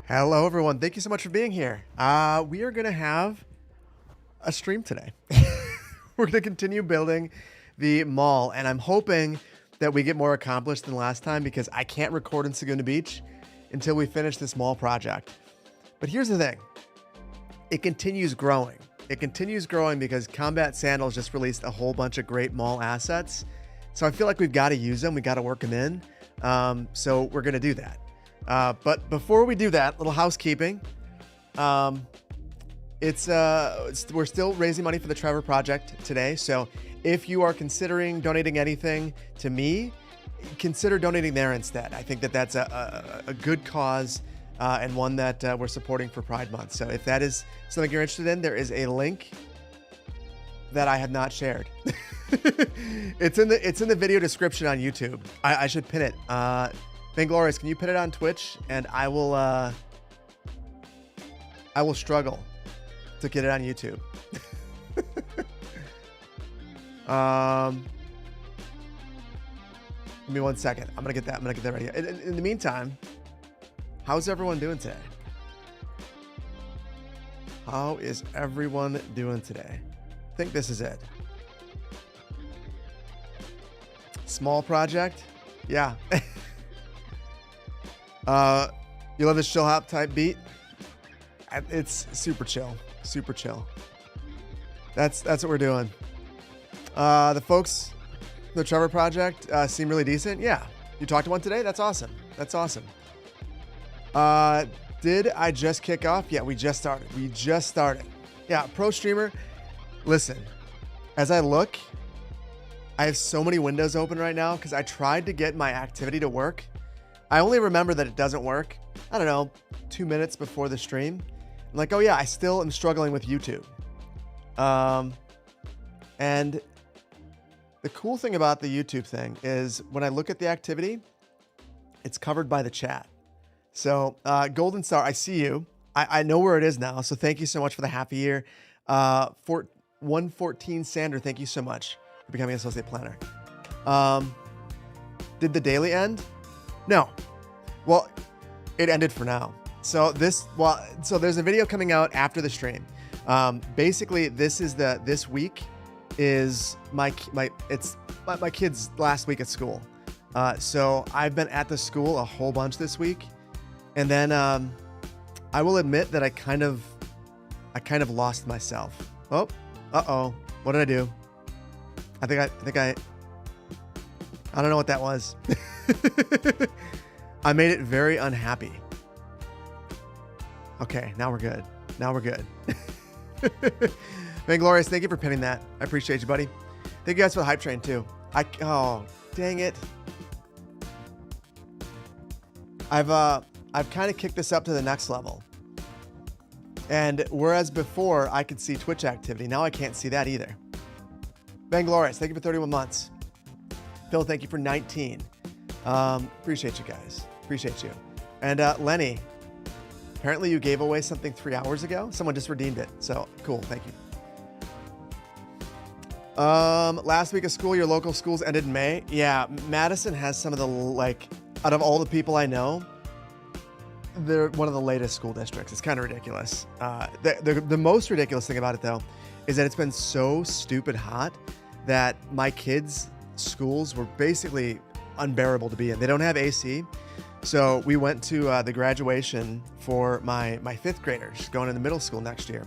Hello, everyone. Thank you so much for being here. We are going to have a stream today. We're going to continue building the mall, and I'm hoping that we get more accomplished than last time because I can't record in Segunda Beach until we finish this mall project. But here's the thing. It continues growing. It continues growing because Combat Sandals just released a whole bunch of great mall assets. So I feel like we've got to use them. We got to work them in. So we're going to do that. But before we do that, little housekeeping. We're still raising money for the Trevor project today. So if you are considering donating anything to me, consider donating there instead. I think that that's a good cause and one that we're supporting for Pride Month. So if that is something you're interested in, there is a link that I have not shared. It's in the video description on YouTube. I should pin it. Vainglorious, can you put it on Twitch? And I will I will struggle to get it on YouTube. Give me 1 second. I'm gonna get that ready. In the meantime, how's everyone doing today? How is everyone doing today? I think this is it. Small project? Yeah. You love this chill hop type beat? It's super chill. Super chill. That's what we're doing. The folks, the Trevor project seem really decent. Yeah. You talked to one today? That's awesome. That's awesome. Did I just kick off? Yeah, we just started. Yeah, pro streamer. Listen, as I look, I have so many windows open right now because I tried to get my activity to work. I only remember that it doesn't work, I don't know, 2 minutes before the stream. I'm like, oh yeah, I still am struggling with YouTube. And the cool thing about the YouTube thing is when I look at the activity, it's covered by the chat. So Golden Star, I see you. I know where it is now. So thank you so much for the half a year. 114 Sander, thank you so much for becoming an associate planner. Did the daily end? No. Well, it ended for now. So there's a video coming out after the stream. Basically, this week is my kid's last week at school. So I've been at the school a whole bunch this week, and then I will admit that I kind of lost myself. Oh, what did I do? I don't know what that was. I made it very unhappy. Okay, now we're good. Manglorious, thank you for pinning that. I appreciate you, buddy. Thank you guys for the hype train too. Oh, dang it. I've kind of kicked this up to the next level. And whereas before I could see Twitch activity, now I can't see that either. Manglorious, thank you for 31 months. Phil, thank you for 19. Appreciate you guys. Appreciate you. And Lenny, apparently you gave away something 3 hours ago. Someone just redeemed it. So cool. Thank you. Last week of school, your local schools ended in May. Yeah, Madison has some of the, out of all the people I know, they're one of the latest school districts. It's kind of ridiculous. The most ridiculous thing about it, though, is that it's been so stupid hot that my kids' schools were basically unbearable to be in. They don't have AC. So we went to the graduation for my fifth graders going into middle school next year.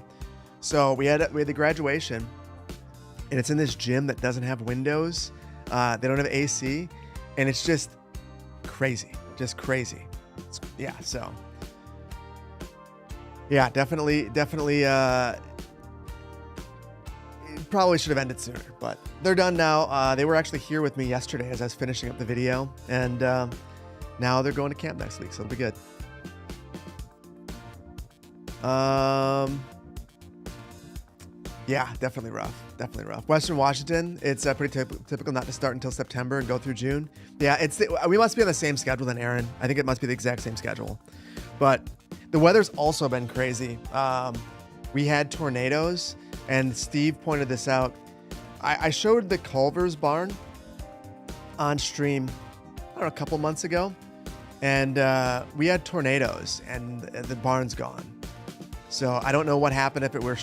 So we had the graduation, and it's in this gym that doesn't have windows. They don't have AC, and it's just crazy. Definitely. It probably should have ended sooner, but they're done now. They were actually here with me yesterday as I was finishing up the video, and now they're going to camp next week, so it'll be good. Yeah, definitely rough. Western Washington, it's pretty typical not to start until September and go through June. Yeah, we must be on the same schedule than Aaron. I think it must be the exact same schedule. But the weather's also been crazy. We had tornadoes, and Steve pointed this out. I showed the Culver's barn on stream, I don't know, a couple months ago, and we had tornadoes, and the barn's gone. So I don't know what happened, if it was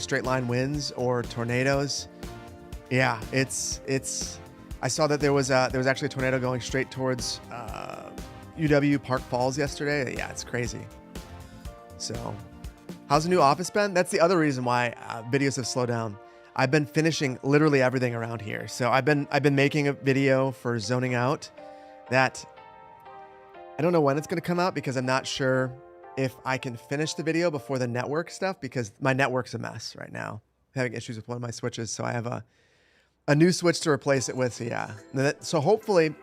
straight line winds or tornadoes. Yeah, it's. I saw that there was actually a tornado going straight towards UW Park Falls yesterday. Yeah, it's crazy. So, how's the new office been? That's the other reason why videos have slowed down. I've been finishing literally everything around here. So I've been making a video for Zoning Out that I don't know when it's going to come out, because I'm not sure if I can finish the video before the network stuff, because my network's a mess right now. I'm having issues with one of my switches, so I have a new switch to replace it with. So yeah, so hopefully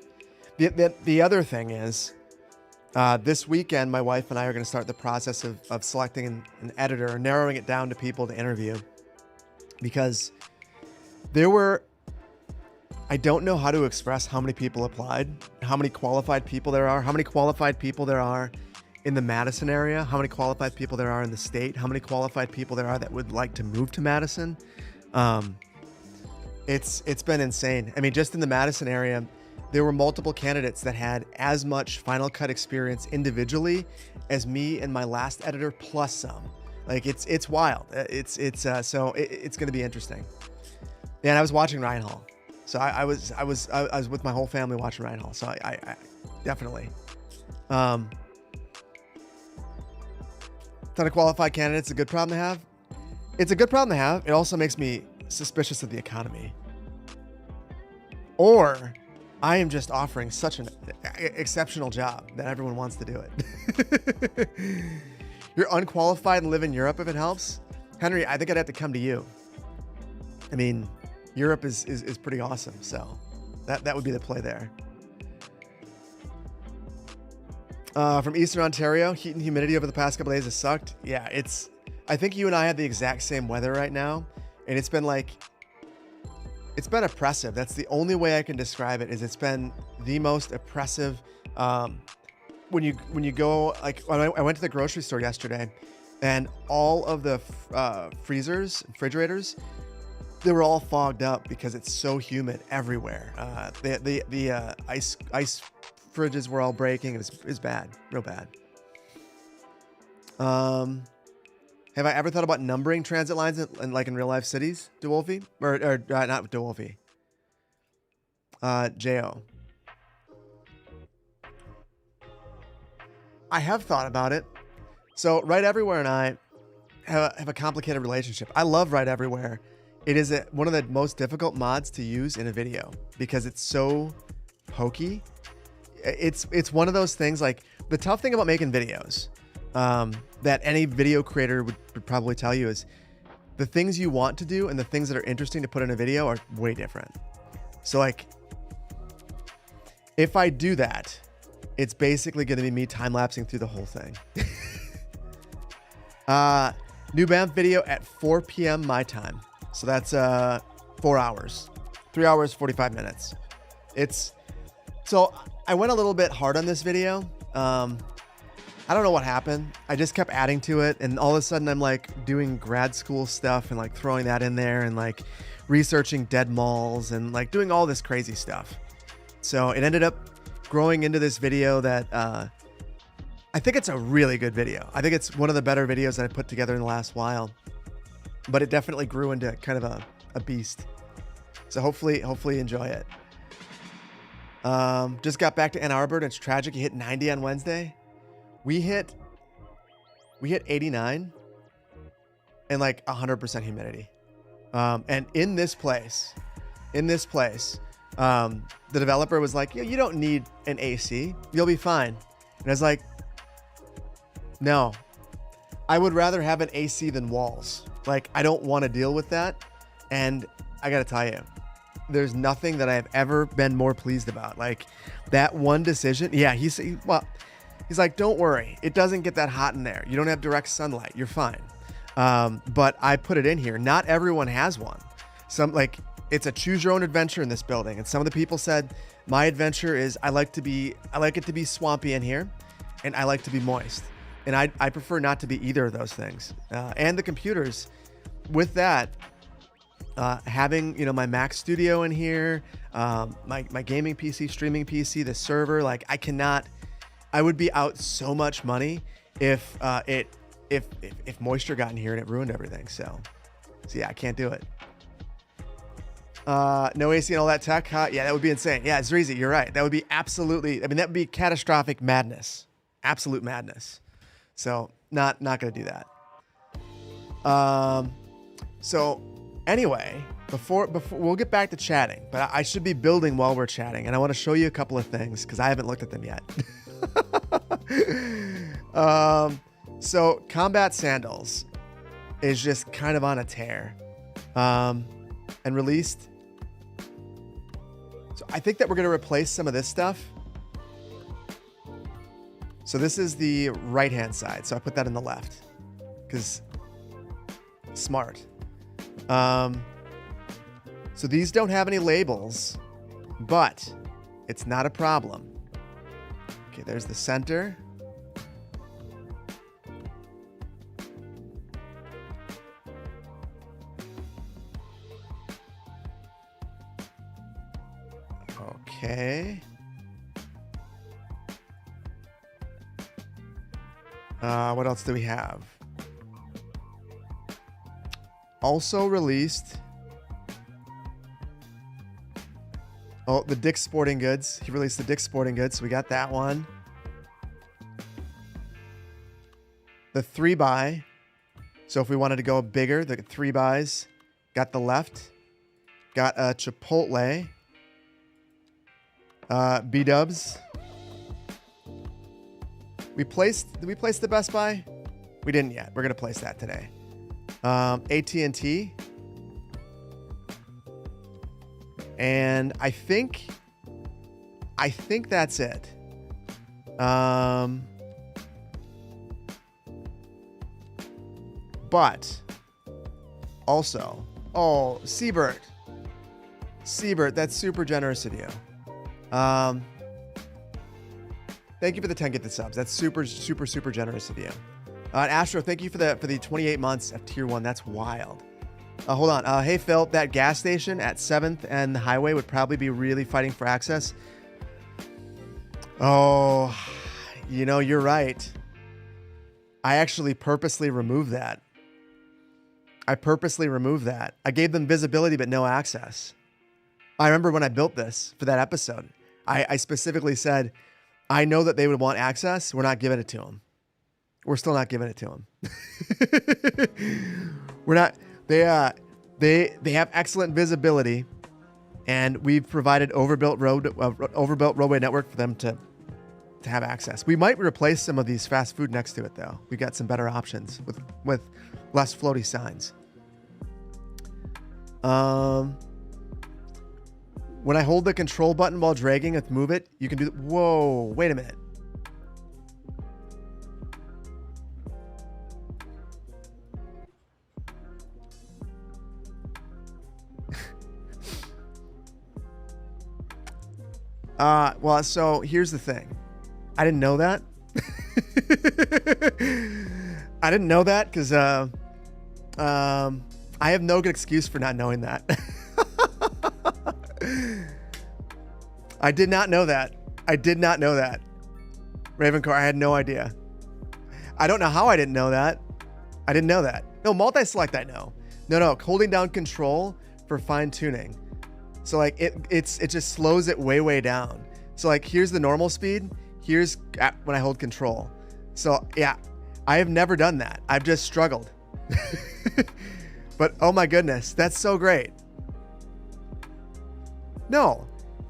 the other thing is this weekend my wife and I are going to start the process of selecting an editor or narrowing it down to people to interview, because I don't know how to express how many people applied, how many qualified people there are in the Madison area, how many qualified people there are in the state, how many qualified people there are that would like to move to Madison. It's been insane. I mean, just in the Madison area, there were multiple candidates that had as much Final Cut experience individually as me and my last editor plus some. Like it's wild. It's going to be interesting. Yeah, and I was watching Ryan Hall, so I was with my whole family watching Ryan Hall. So I definitely. Ton of qualified candidates, a good problem to have. It's a good problem to have. It also makes me suspicious of the economy. Or I am just offering such an exceptional job that everyone wants to do it. You're unqualified and live in Europe if it helps. Henry, I think I'd have to come to you. I mean, Europe is pretty awesome, so that would be the play there. From Eastern Ontario, heat and humidity over the past couple days has sucked. Yeah, I think you and I have the exact same weather right now, and it's been oppressive. That's the only way I can describe it. It's been the most oppressive. When you go, like, I went to the grocery store yesterday, and all of the refrigerators, they were all fogged up because it's so humid everywhere. The ice fridges were all breaking. It was bad, real bad. Have I ever thought about numbering transit lines in real life cities? DeWolfie? Or not DeWolfie. J.O. I have thought about it. So Right Everywhere and I have a complicated relationship. I love Right Everywhere. It is one of the most difficult mods to use in a video because it's so hokey. It's one of those things, like, the tough thing about making videos that any video creator would probably tell you is the things you want to do and the things that are interesting to put in a video are way different. So, like, if I do that, it's basically going to be me time-lapsing through the whole thing. New Banff video at 4 p.m. my time. So that's 4 hours. 3 hours, 45 minutes. So I went a little bit hard on this video. I don't know what happened. I just kept adding to it, and all of a sudden I'm like doing grad school stuff and like throwing that in there and like researching dead malls and like doing all this crazy stuff. So it ended up growing into this video that I think it's a really good video. I think it's one of the better videos that I put together in the last while, but it definitely grew into kind of a beast. So hopefully you enjoy it. Just got back to Ann Arbor, and it's tragic. You hit 90 on Wednesday. We hit 89 and like 100% humidity. And in this place, the developer was like, you don't need an AC. You'll be fine. And I was like, no, I would rather have an AC than walls. Like, I don't want to deal with that. And I got to tell you, there's nothing that I've ever been more pleased about. Like, that one decision. Yeah, he's like, don't worry. It doesn't get that hot in there. You don't have direct sunlight. You're fine. But I put it in here. Not everyone has one. It's a choose your own adventure in this building. And some of the people said, my adventure is I like it to be swampy in here, and I like to be moist. And I prefer not to be either of those things. And the computers, with that, having, my Mac Studio in here, my gaming PC, streaming PC, the server, like, I would be out so much money if moisture got in here and it ruined everything. So yeah, I can't do it. No AC and all that tech, huh? Yeah, that would be insane. Yeah, Zreezy, you're right. That would be that would be catastrophic madness. Absolute madness. So not going to do that. So anyway, before we'll get back to chatting, but I should be building while we're chatting, and I want to show you a couple of things because I haven't looked at them yet. So Combat Sandals is just kind of on a tear, and released. So I think that we're going to replace some of this stuff. So this is the right-hand side. So I put that in the left because smart. So these don't have any labels, but it's not a problem. Okay, there's the center. Okay. What else do we have? Also released. Oh, the Dick's Sporting Goods. He released the Dick's Sporting Goods, so we got that one. The 3x. So if we wanted to go bigger, the 3x's. Got the left. Got a Chipotle. B-dubs. Did we place the Best Buy? We didn't yet. We're going to place that today. AT&T. And I think that's it. But also, oh, Seabird, that's super generous of you. Thank you for the 10 gifted subs. That's super generous of you. Astro, thank you for the 28 months of tier 1. That's wild. Hold on. Hey, Phil, that gas station at 7th and the highway would probably be really fighting for access. Oh, you know, you're right. I actually purposely removed that. I gave them visibility, but no access. I remember when I built this for that episode, I specifically said, I know that they would want access. We're not giving it to them. We're still not giving it to them. We're not. They have excellent visibility, and we've provided overbuilt roadway network for them to have access. We might replace some of these fast food next to it, though. We got some better options with less floaty signs. When I hold the control button while dragging with move it, you can do. Whoa! Wait a minute. Well, so here's the thing. I didn't know that. I didn't know that because I have no good excuse for not knowing that. I did not know that. Ravencore, I had no idea. I don't know how I didn't know that. I didn't know that. No, multi-select I know. No, holding down control for fine tuning. So like it just slows it way down. So like here's the normal speed. Here's when I hold control. So yeah, I have never done that. I've just struggled. But oh my goodness, that's so great. No,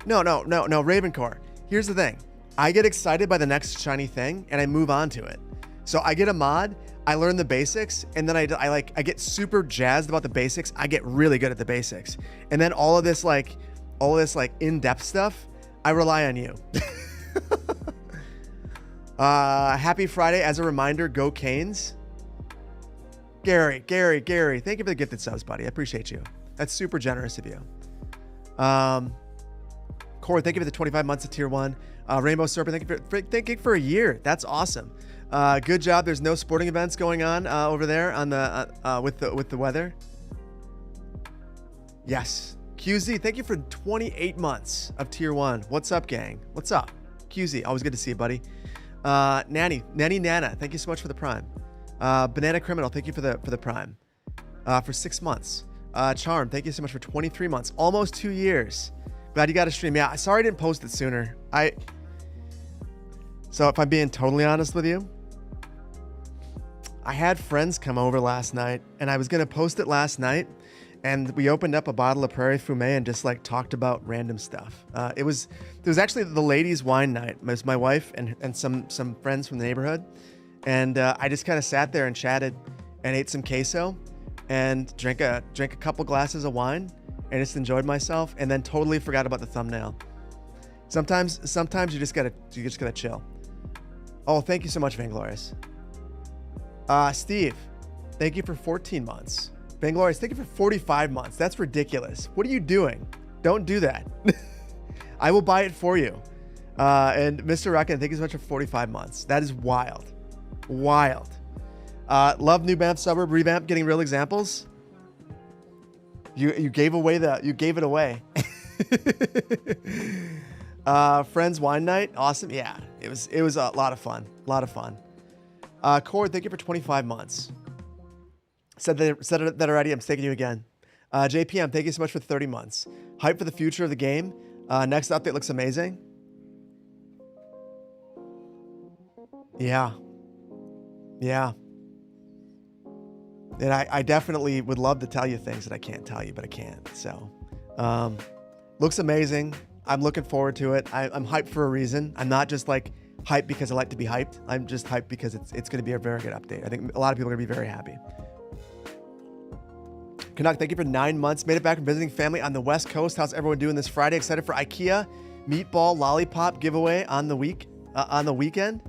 Ravencore. Here's the thing. I get excited by the next shiny thing and I move on to it. So I get a mod, I learn the basics, and then I get super jazzed about the basics. I get really good at the basics. And then all of this in-depth stuff, I rely on you. Happy Friday. As a reminder, go Canes. Gary, thank you for the gifted subs, buddy. I appreciate you. That's super generous of you. Corey, thank you for the 25 months of tier 1. Rainbow Serpent, thank you for a year. That's awesome. Good job. There's no sporting events going on over there on the with the weather. Yes. QZ, thank you for 28 months of tier 1. What's up, gang? What's up? QZ, always good to see you, buddy. Nanny Nana, thank you so much for the prime. Banana Criminal, thank you for the prime. For 6 months. Charm, thank you so much for 23 months. Almost 2 years. Glad you got a stream. Yeah, sorry I didn't post it sooner. So if I'm being totally honest with you, I had friends come over last night and I was going to post it last night, and we opened up a bottle of Prairie Fumé and just like talked about random stuff. It was actually the ladies' wine night. It was my wife and some friends from the neighborhood. And I just kind of sat there and chatted and ate some queso and drank a couple glasses of wine and just enjoyed myself, and then totally forgot about the thumbnail. Sometimes you just gotta chill. Oh, thank you so much, Vainglorious. Steve, thank you for 14 months. Vainglorious, thank you for 45 months. That's ridiculous. What are you doing? Don't do that. I will buy it for you. And Mr. Rockin, thank you so much for 45 months. That is wild. Wild. Love New Banff Suburb Revamp, getting real examples. You gave it away. Friends wine night. Awesome. Yeah, it was a lot of fun. A lot of fun. Cord, thank you for 25 months. Said that already. I'm staking you again. JPM, thank you so much for 30 months. Hype for the future of the game. Next update looks amazing. Yeah. Yeah. And I definitely would love to tell you things that I can't tell you, but I can't. So, looks amazing. I'm looking forward to it. I'm hyped for a reason. I'm not just like hyped because I like to be hyped. I'm just hyped because it's going to be a very good update. I think a lot of people are going to be very happy. Canuck, thank you for 9 months. Made it back from visiting family on the West Coast. How's everyone doing this Friday? Excited for IKEA meatball lollipop giveaway on the weekend?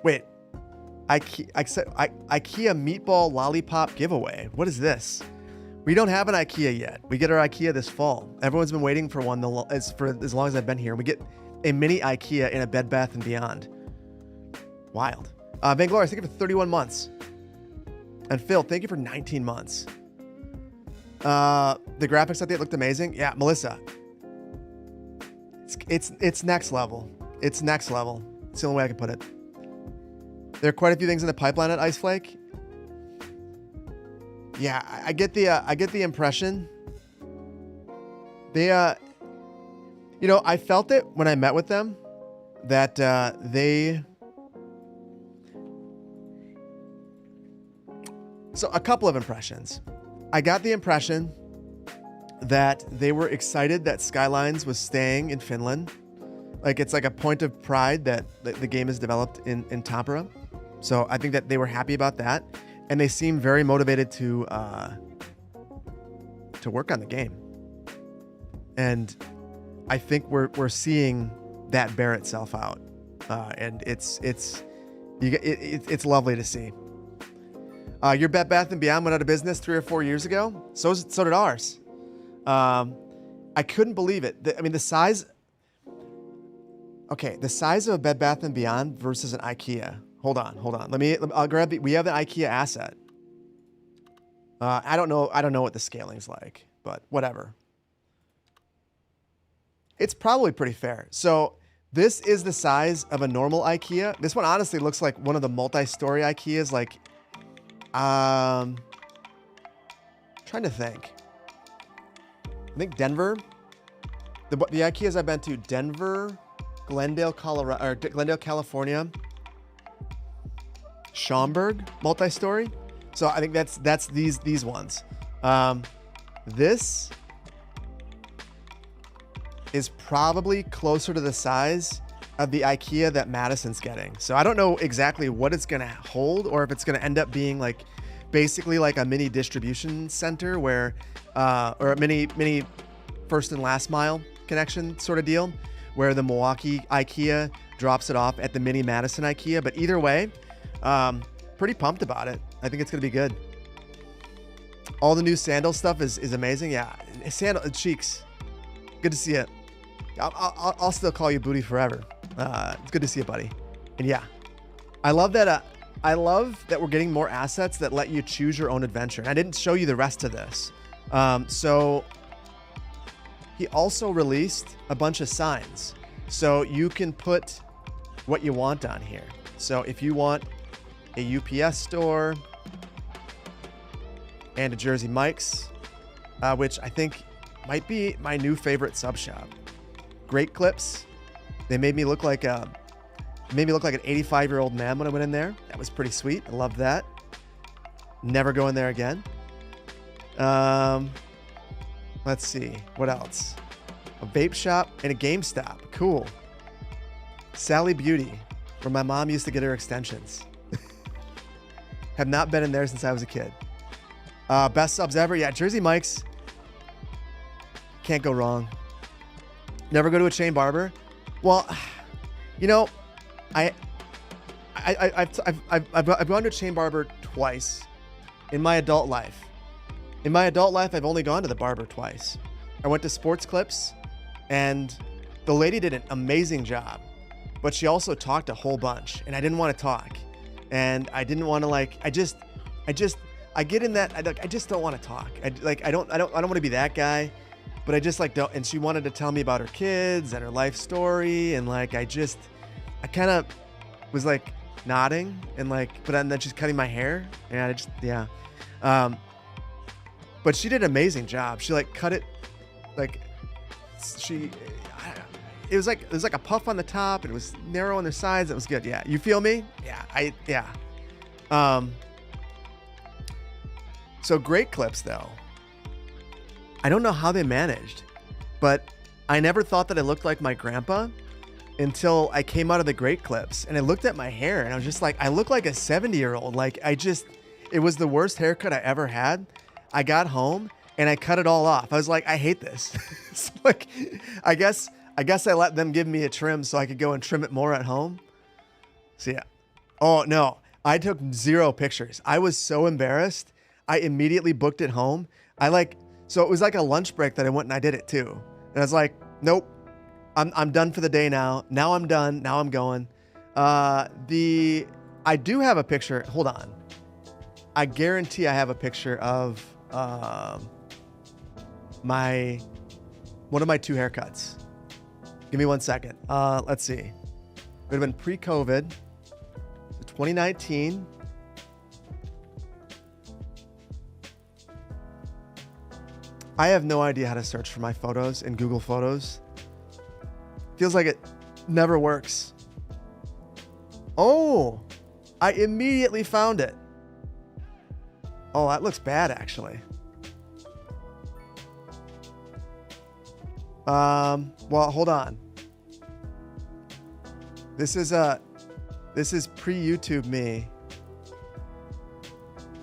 Wait, IKEA meatball lollipop giveaway. What is this? We don't have an IKEA yet. We get our IKEA this fall. Everyone's been waiting for one for as long as I've been here. We get a mini IKEA in a Bed Bath & Beyond. Wild. Vangloria, thank you for 31 months. And Phil, thank you for 19 months. The graphics update looked amazing. Yeah, Melissa. It's next level. It's next level. It's the only way I can put it. There are quite a few things in the pipeline at Ice Flake. Yeah, I get the impression. They, I felt it when I met with them that So a couple of impressions. I got the impression that they were excited that Skylines was staying in Finland. Like it's like a point of pride that the game is developed in Tampere. So I think that they were happy about that. And they seem very motivated to work on the game. And I think we're seeing that bear itself out. And it's lovely to see. Your Bed Bath & Beyond went out of business 3 or 4 years ago. So did ours. I couldn't believe it. The size... Okay, the size of a Bed Bath & Beyond versus an IKEA. Hold on. I'll grab we have an IKEA asset. I don't know what the scaling's like, but whatever. It's probably pretty fair. So this is the size of a normal IKEA. This one honestly looks like one of the multi-story IKEAs. Like, trying to think. I think Denver. The IKEAs I've been to: Denver, Glendale, Colorado, or Glendale, California. Schaumburg, multi-story. So I think that's these ones. This is probably closer to the size of the IKEA that Madison's getting. So I don't know exactly what it's gonna hold, or if it's gonna end up being like basically like a mini distribution center where, or a mini first and last mile connection sort of deal, where the Milwaukee IKEA drops it off at the mini Madison IKEA. But either way, pretty pumped about it. I think it's gonna be good. All the new sandal stuff is amazing. Yeah, sandal cheeks. Good to see it. I'll still call you Booty forever. It's good to see you, buddy. And yeah, I love that. I love that we're getting more assets that let you choose your own adventure. And I didn't show you the rest of this. So he also released a bunch of signs, so you can put what you want on here. So if you want a UPS store and a Jersey Mike's, which I think might be my new favorite sub shop. Great clips. They made me look like an 85-year-old man when I went in there. That was pretty sweet. I loved that. Never go in there again. Let's see. What else? A vape shop and a GameStop. Cool. Sally Beauty, where my mom used to get her extensions. Have not been in there since I was a kid. Best subs ever. Yeah, Jersey Mike's. Can't go wrong. Never go to a chain barber. Well, you know, I've gone to a chain barber twice in my adult life. In my adult life, I've only gone to the barber twice. I went to Sports Clips, and the lady did an amazing job, but she also talked a whole bunch, and I didn't want to talk, and I didn't want to I get in that. I just don't want to talk. I don't want to be that guy. but I just like don't. And she wanted to tell me about her kids and her life story, and like I kind of was like nodding and like, but then she's cutting my hair, and I just but she did an amazing job. She like cut it like it was like a puff on the top and it was narrow on the sides. It was good. Yeah, you feel me? Yeah. So great clips though. I don't know how they managed, but I never thought that I looked like my grandpa until I came out of the great clips and I looked at my hair and I was just like, I look like a 70-year-old. Like it was the worst haircut I ever had. I got home and I cut it all off. I was like, I hate this. It's like, I guess I let them give me a trim so I could go and trim it more at home. So yeah. Oh no, I took 0 pictures. I was so embarrassed. I immediately booked it home. So it was like a lunch break that I went and I did it too. And I was like, nope, I'm done for the day now. Now I'm done. Now I'm going. I do have a picture. Hold on. I guarantee I have a picture of one of my 2 haircuts. Give me 1 second. Let's see. It would have been pre-COVID, 2019. I have no idea how to search for my photos in Google Photos. Feels like it never works. Oh, I immediately found it. Oh, that looks bad actually. Well, hold on. This is pre-YouTube me.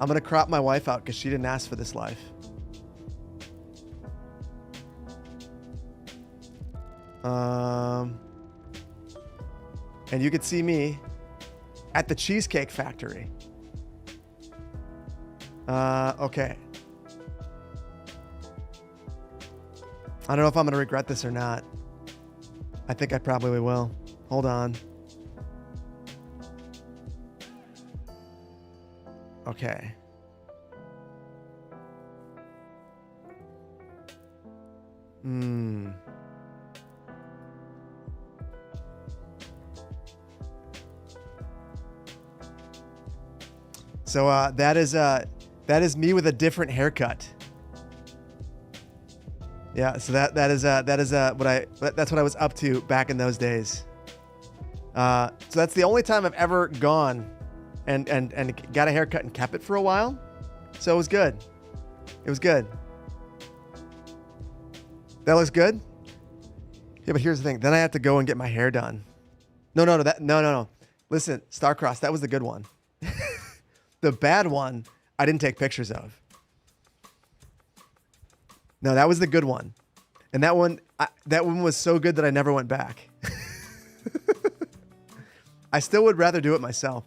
I'm going to crop my wife out because she didn't ask for this life. And you could see me at the Cheesecake Factory. Okay. I don't know if I'm going to regret this or not. I think I probably will. Hold on. Okay. So that is me with a different haircut. Yeah, so that's what I was up to back in those days. So that's the only time I've ever gone and got a haircut and kept it for a while. So it was good. It was good. That looks good. Yeah, but here's the thing. Then I have to go and get my hair done. No. Listen, Starcross, that was the good one. The bad one, I didn't take pictures of. No, that was the good one. And that one was so good that I never went back. I still would rather do it myself.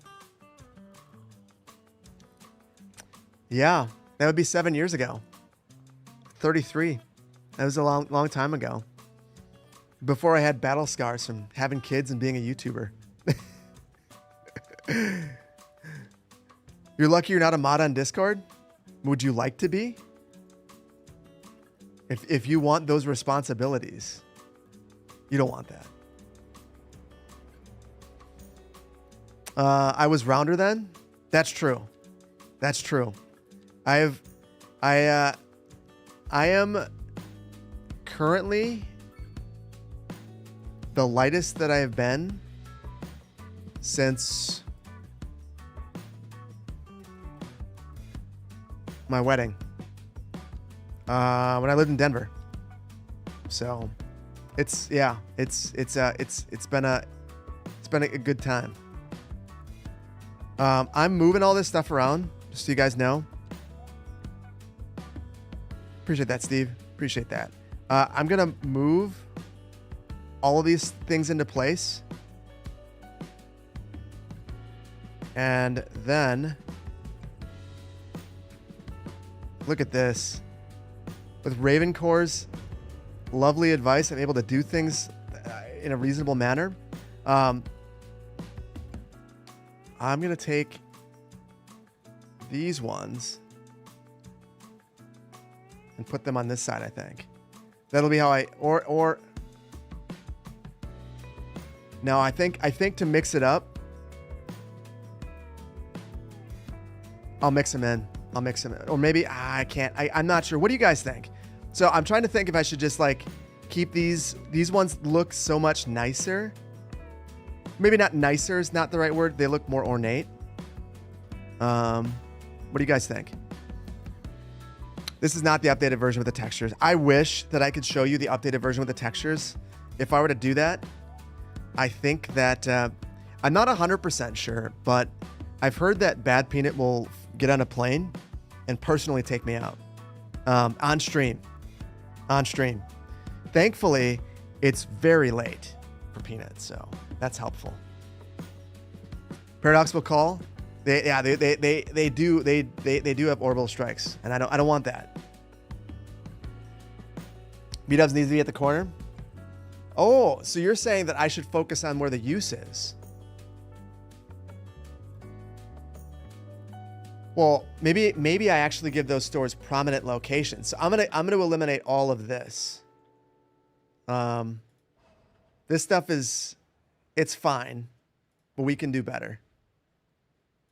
Yeah, that would be 7 years ago. 33. That was a long time ago. Before I had battle scars from having kids and being a YouTuber. You're lucky you're not a mod on Discord. Would you like to be? If you want those responsibilities, you don't want that. I was rounder then. That's true. That's true. I am currently the lightest that I have been since my wedding. When I lived in Denver. So it's been a good time. I'm moving all this stuff around just so you guys know. Appreciate that, Steve. Appreciate that. I'm gonna move all of these things into place. And then look at this. With Ravencore's lovely advice, I'm able to do things in a reasonable manner. I'm going to take these ones and put them on this side, I think. That'll be how or no, I think to mix it up, I'll mix them in. Or maybe I can't. I'm not sure. What do you guys think? So I'm trying to think if I should just like keep these ones look so much nicer. Maybe not nicer is not the right word. They look more ornate. What do you guys think? This is not the updated version with the textures. I wish that I could show you the updated version with the textures. If I were to do that, I think that I'm not 100% sure, but I've heard that Bad Peanut will get on a plane and personally take me out on stream. Thankfully, it's very late for Peanut, so that's helpful. Paradox will call. They do have orbital strikes, and I don't want that. B-dubs needs to be at the corner. Oh, so you're saying that I should focus on where the use is? Well, maybe I actually give those stores prominent locations. So I'm gonna eliminate all of this. This stuff it's fine, but we can do better.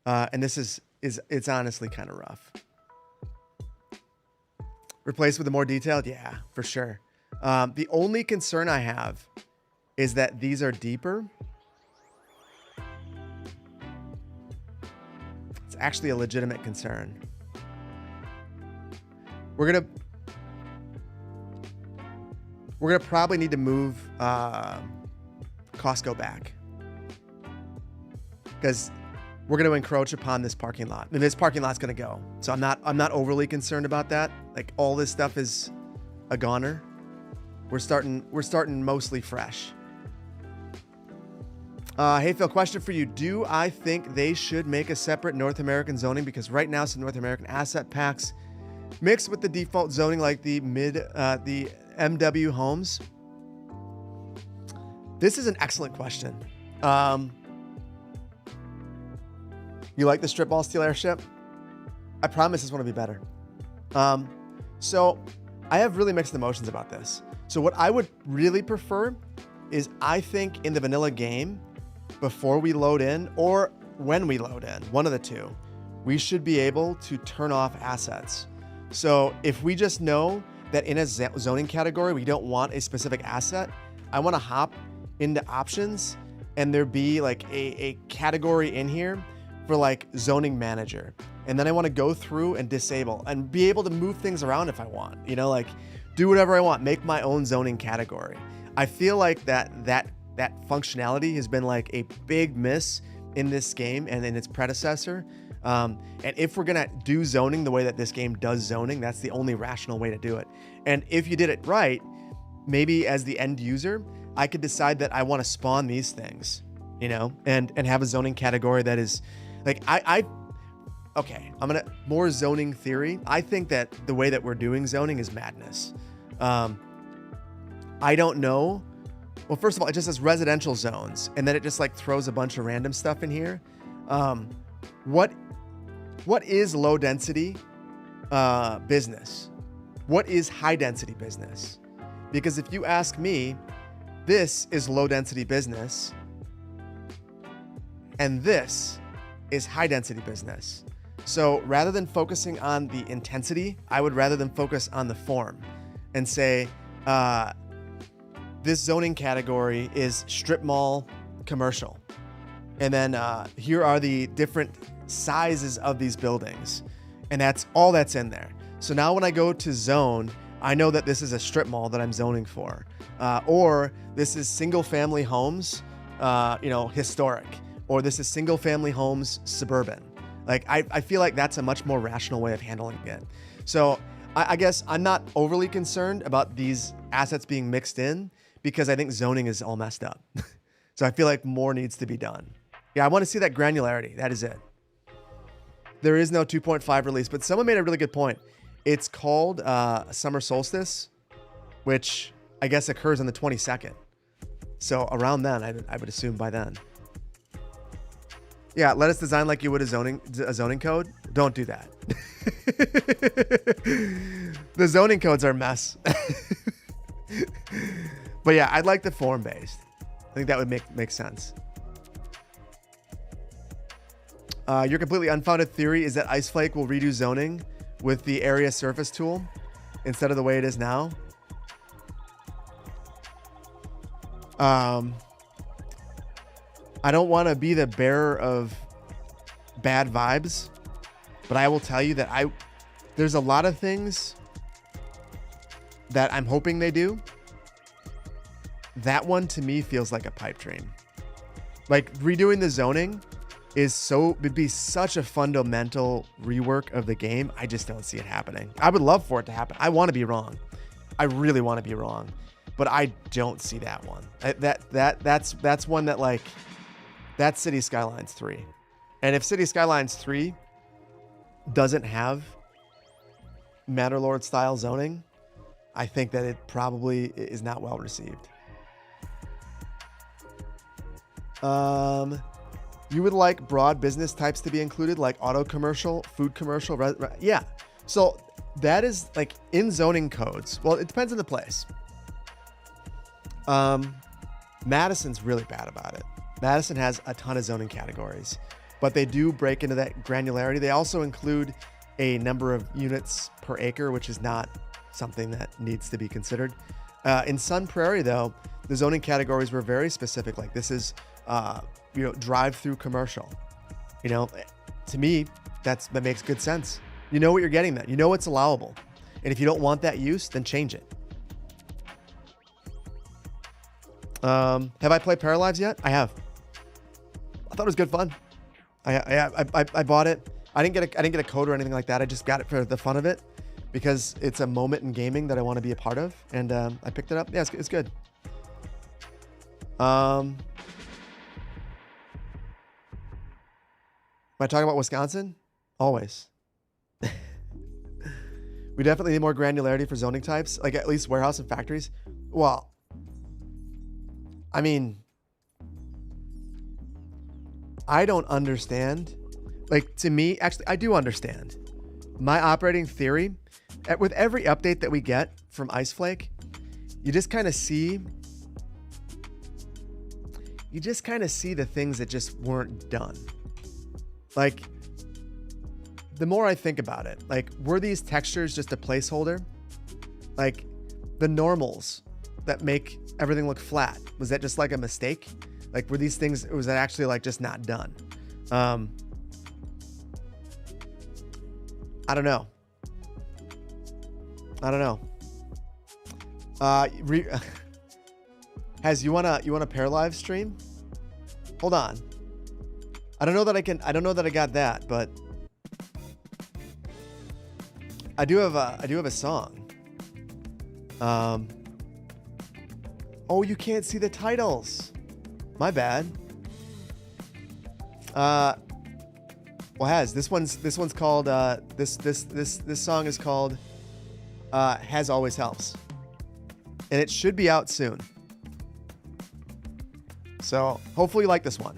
And this it's honestly kind of rough. Replace with a more detailed? Yeah, for sure. The only concern I have is that these are deeper. It's actually a legitimate concern. We're gonna probably need to move Costco back, because we're going to encroach upon this parking lot, and this parking lot's going to go. So I'm not overly concerned about that. Like, all this stuff is a goner. We're starting mostly fresh. Hey Phil, question for you. Do I think they should make a separate North American zoning? Because right now some North American asset packs mixed with the default zoning like the MW homes. This is an excellent question. You like the strip mall steel airship? I promise this one will be better. So I have really mixed emotions about this. So what I would really prefer is, I think in the vanilla game, before we load in or when we load in, one of the two, we should be able to turn off assets. So if we just know that in a zoning category, we don't want a specific asset, I want to hop into options and there be like a category in here for like zoning manager. And then I want to go through and disable and be able to move things around if I want, like do whatever I want, make my own zoning category. I feel like that functionality has been like a big miss in this game and in its predecessor. And if we're going to do zoning the way that this game does zoning, that's the only rational way to do it. And if you did it right, maybe as the end user, I could decide that I want to spawn these things, and have a zoning category that is like, okay, I'm going to more zoning theory. I think that the way that we're doing zoning is madness. I don't know. Well, first of all, it just says residential zones, and then it just like throws a bunch of random stuff in here. What is low density business? What is high density business? Because if you ask me, this is low density business, and this is high density business. So rather than focusing on the intensity, I would rather than focus on the form and say, this zoning category is strip mall commercial. And then here are the different sizes of these buildings. And that's all that's in there. So now when I go to zone, I know that this is a strip mall that I'm zoning for. Or this is single family homes, historic. Or this is single family homes, suburban. Like, I feel like that's a much more rational way of handling it. So I guess I'm not overly concerned about these assets being mixed in, because I think zoning is all messed up. So I feel like more needs to be done. Yeah, I want to see that granularity. That is it. There is no 2.5 release, but someone made a really good point. It's called Summer Solstice, which I guess occurs on the 22nd. So around then, I would assume by then. Yeah, let us design like you would a zoning code. Don't do that. The zoning codes are a mess. But yeah, I'd like the form-based. I think that would make sense. Your completely unfounded theory is that Iceflake will redo zoning with the area surface tool instead of the way it is now. I don't want to be the bearer of bad vibes, but I will tell you that there's a lot of things that I'm hoping they do. That one to me feels like a pipe dream. Like redoing the zoning would be such a fundamental rework of the game. I just don't see it happening. I would love for it to happen. I want to be wrong. I really want to be wrong, but I don't see that one. That's one that like, that's City Skylines 3. And if City Skylines 3 doesn't have Matterlord style zoning, I think that it probably is not well received. You would like broad business types to be included, like auto commercial, food commercial. Yeah. So that is like in zoning codes. Well, it depends on the place. Madison's really bad about it. Madison has a ton of zoning categories, but they do break into that granularity. They also include a number of units per acre, which is not something that needs to be considered. In Sun Prairie, though, the zoning categories were very specific. Like this is, drive-through commercial. To me, that makes good sense. You know what you're getting then. You know what's allowable. And if you don't want that use, then change it. Have I played Paralives yet? I have. I thought it was good fun. I bought it. I didn't get a code or anything like that. I just got it for the fun of it because it's a moment in gaming that I want to be a part of, and I picked it up. Yeah, it's good. Am I talking about Wisconsin? Always. We definitely need more granularity for zoning types, like at least warehouse and factories. Well, I mean, I don't understand. Like, to me, actually, I do understand. My operating theory, with every update that we get from Iceflake, you just kind of see the things that just weren't done. Like, the more I think about it, like, were these textures just a placeholder? Like, the normals that make everything look flat, was that just like a mistake? Like, were these things, or was that actually like just not done? I don't know. Has you want a Paralive stream? Hold on. I don't know that I got that, but I do have a song. Oh, you can't see the titles. My bad. Well, this one's called this song is called Has Always Helps, and it should be out soon. So hopefully you like this one.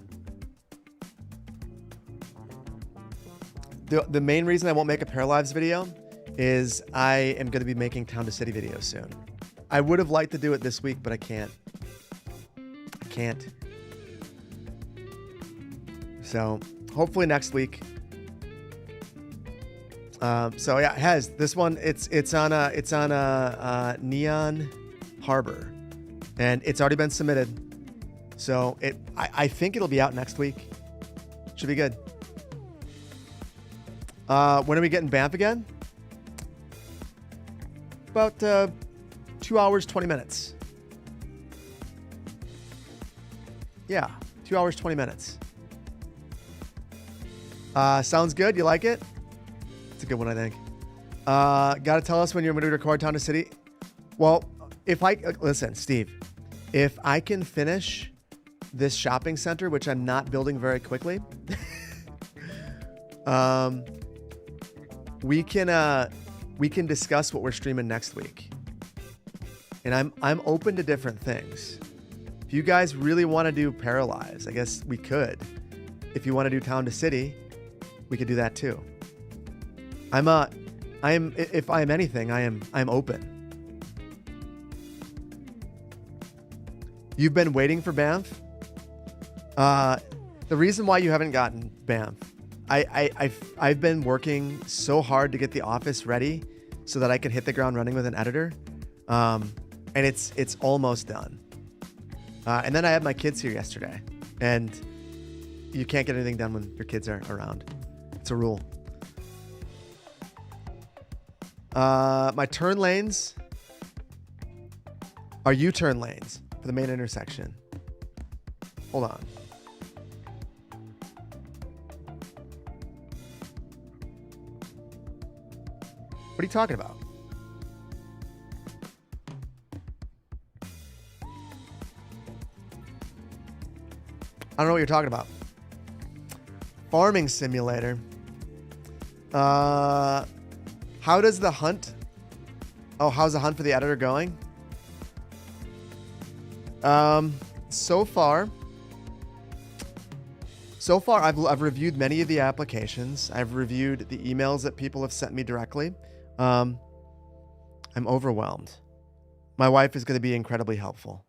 The main reason I won't make a Paralives video is I am going to be making Town to City videos soon. I would have liked to do it this week, but I can't. So hopefully next week. So yeah, Hez, this one it's on a Neon Harbor, and it's already been submitted. So I think it'll be out next week. Should be good. When are we getting Banff again? About 2 hours, 20 minutes. Yeah, 2 hours, 20 minutes. Sounds good. You like it? It's a good one, I think. Got to tell us when you're going to record Town to City. Well, listen, Steve, if I can finish this shopping center, which I'm not building very quickly, we can discuss what we're streaming next week. And I'm open to different things. If you guys really want to do Paralives, I guess we could. If you want to do Town to City, we could do that too. If I am anything, I'm open. You've been waiting for Banff? The reason why you haven't gotten Banff, I've been working so hard to get the office ready so that I can hit the ground running with an editor. And it's almost done. And then I had my kids here yesterday, and you can't get anything done when your kids are around. It's a rule. My turn lanes are U-turn lanes for the main intersection. Hold on. What are you talking about? I don't know what you're talking about. Farming simulator. How does the hunt? Oh, how's the hunt for the editor going? So far, I've reviewed many of the applications. I've reviewed the emails that people have sent me directly. I'm overwhelmed. My wife is going to be incredibly helpful.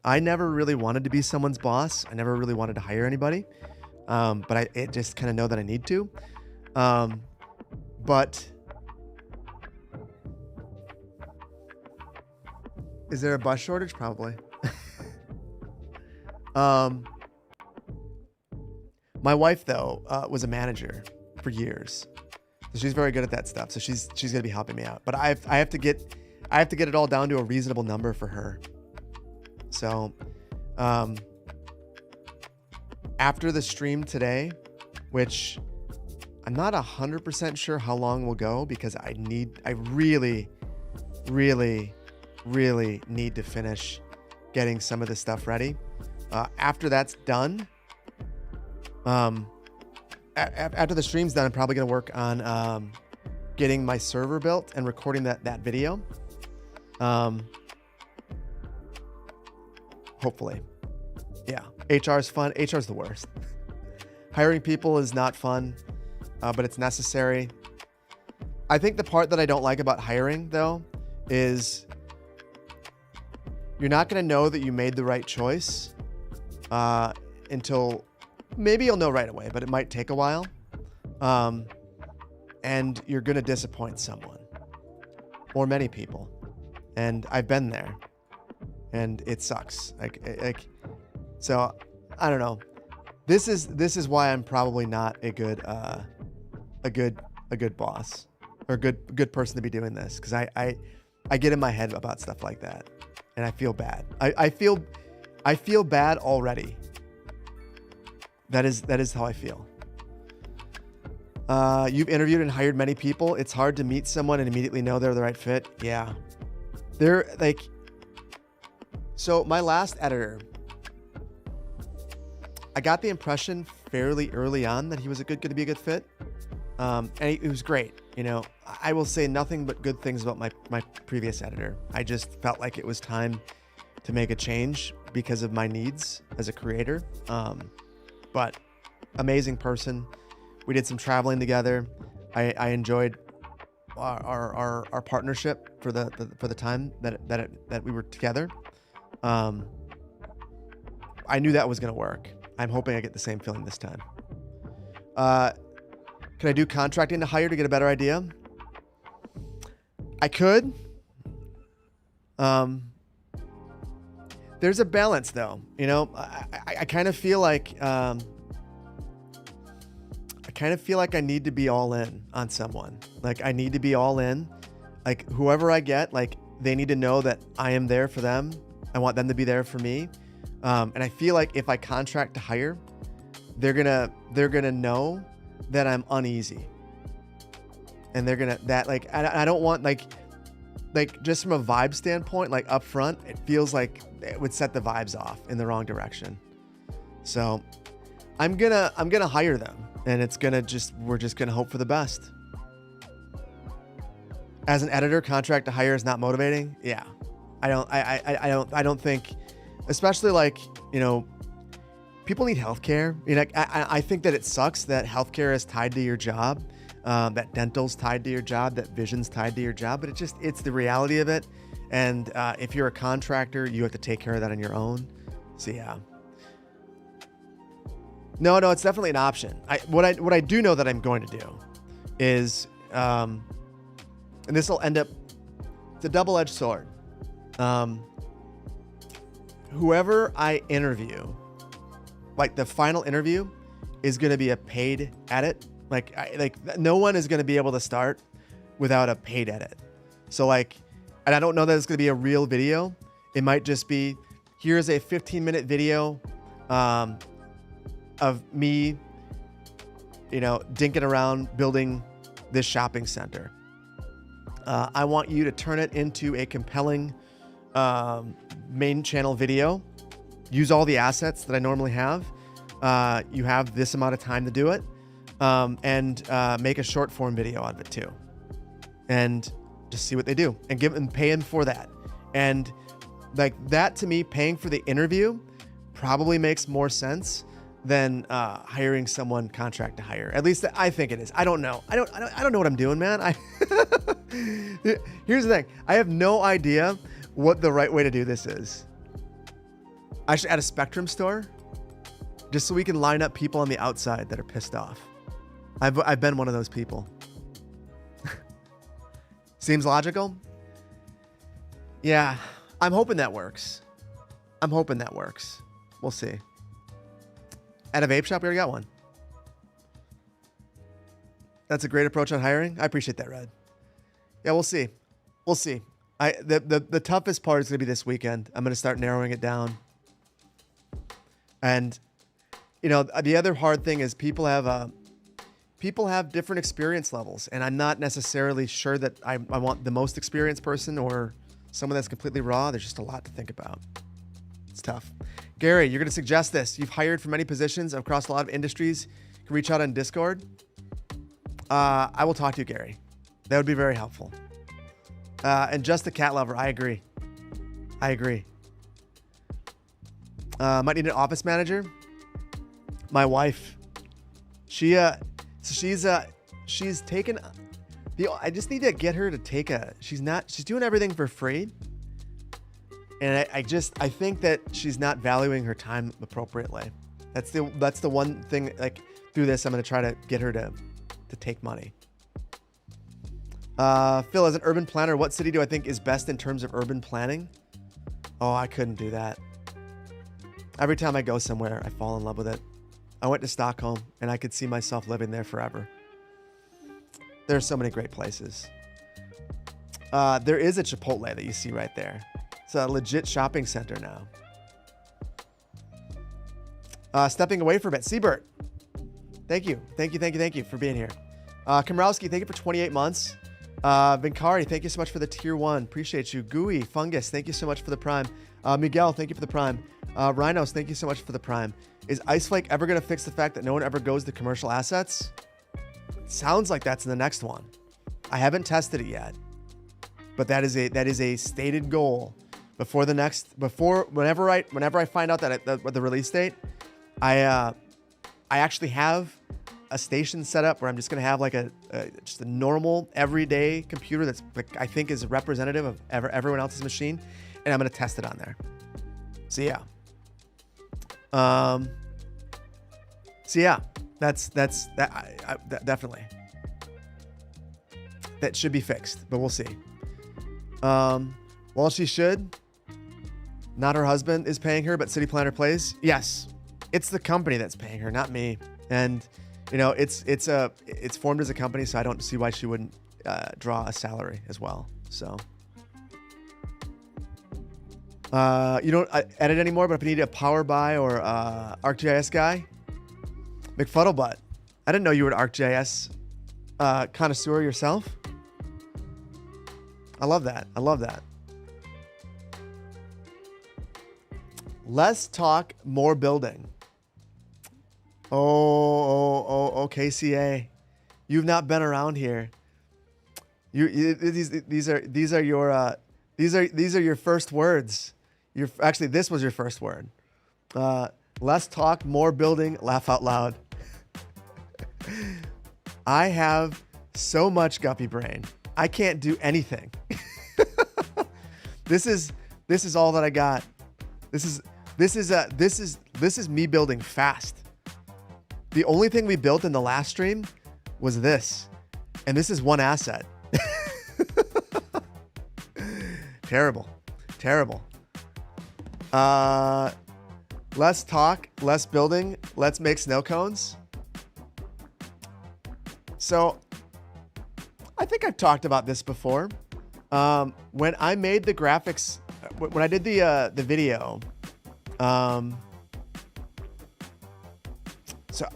I never really wanted to be someone's boss. I never really wanted to hire anybody. But I just kind of know that I need to. But is there a bus shortage? Probably. My wife though was a manager for years, so she's very good at that stuff. So she's gonna be helping me out. But I have to get it all down to a reasonable number for her. So, after the stream today, which I'm not 100% sure how long will go because I really need to finish getting some of this stuff ready. After that's done, after the stream's done, I'm probably going to work on getting my server built and recording that video. Hopefully. Yeah. HR is fun. HR is the worst. Hiring people is not fun, but it's necessary. I think the part that I don't like about hiring, though, is you're not going to know that you made the right choice until maybe you'll know right away, but it might take a while. And you're going to disappoint someone or many people. And I've been there. And it sucks. So I don't know. This is why I'm probably not a good boss or a good person to be doing this, because I get in my head about stuff like that, and I feel bad. I feel bad already. That is how I feel. You've interviewed and hired many people. It's hard to meet someone and immediately know they're the right fit. Yeah, they're like. So my last editor, I got the impression fairly early on that he was going to be a good fit. And he was great. You know, I will say nothing but good things about my previous editor. I just felt like it was time to make a change because of my needs as a creator. But amazing person. We did some traveling together. I enjoyed our partnership for the time that we were together. I knew that was going to work. I'm hoping I get the same feeling this time. Can I do contracting to hire to get a better idea? I could. There's a balance though. You know, I kind of feel like I need to be all in on someone. Like I need to be all in. Like whoever I get, like they need to know that I am there for them. I want them to be there for me. And I feel like if I contract to hire, they're gonna know that I'm uneasy. And they're gonna, I don't want like just from a vibe standpoint, like up front, it feels like it would set the vibes off in the wrong direction. So I'm gonna hire them, and we're just gonna hope for the best. As an editor, contract to hire is not motivating. Yeah. I don't think, especially like, you know, people need healthcare. You know, I think that it sucks that healthcare is tied to your job, that dental's tied to your job, that vision's tied to your job, but it's the reality of it. And if you're a contractor, you have to take care of that on your own. So yeah. No, it's definitely an option. What I do know that I'm going to do is, and this will end up, it's a double-edged sword. Whoever I interview, like the final interview, is going to be a paid edit. Like no one is going to be able to start without a paid edit. So like, and I don't know that it's going to be a real video. It might just be, here's a 15-minute video of me, dinking around building this shopping center. I want you to turn it into a compelling main channel video. Use all the assets that I normally have. You have this amount of time to do it, and make a short form video out of it too, and just see what they do and pay them for that. And like that, to me, paying for the interview probably makes more sense than hiring someone contract to hire. At least I think it is. I don't know. I don't know what I'm doing, man. Here's the thing. I have no idea what the right way to do this is. I should add a Spectrum store just so we can line up people on the outside that are pissed off. I've been one of those people. Seems logical? Yeah, I'm hoping that works. We'll see. At a vape shop, we already got one. That's a great approach on hiring. I appreciate that, Red. Yeah, we'll see. The toughest part is going to be this weekend. I'm going to start narrowing it down. And, the other hard thing is people have different experience levels. And I'm not necessarily sure that I want the most experienced person or someone that's completely raw. There's just a lot to think about. It's tough. Gary, you're going to suggest this. You've hired for many positions across a lot of industries. You can reach out on Discord. I will talk to you, Gary. That would be very helpful. And just a cat lover. I agree. Might need an office manager. My wife, she's taken I just need to get her to take she's doing everything for free. And I think that she's not valuing her time appropriately. That's the one thing, like through this, I'm going to try to get her to take money. Phil, as an urban planner, what city do I think is best in terms of urban planning? Oh, I couldn't do that. Every time I go somewhere, I fall in love with it. I went to Stockholm and I could see myself living there forever. There's so many great places. There is a Chipotle that you see right there. It's a legit shopping center now. Stepping away for a bit. Seabert, thank you for being here. Komrowski, thank you for 28 months. Vinkari, thank you so much for the tier 1. Appreciate you. Gooey, Fungus, thank you so much for the prime. Miguel, thank you for the prime. Rhinos, thank you so much for the prime. Is Iceflake ever going to fix the fact that no one ever goes to commercial assets? Sounds like that's in the next one. I haven't tested it yet, but that is a stated goal. Whenever I find out that the release date, I actually have a station set up where I'm just gonna have like just a normal everyday computer that's like I think is representative of everyone else's machine, and I'm gonna test it on there. So yeah. That's definitely that should be fixed, but we'll see. Well, she should. Not her husband is paying her, but City Planner Plays. Yes, it's the company that's paying her, not me. And it's formed as a company, so I don't see why she wouldn't draw a salary as well. So you don't edit anymore, but if you need a Power BI or ArcGIS guy, McFuddlebutt. I didn't know you were an ArcGIS connoisseur yourself. I love that. Less talk, more building. Oh, KCA. You've not been around here. These are your first words. Actually, this was your first word. Less talk, more building, laugh out loud. I have so much guppy brain. I can't do anything. This is all that I got. This This is me building fast. The only thing we built in the last stream was this, and this is one asset. Terrible. Less talk, less building. Let's make snow cones. So I think I've talked about this before. When I made the graphics, when I did the video, so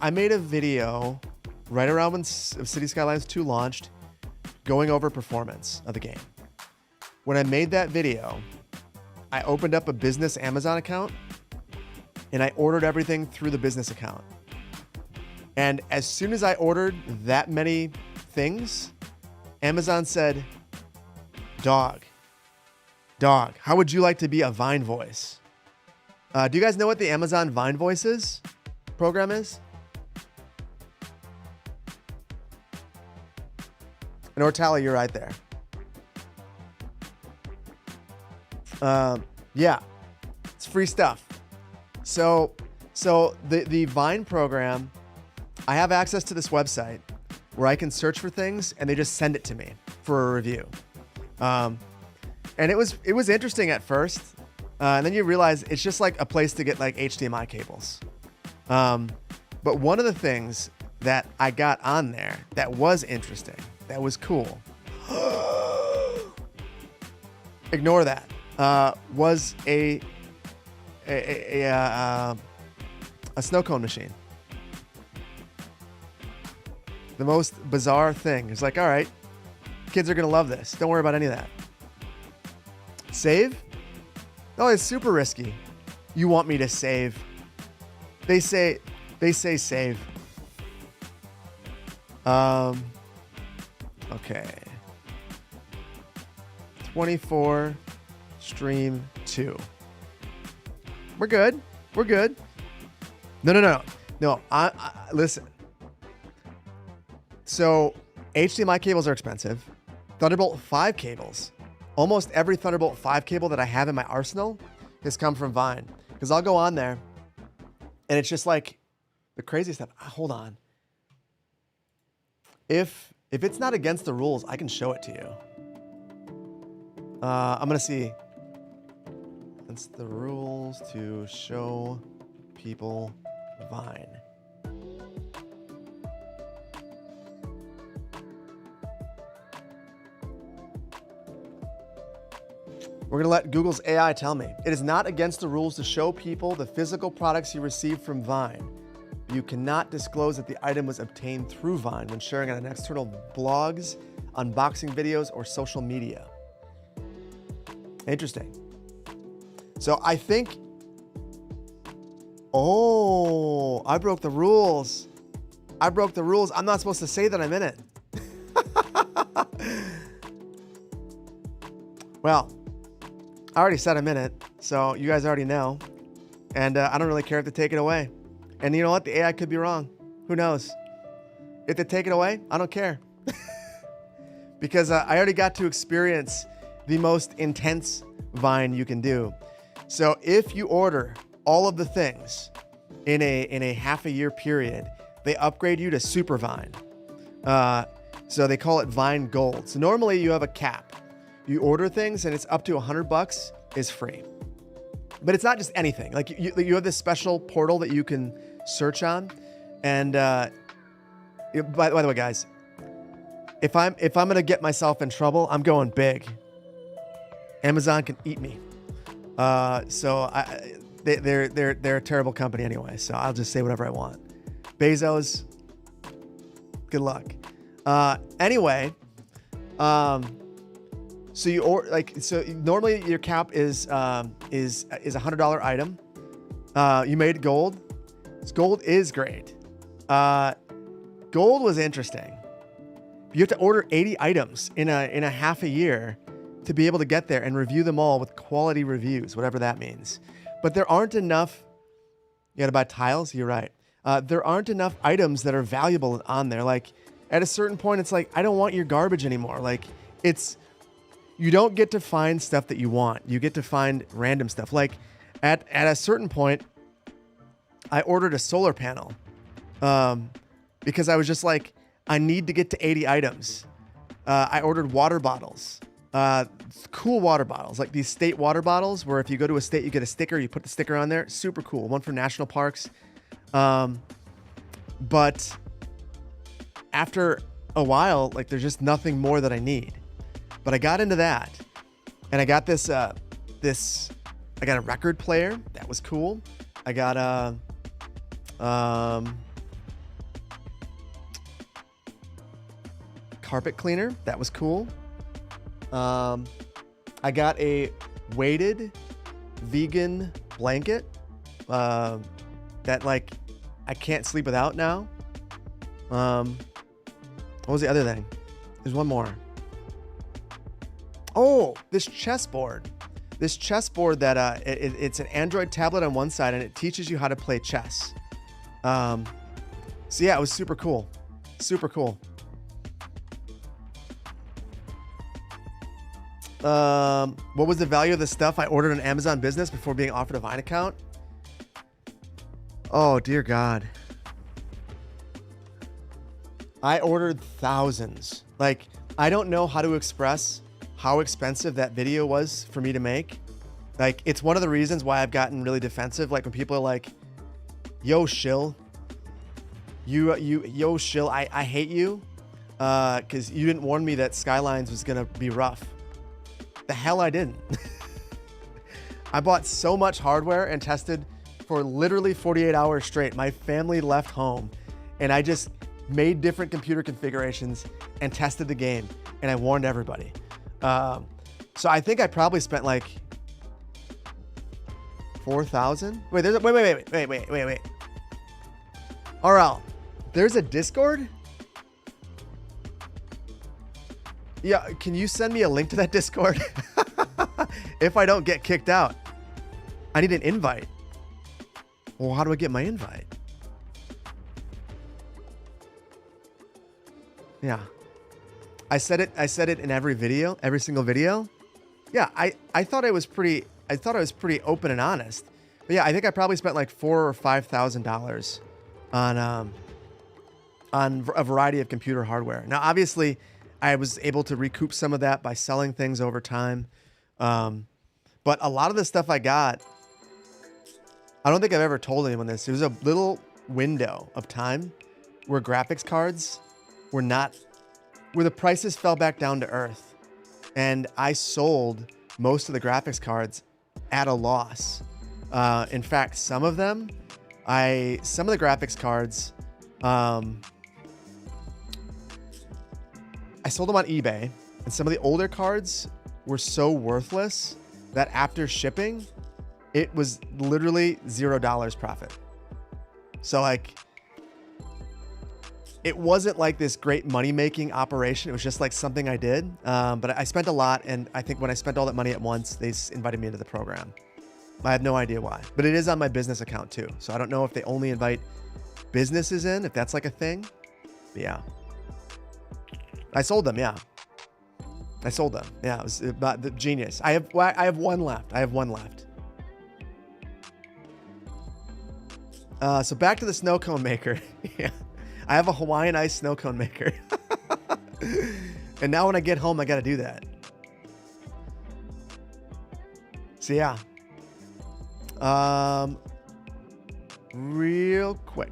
I made a video right around when City Skylines 2 launched, going over performance of the game. When I made that video, I opened up a business Amazon account and I ordered everything through the business account. And as soon as I ordered that many things, Amazon said, dog, how would you like to be a Vine voice? Do you guys know what the Amazon Vine Voices program is? And Ortala, you're right there. Yeah, it's free stuff. So the Vine program, I have access to this website where I can search for things and they just send it to me for a review. And it was interesting at first. And then you realize it's just like a place to get like HDMI cables. But one of the things that I got on there that was interesting, that was cool. Ignore that. Was a snow cone machine. The most bizarre thing. It's like, all right, kids are gonna love this. Don't worry about any of that. Save? Oh, it's super risky. You want me to save? They say save. Okay. 24 stream 2. We're good. No. I listen. So HDMI cables are expensive. Thunderbolt 5 cables. Almost every Thunderbolt 5 cable that I have in my arsenal has come from Vine. Because I'll go on there and it's just like the craziest stuff. Hold on. If it's not against the rules, I can show it to you. I'm going to see. It's the rules to show people Vine. We're going to let Google's AI tell me. It is not against the rules to show people the physical products you receive from Vine. You cannot disclose that the item was obtained through Vine when sharing on external blogs, unboxing videos, or social media. Interesting. So I think... Oh, I broke the rules. I'm not supposed to say that I'm in it. Well, I already said I'm in it, so you guys already know. And I don't really care if they take it away. And you know what? The AI could be wrong. Who knows? If they take it away, I don't care. Because I already got to experience the most intense Vine you can do. So if you order all of the things in a half a year period, they upgrade you to Super Vine. So they call it Vine Gold. So normally you have a cap. You order things and it's up to $100 is free. But it's not just anything. Like you have this special portal that you can search on. And by the way, guys, if I'm gonna get myself in trouble, I'm going big. Amazon can eat me. So they're a terrible company anyway. So I'll just say whatever I want. Bezos, good luck. Anyway, so normally your cap is a $100 item. You made gold. Gold is great. Gold was interesting. You have to order 80 items in a half a year to be able to get there and review them all with quality reviews, whatever that means. But there aren't enough. You got to buy tiles. You're right. There aren't enough items that are valuable on there. Like at a certain point, it's like, I don't want your garbage anymore. Like you don't get to find stuff that you want. You get to find random stuff. Like At a certain point, I ordered a solar panel because I was just like, I need to get to 80 items. I ordered water bottles, cool water bottles, like these state water bottles where if you go to a state, you get a sticker, you put the sticker on there. Super cool. One for national parks. But after a while, like there's just nothing more that I need. But I got into that and I got this, I got a record player. That was cool. I got a, carpet cleaner. That was cool. I got a weighted vegan blanket, that like I can't sleep without now. What was the other thing? There's one more. Oh, this chessboard. This chessboard that it's an Android tablet on one side and it teaches you how to play chess. So yeah, it was super cool. Super cool. What was the value of the stuff I ordered on Amazon Business before being offered a Vine account? Oh, dear God. I ordered thousands. Like, I don't know how to express how expensive that video was for me to make. Like, it's one of the reasons why I've gotten really defensive. Like, when people are like, yo, shill. Yo, shill, I hate you. Because you didn't warn me that Skylines was going to be rough. The hell I didn't. I bought so much hardware and tested for literally 48 hours straight. My family left home and I just made different computer configurations and tested the game and I warned everybody. So I think I probably spent like 4,000. Wait, wait. RL, there's a Discord? Yeah, can you send me a link to that Discord? If I don't get kicked out. I need an invite. Well, how do I get my invite? Yeah. I said it in every video, every single video. Yeah, I thought I was pretty open and honest. But yeah, I think I probably spent like $4,000 or $5,000 on a variety of computer hardware. Now, obviously, I was able to recoup some of that by selling things over time. But a lot of the stuff I got, I don't think I've ever told anyone this. It was a little window of time where graphics cards were where the prices fell back down to earth. And I sold most of the graphics cards at a loss. In fact, some of the graphics cards, I sold them on eBay, and some of the older cards were so worthless that after shipping, it was literally $0 profit. So like, it wasn't like this great money-making operation. It was just like something I did. But I spent a lot, and I think when I spent all that money at once, they invited me into the program. I have no idea why, but it is on my business account too. So I don't know if they only invite businesses in, if that's like a thing. But yeah. I sold them, yeah. I sold them. Yeah, it was about the genius. I have one left. So back to the snow cone maker. Yeah. I have a Hawaiian ice snow cone maker. And now when I get home, I got to do that. So yeah. Real quick.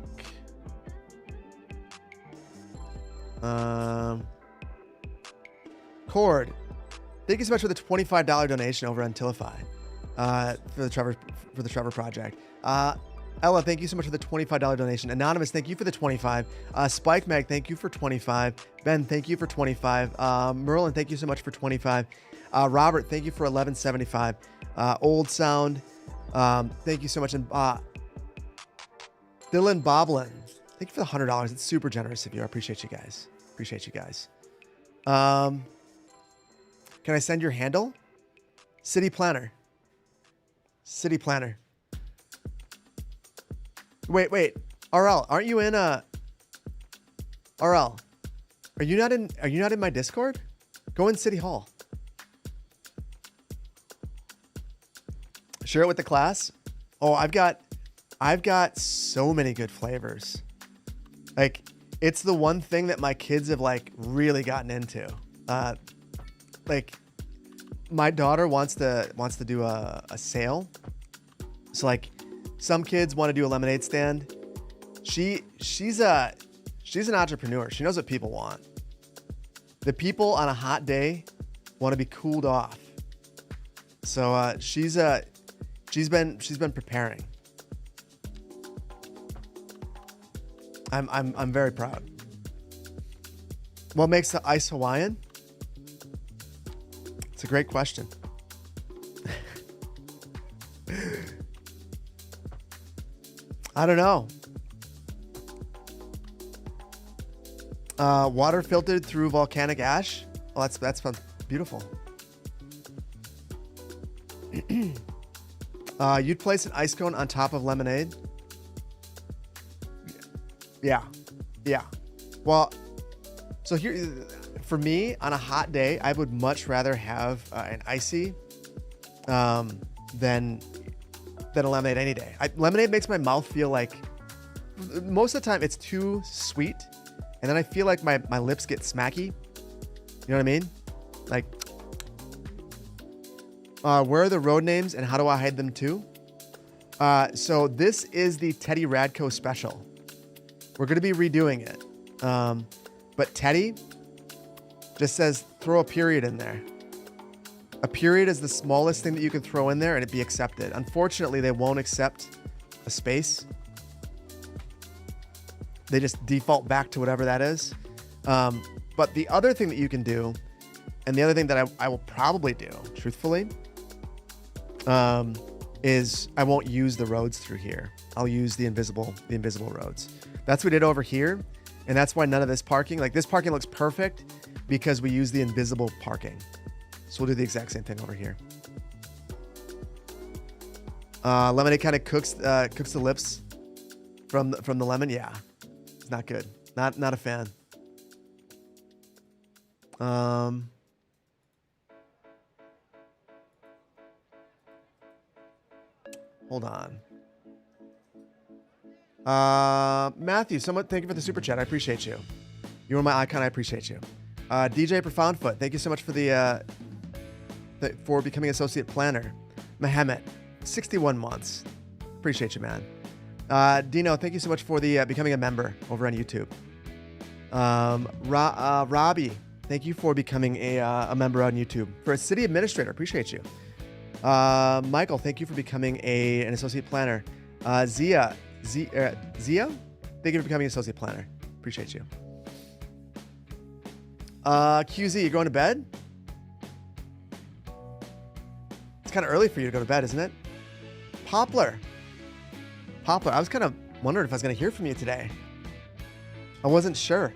Cord, thank you so much for the $25 donation over on Tilify, for the Trevor project. Ella, thank you so much for the $25 donation. Anonymous, thank you for the 25. Spike Mag, thank you for 25. Ben, thank you for 25. Merlin, thank you so much for 25. Robert, thank you for 11.75. Old Sound, thank you so much. And Dylan Boblin, thank you for the $100. It's super generous of you. I appreciate you guys. Can I send your handle? City Planner. Wait. RL, aren't you in RL? Are you not in my Discord? Go in City Hall. Share it with the class. Oh, I've got so many good flavors. Like, it's the one thing that my kids have like really gotten into. Like, my daughter wants to do a sale. So like, some kids want to do a lemonade stand. She's an entrepreneur. She knows what people want. The people on a hot day want to be cooled off. So she's been preparing. I'm very proud. What makes the ice Hawaiian? It's a great question. I don't know. Water filtered through volcanic ash. Oh, that sounds beautiful. You'd place an ice cone on top of lemonade. Yeah. Well, so here, for me, on a hot day, I would much rather have an icy than a lemonade any day. Lemonade makes my mouth feel like, most of the time, it's too sweet. And then I feel like my lips get smacky. You know what I mean? Like, where are the road names and how do I hide them too? So this is the Teddy Radko special. We're going to be redoing it. But Teddy just says throw a period in there. A period is the smallest thing that you can throw in there and it be accepted. Unfortunately, they won't accept a space. They just default back to whatever that is. But the other thing that you can do, and the other thing that I will probably do, truthfully, is I won't use the roads through here. I'll use the invisible roads. That's what we did over here. And that's why none of this parking, like this parking looks perfect because we use the invisible parking. So we'll do the exact same thing over here. Lemonade kind of cooks the lips from the lemon. Yeah. It's not good. Not a fan. Hold on. Matthew, thank you for the super chat. I appreciate you. You were my icon. I appreciate you. DJ Profoundfoot, thank you so much for becoming associate planner. Mehmet, 61 months. Appreciate you, man. Dino, thank you so much for the becoming a member over on YouTube. Robbie, thank you for becoming a member on YouTube. For a city administrator, appreciate you. Michael, thank you for becoming an associate planner. Zia, thank you for becoming an associate planner. Appreciate you. QZ, you going to bed? It's kind of early for you to go to bed, isn't it? Poplar, I was kind of wondering if I was going to hear from you today. I wasn't sure.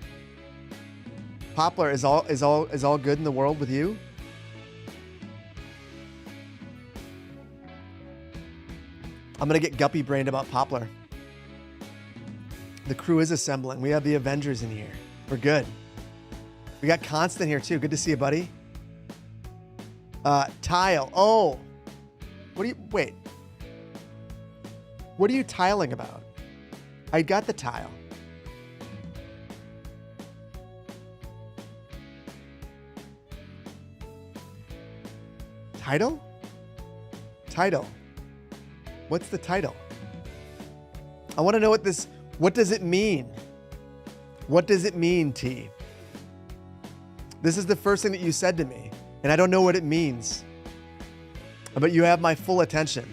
Poplar, is all good in the world with you? I'm going to get guppy brained about Poplar. The crew is assembling. We have the Avengers in here. We're good. We got Constant here too. Good to see you, buddy. Tile. Oh. Wait. What are you tiling about? I got the tile. Title? What's the title? I want to know what does it mean? What does it mean, T? This is the first thing that you said to me, and I don't know what it means. But you have my full attention.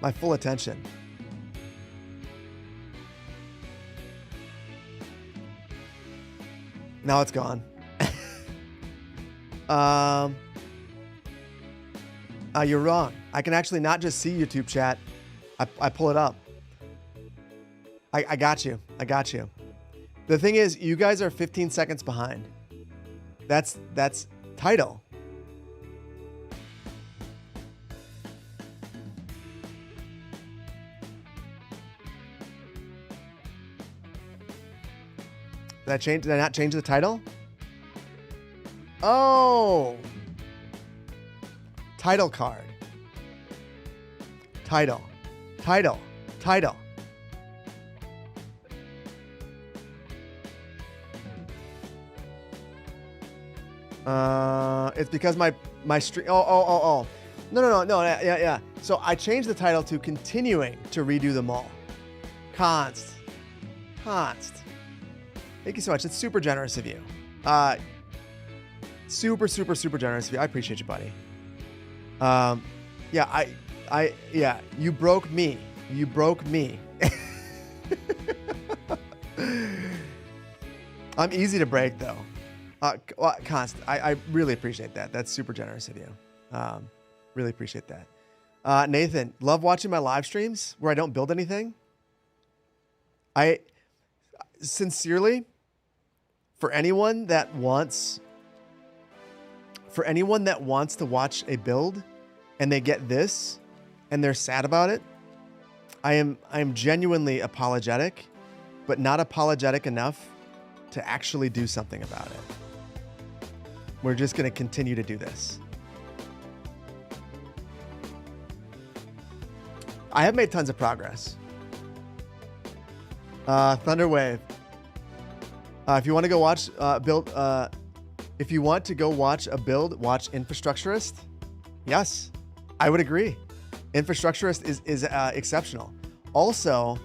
My full attention. Now it's gone. You're wrong. I can actually not just see YouTube chat. I pull it up. I got you. The thing is, you guys are 15 seconds behind. That's title. Did I not change the title? Oh. Title card. Title. Title. Title. It's because my stream. Oh. No. Yeah. So I changed the title to continuing to redo the mall. Const. Thank you so much. It's super generous of you. Super generous of you. I appreciate you, buddy. Yeah, yeah, you broke me. You broke me. I'm easy to break though. Const, I really appreciate that. That's super generous of you. Really appreciate that. Nathan, love watching my live streams where I don't build anything. I sincerely, for anyone that wants to watch a build and they get this and they're sad about it, I am genuinely apologetic, but not apologetic enough to actually do something about it. We're just going to continue to do this. I have made tons of progress. Thunderwave. If you want to go watch if you want to go watch a build, watch Infrastructurist. Yes, I would agree. Infrastructurist is exceptional. Also,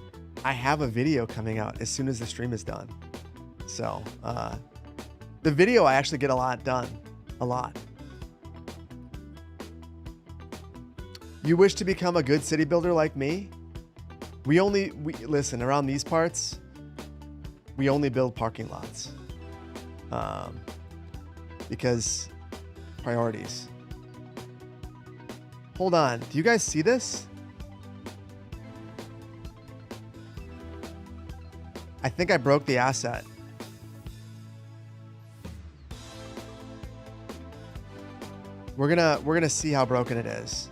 I have a video coming out as soon as the stream is done. So the video, I actually get a lot done. A lot. You wish to become a good city builder like me? We listen, around these parts, we only build parking lots. Because priorities. Hold on. Do you guys see this? I think I broke the asset. We're gonna see how broken it is.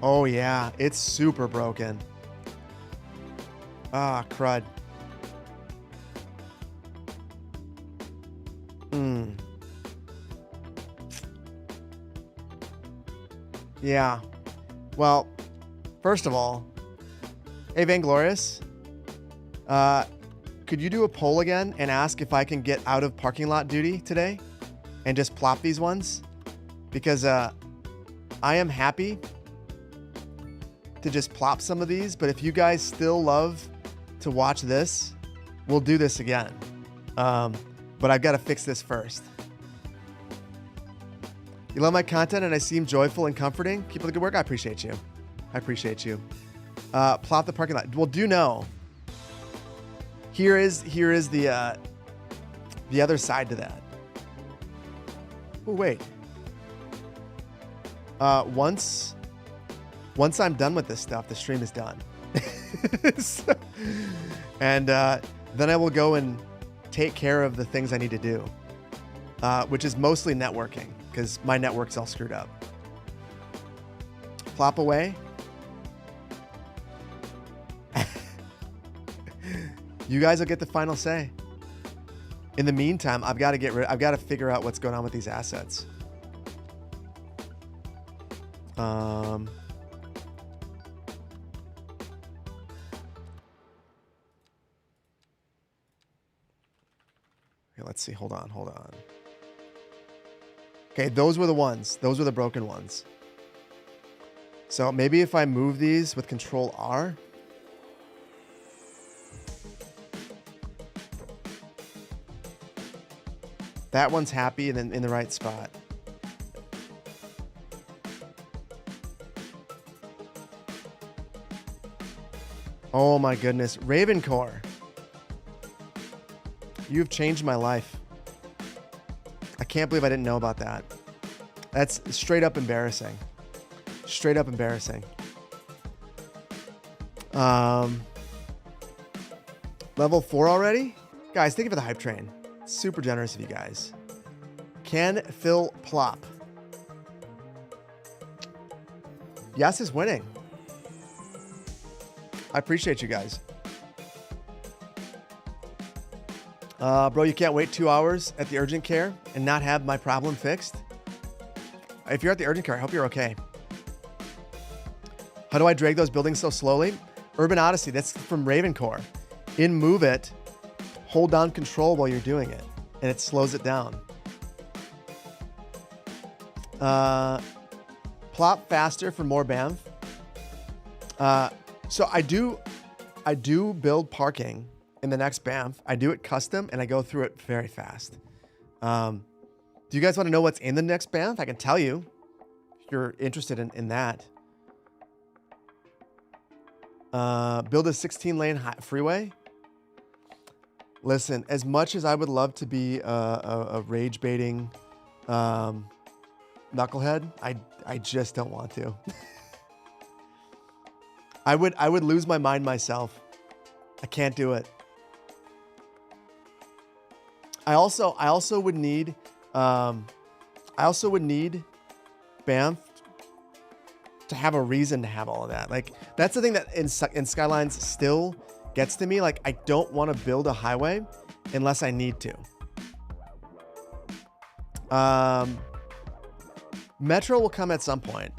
Oh yeah, it's super broken. Ah, crud. Yeah. Well, first of all, hey, Vainglorious, could you do a poll again and ask if I can get out of parking lot duty today and just plop these ones? Because I am happy to just plop some of these, but if you guys still love to watch this, we'll do this again. But I've got to fix this first. You love my content and I seem joyful and comforting. Keep up the good work. I appreciate you. I appreciate you. Plop the parking lot. Well, do know. Here is the other side to that. Oh wait. Once I'm done with this stuff, the stream is done. And then I will go and take care of the things I need to do, which is mostly networking because my network's all screwed up. Plop away. You guys will get the final say. In the meantime, I've got to figure out what's going on with these assets. Okay, let's see. Hold on. Okay, those were the ones. Those were the broken ones. So maybe if I move these with Control R. That one's happy and then in the right spot. Oh my goodness. Ravencore. You've changed my life. I can't believe I didn't know about that. That's straight up embarrassing. Straight up embarrassing. Level 4 already? Guys, thank you for the hype train. Super generous of you guys. Can Phil plop? Yes is winning. I appreciate you guys. Bro, you can't wait 2 hours at the urgent care and not have my problem fixed? If you're at the urgent care, I hope you're okay. How do I drag those buildings so slowly? Urban Odyssey, that's from Ravencore. In Move It, hold down control while you're doing it, and it slows it down. Plop faster for more Banff. So I do build parking in the next Banff. I do it custom, and I go through it very fast. Do you guys want to know what's in the next Banff? I can tell you if you're interested in that. Build a 16-lane freeway. Listen, as much as I would love to be a rage-baiting knucklehead, I just don't want to. I would lose my mind myself. I can't do it. I also would need Banff to have a reason to have all of that. Like, that's the thing that in Skylines still gets to me. Like, I don't want to build a highway unless I need to. Metro will come at some point.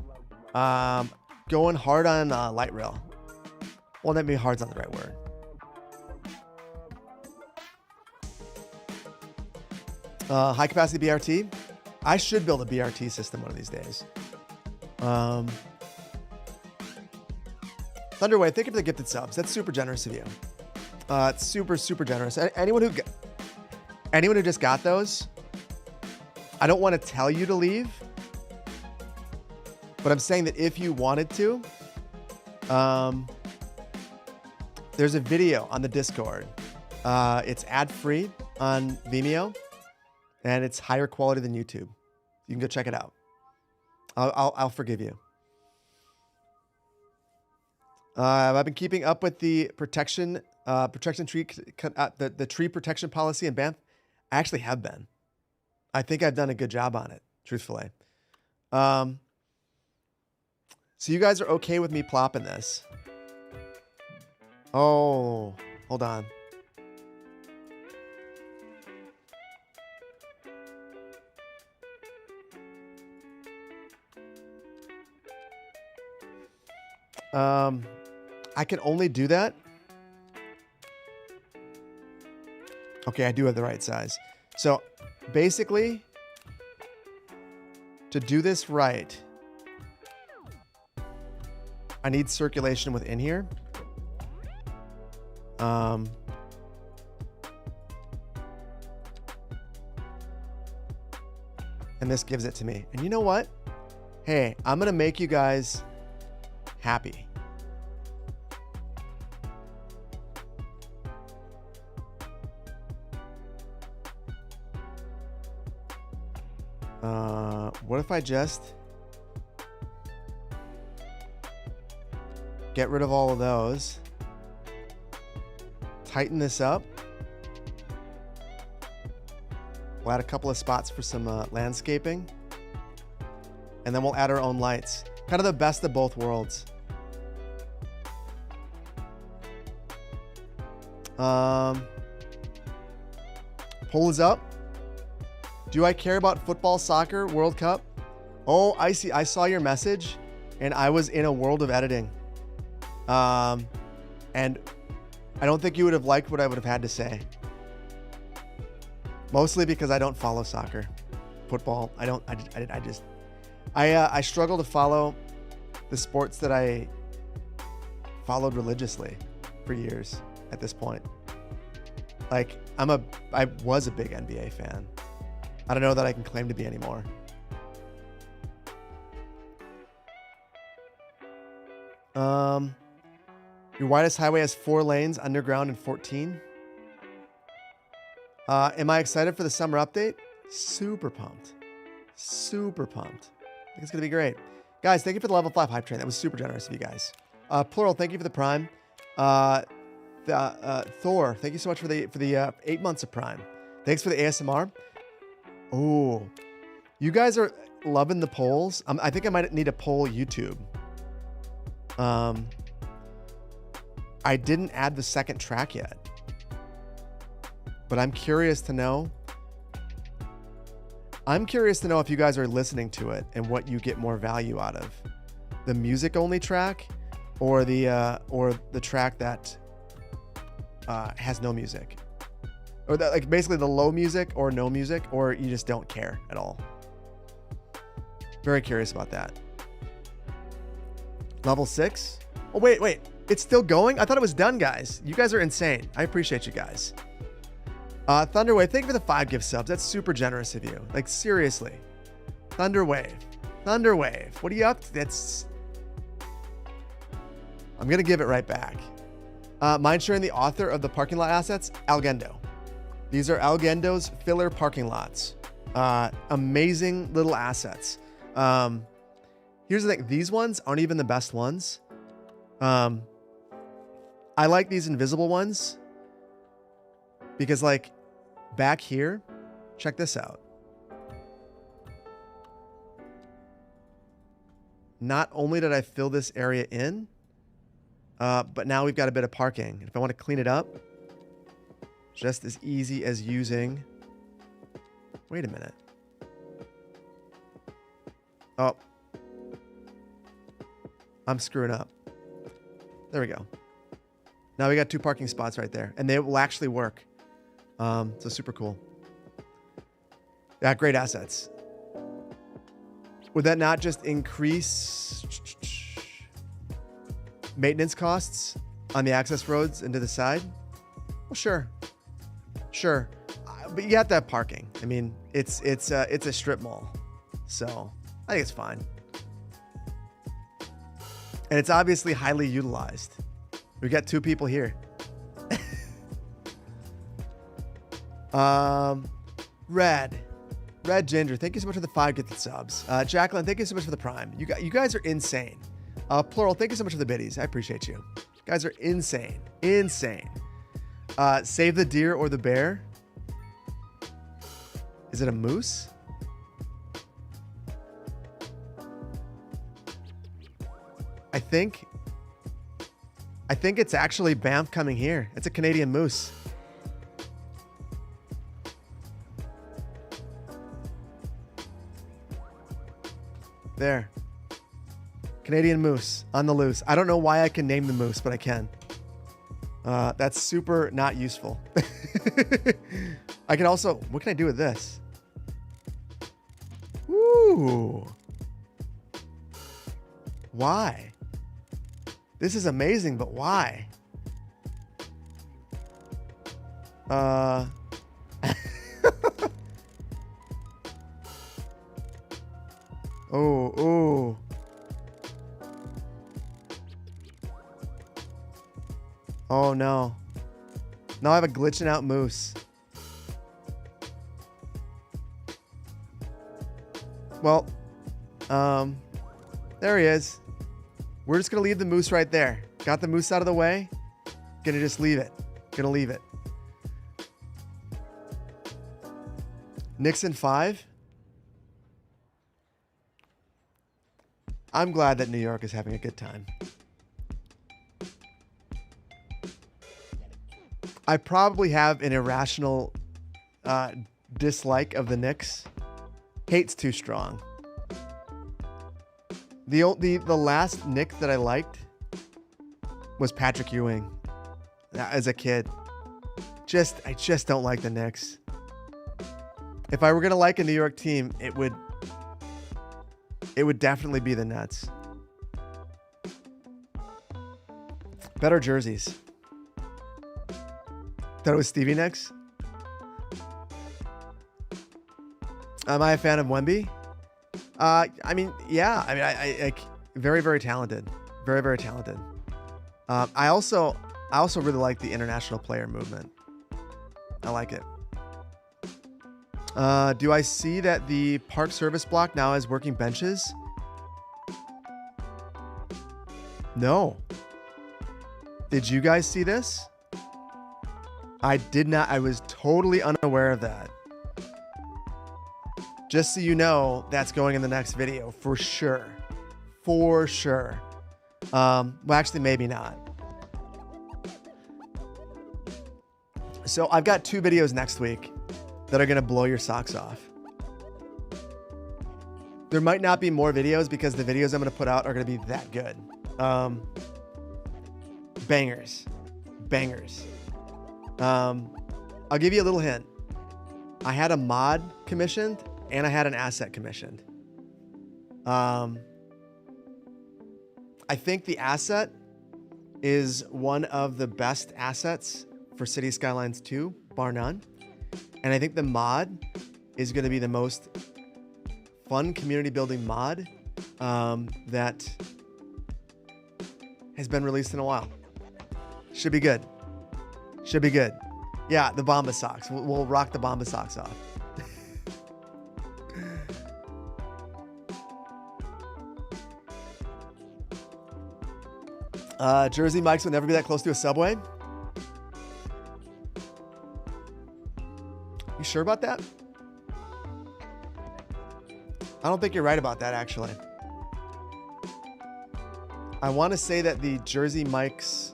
Going hard on light rail. Well, maybe hard's not the right word. High capacity BRT. I should build a BRT system one of these days. Thunderwave, thank you for the gifted subs. That's super generous of you. It's super, super generous. Anyone who just got those, I don't want to tell you to leave, but I'm saying that if you wanted to, there's a video on the Discord. It's ad-free on Vimeo, and it's higher quality than YouTube. You can go check it out. I'll forgive you. I've been keeping up with the protection tree, the tree protection policy in Banff. I actually have been. I think I've done a good job on it, truthfully. So you guys are okay with me plopping this? Oh, hold on. I can only do that. Okay, I do have the right size. So basically, to do this right, I need circulation within here. And this gives it to me. And you know what? Hey, I'm going to make you guys happy. What if I just get rid of all of those, tighten this up, we'll add a couple of spots for some landscaping, and then we'll add our own lights. Kind of the best of both worlds. Poll is up. Do I care about football, soccer, World Cup? Oh, I see. I saw your message, and I was in a world of editing. And I don't think you would have liked what I would have had to say. Mostly because I don't follow soccer, football. I struggle to follow the sports that I followed religiously for years at this point. Like, I was a big NBA fan. I don't know that I can claim to be anymore. Your widest highway has 4 lanes, underground, and 14. Am I excited for the summer update? Super pumped. Super pumped. I think it's going to be great. Guys, thank you for the level 5 hype train. That was super generous of you guys. Plural, thank you for the Prime. Thor, thank you so much for the 8 months of Prime. Thanks for the ASMR. Oh, you guys are loving the polls. I think I might need to poll YouTube. I didn't add the second track yet. but I'm curious to know. I'm curious to know if you guys are listening to it and what you get more value out of. The music only track or the track that has no music. Or that, like, basically the low music or no music, or you just don't care at all. Very curious about that. Level 6? Oh, wait. It's still going? I thought it was done, guys. You guys are insane. I appreciate you guys. Thunderwave, thank you for the 5 gift subs. That's super generous of you. Like, seriously. Thunderwave. What are you up to? I'm going to give it right back. Mind sharing the author of the parking lot assets? Algendo. These are Algendo's filler parking lots. Amazing little assets. Here's the thing. These ones aren't even the best ones. I like these invisible ones because, like, back here, check this out. Not only did I fill this area in, but now we've got a bit of parking. If I want to clean it up, just as easy as using... Wait a minute. Oh. I'm screwing up. There we go. Now we got 2 parking spots right there, and they will actually work. So super cool. Yeah, great assets. Would that not just increase maintenance costs on the access roads into the side? Well, sure. But you have to have parking. I mean, it's a strip mall, so I think it's fine. And it's obviously highly utilized. We got 2 people here. Red Ginger, thank you so much for the 5 gifted subs. Jacqueline, thank you so much for the Prime. You guys are insane. Plural, thank you so much for the biddies. I appreciate you. You guys are insane. Save the deer or the bear. Is it a moose? I think it's actually Banff coming here. It's a Canadian moose. There. Canadian moose on the loose. I don't know why I can name the moose, but I can. That's super not useful. I can also... What can I do with this? Ooh. Why? This is amazing, but why? Oh. Oh no. Now I have a glitching out moose. Well, there he is. We're just going to leave the moose right there. Got the moose out of the way. Gonna just leave it. Gonna leave it. Nixon 5. I'm glad that New York is having a good time. I probably have an irrational dislike of the Knicks. Hate's too strong. The last Knick that I liked was Patrick Ewing as a kid. I just don't like the Knicks. If I were gonna like a New York team, it would definitely be the Nets. Better jerseys. Thought it was Stevie Nicks. Am I a fan of Wemby? I mean, yeah. I mean, I very, very talented. Very, very talented. I also really like the international player movement. I like it. Do I see that the park service block now has working benches? No. Did you guys see this? I did not. I was totally unaware of that. Just so you know, that's going in the next video for sure. For sure. Well, actually, maybe not. So I've got 2 videos next week that are going to blow your socks off. There might not be more videos because the videos I'm going to put out are going to be that good. Bangers. I'll give you a little hint. I had a mod commissioned and I had an asset commissioned. I think the asset is one of the best assets for City Skylines 2, bar none. And I think the mod is going to be the most fun community building mod that has been released in a while. Should be good. Yeah, the Bomba socks. We'll rock the Bomba socks off. Jersey Mike's will never be that close to a Subway. You sure about that? I don't think you're right about that, actually. I want to say that the Jersey Mike's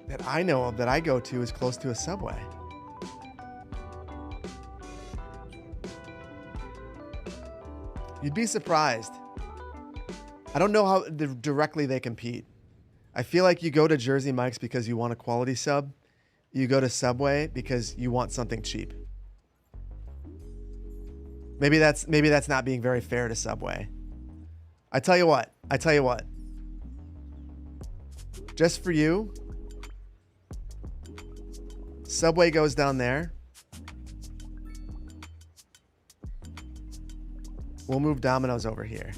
that I know of that I go to is close to a Subway. You'd be surprised. I don't know how directly they compete. I feel like you go to Jersey Mike's because you want a quality sub. You go to Subway because you want something cheap. Maybe that's not being very fair to Subway. I tell you what. Just for you, Subway goes down there. We'll move Domino's over here.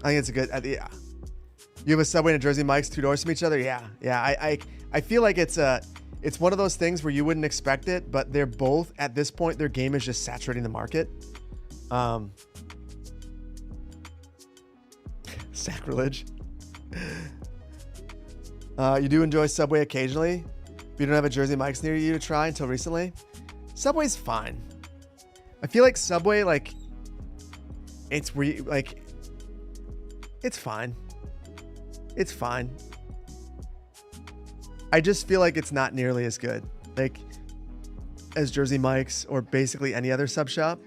I think it's a good idea. You have a Subway and a Jersey Mike's 2 doors from each other? Yeah. I feel like it's one of those things where you wouldn't expect it, but they're both, at this point, their game is just saturating the market. Sacrilege. You do enjoy Subway occasionally, but you don't have a Jersey Mike's near you to try until recently? Subway's fine. I feel like Subway, like, it's fine. It's fine. I just feel like it's not nearly as good, like, as Jersey Mike's or basically any other sub shop.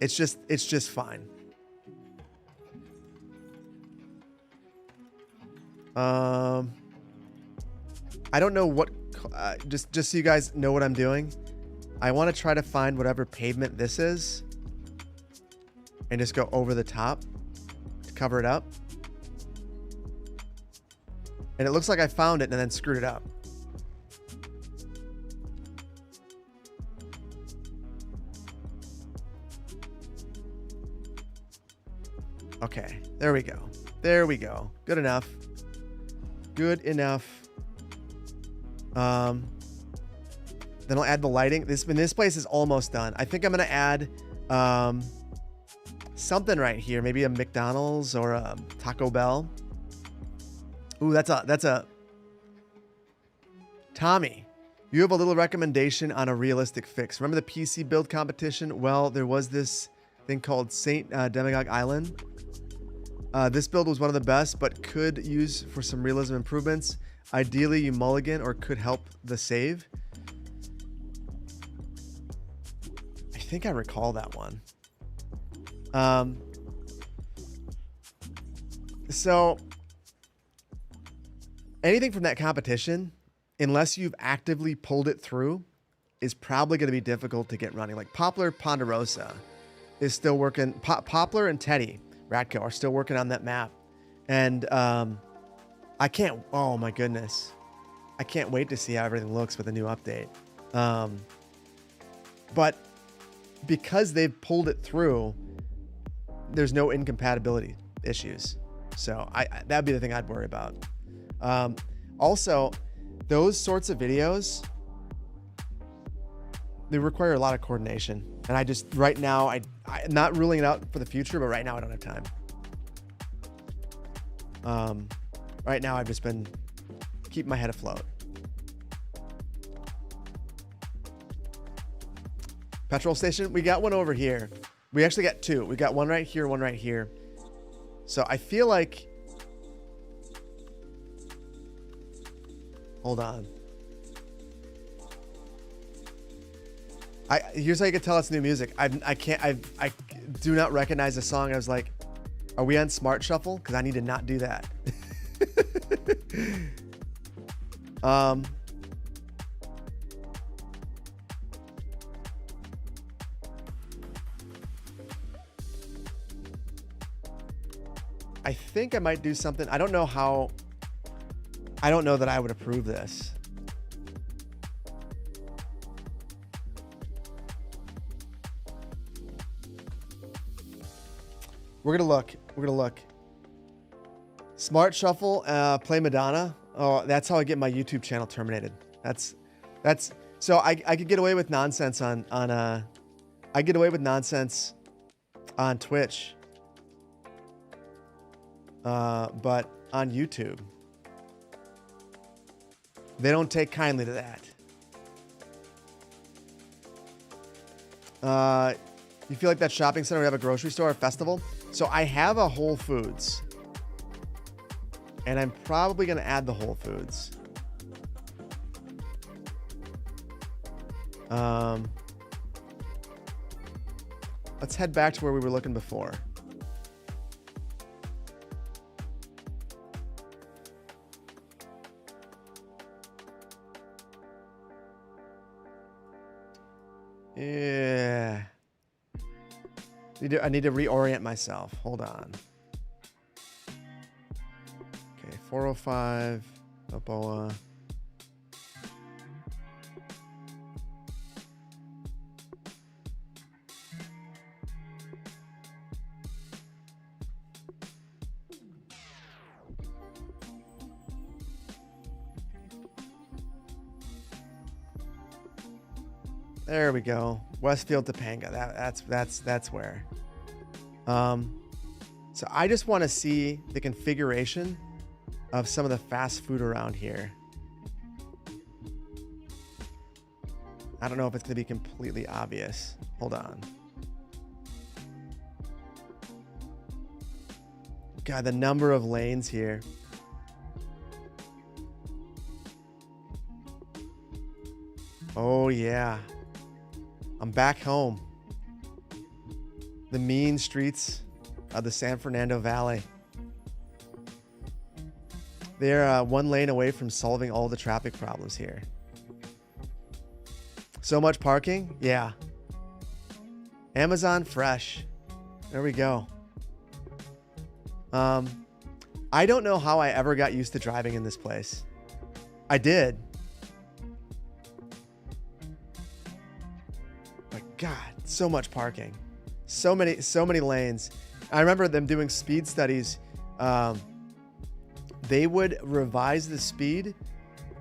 It's just fine. I don't know what, just so you guys know what I'm doing. I want to try to find whatever pavement this is and just go over the top to cover it up. And it looks like I found it and then screwed it up. Okay, there we go. Good enough. Then I'll add the lighting. This place is almost done. I think I'm gonna add something right here. Maybe a McDonald's or a Taco Bell. Ooh, that's a Tommy. You have a little recommendation on a realistic fix. Remember the PC build competition? Well, there was this thing called Saint Demagogue Island. This build was one of the best, but could use for some realism improvements. Ideally, you mulligan or could help the save. I think I recall that one. So anything from that competition, unless you've actively pulled it through, is probably going to be difficult to get running. Like Poplar Ponderosa is still working. Poplar and Teddy Ratco are still working on that map. And I can't, oh my goodness. I can't wait to see how everything looks with a new update. But because they've pulled it through, there's no incompatibility issues. So that'd be the thing I'd worry about. Also, those sorts of videos, they require a lot of coordination. And I just, right now, I'm not ruling it out for the future, but right now I don't have time. Right now I've just been keeping my head afloat. Petrol station, we got one over here. We actually got 2. We got one right here, one right here. So I feel like, hold on. Here's how you can tell it's new music. I do not recognize the song. I was like, are we on Smart Shuffle? Because I need to not do that. I think I might do something. I don't know how. I don't know that I would approve this. We're gonna look. We're gonna look. Smart Shuffle, play Madonna. Oh, that's how I get my YouTube channel terminated. That's so I could get away with nonsense on I get away with nonsense on Twitch. But on YouTube, they don't take kindly to that. You feel like that shopping center would have a grocery store or festival? So I have a Whole Foods, and I'm probably going to add the Whole Foods. Let's head back to where we were looking before. Yeah. I need to reorient myself. Hold on. Okay, 405, Balboa. There we go. Westfield, Topanga. That's where. So I just want to see the configuration of some of the fast food around here. I don't know if it's going to be completely obvious. Hold on. God, the number of lanes here. Oh yeah. I'm back home. The mean streets of the San Fernando Valley. They're one lane away from solving all the traffic problems here. So much parking? Yeah. Amazon Fresh. There we go. I don't know how I ever got used to driving in this place. I did. God, so much parking, so many lanes. I remember them doing speed studies. They would revise the speed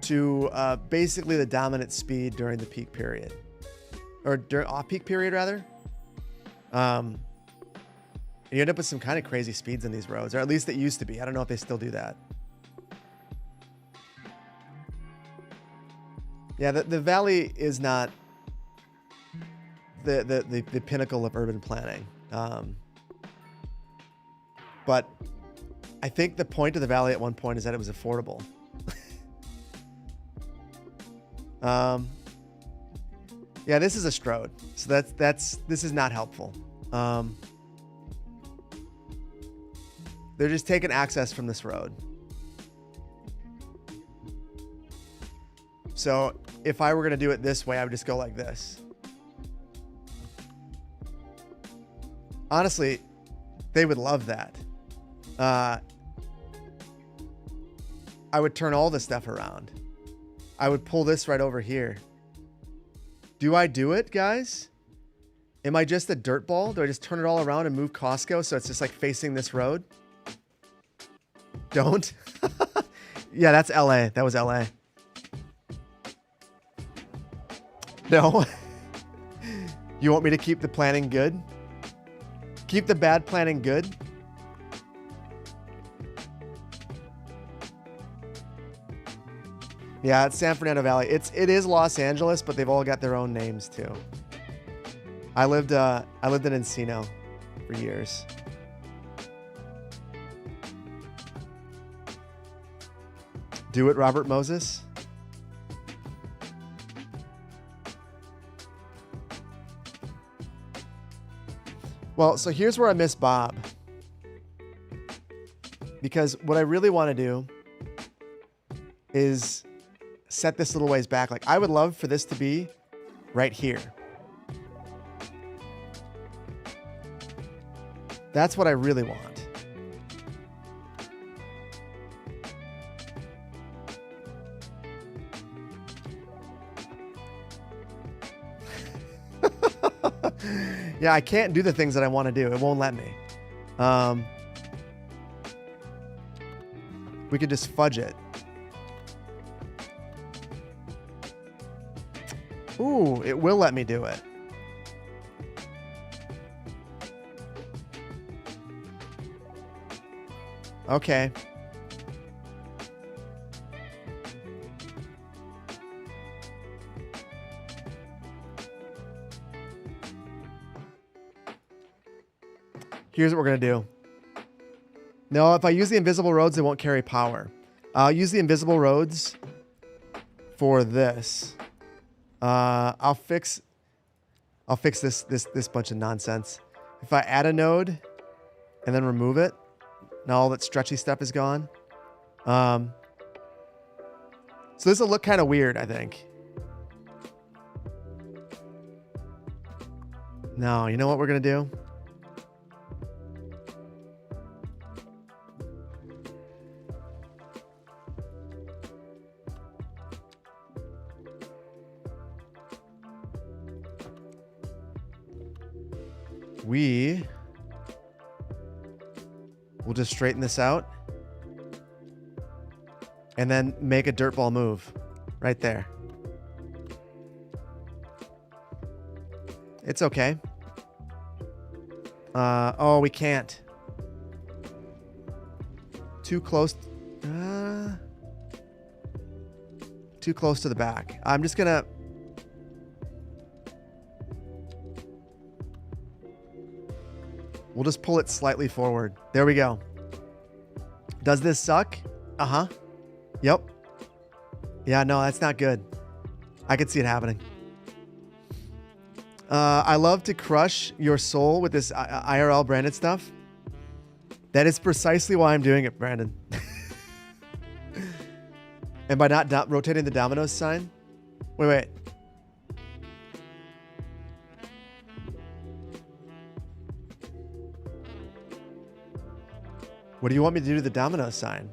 to basically the dominant speed during the peak period, or during off-peak period rather. You end up with some kind of crazy speeds on these roads, or at least it used to be. I don't know if they still do that. Yeah, the valley is not the pinnacle of urban planning. But I think the point of the valley at one point is that it was affordable. Yeah, this is a Strode. So this is not helpful. They're just taking access from this road. So if I were going to do it this way, I would just go like this. Honestly, they would love that. I would turn all this stuff around. I would pull this right over here. Do I do it, guys? Am I just a dirtball? Do I just turn it all around and move Costco so it's just like facing this road? Don't. Yeah, that's LA. That was LA. No. You want me to keep the planning good? Keep the bad planning good? Yeah, it's San Fernando Valley. It is Los Angeles, but they've all got their own names too. I lived in Encino for years. Do it, Robert Moses. Well, so here's where I miss Bob. Because what I really want to do is set this little ways back. Like, I would love for this to be right here. That's what I really want. Yeah, I can't do the things that I want to do. It won't let me. We could just fudge it. Ooh, it will let me do it. Okay. Here's what we're going to do. No, if I use the invisible roads, they won't carry power. I'll use the invisible roads for this. I'll fix this bunch of nonsense. If I add a node and then remove it, now all that stretchy stuff is gone. So this will look kind of weird, I think. No, you know what we're going to do? We will just straighten this out and then make a dirt ball move right there. It's okay. Oh, we can't. Too close. Too close to the back. I'm just gonna. We'll just pull it slightly forward. There we go. Does this suck? Uh-huh. Yep. Yeah, no, that's not good. I could see it happening. I love to crush your soul with this IRL branded stuff. That is precisely why I'm doing it, Brandon. And by not rotating the dominoes sign. Wait. What do you want me to do to the domino sign?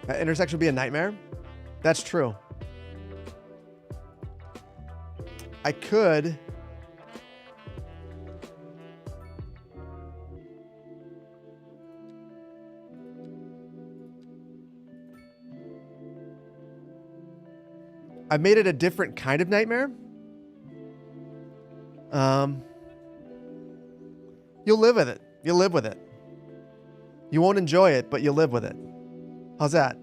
That intersection would be a nightmare? That's true. I could... I've made it a different kind of nightmare. You'll live with it. You'll live with it. You won't enjoy it, but you'll live with it. How's that?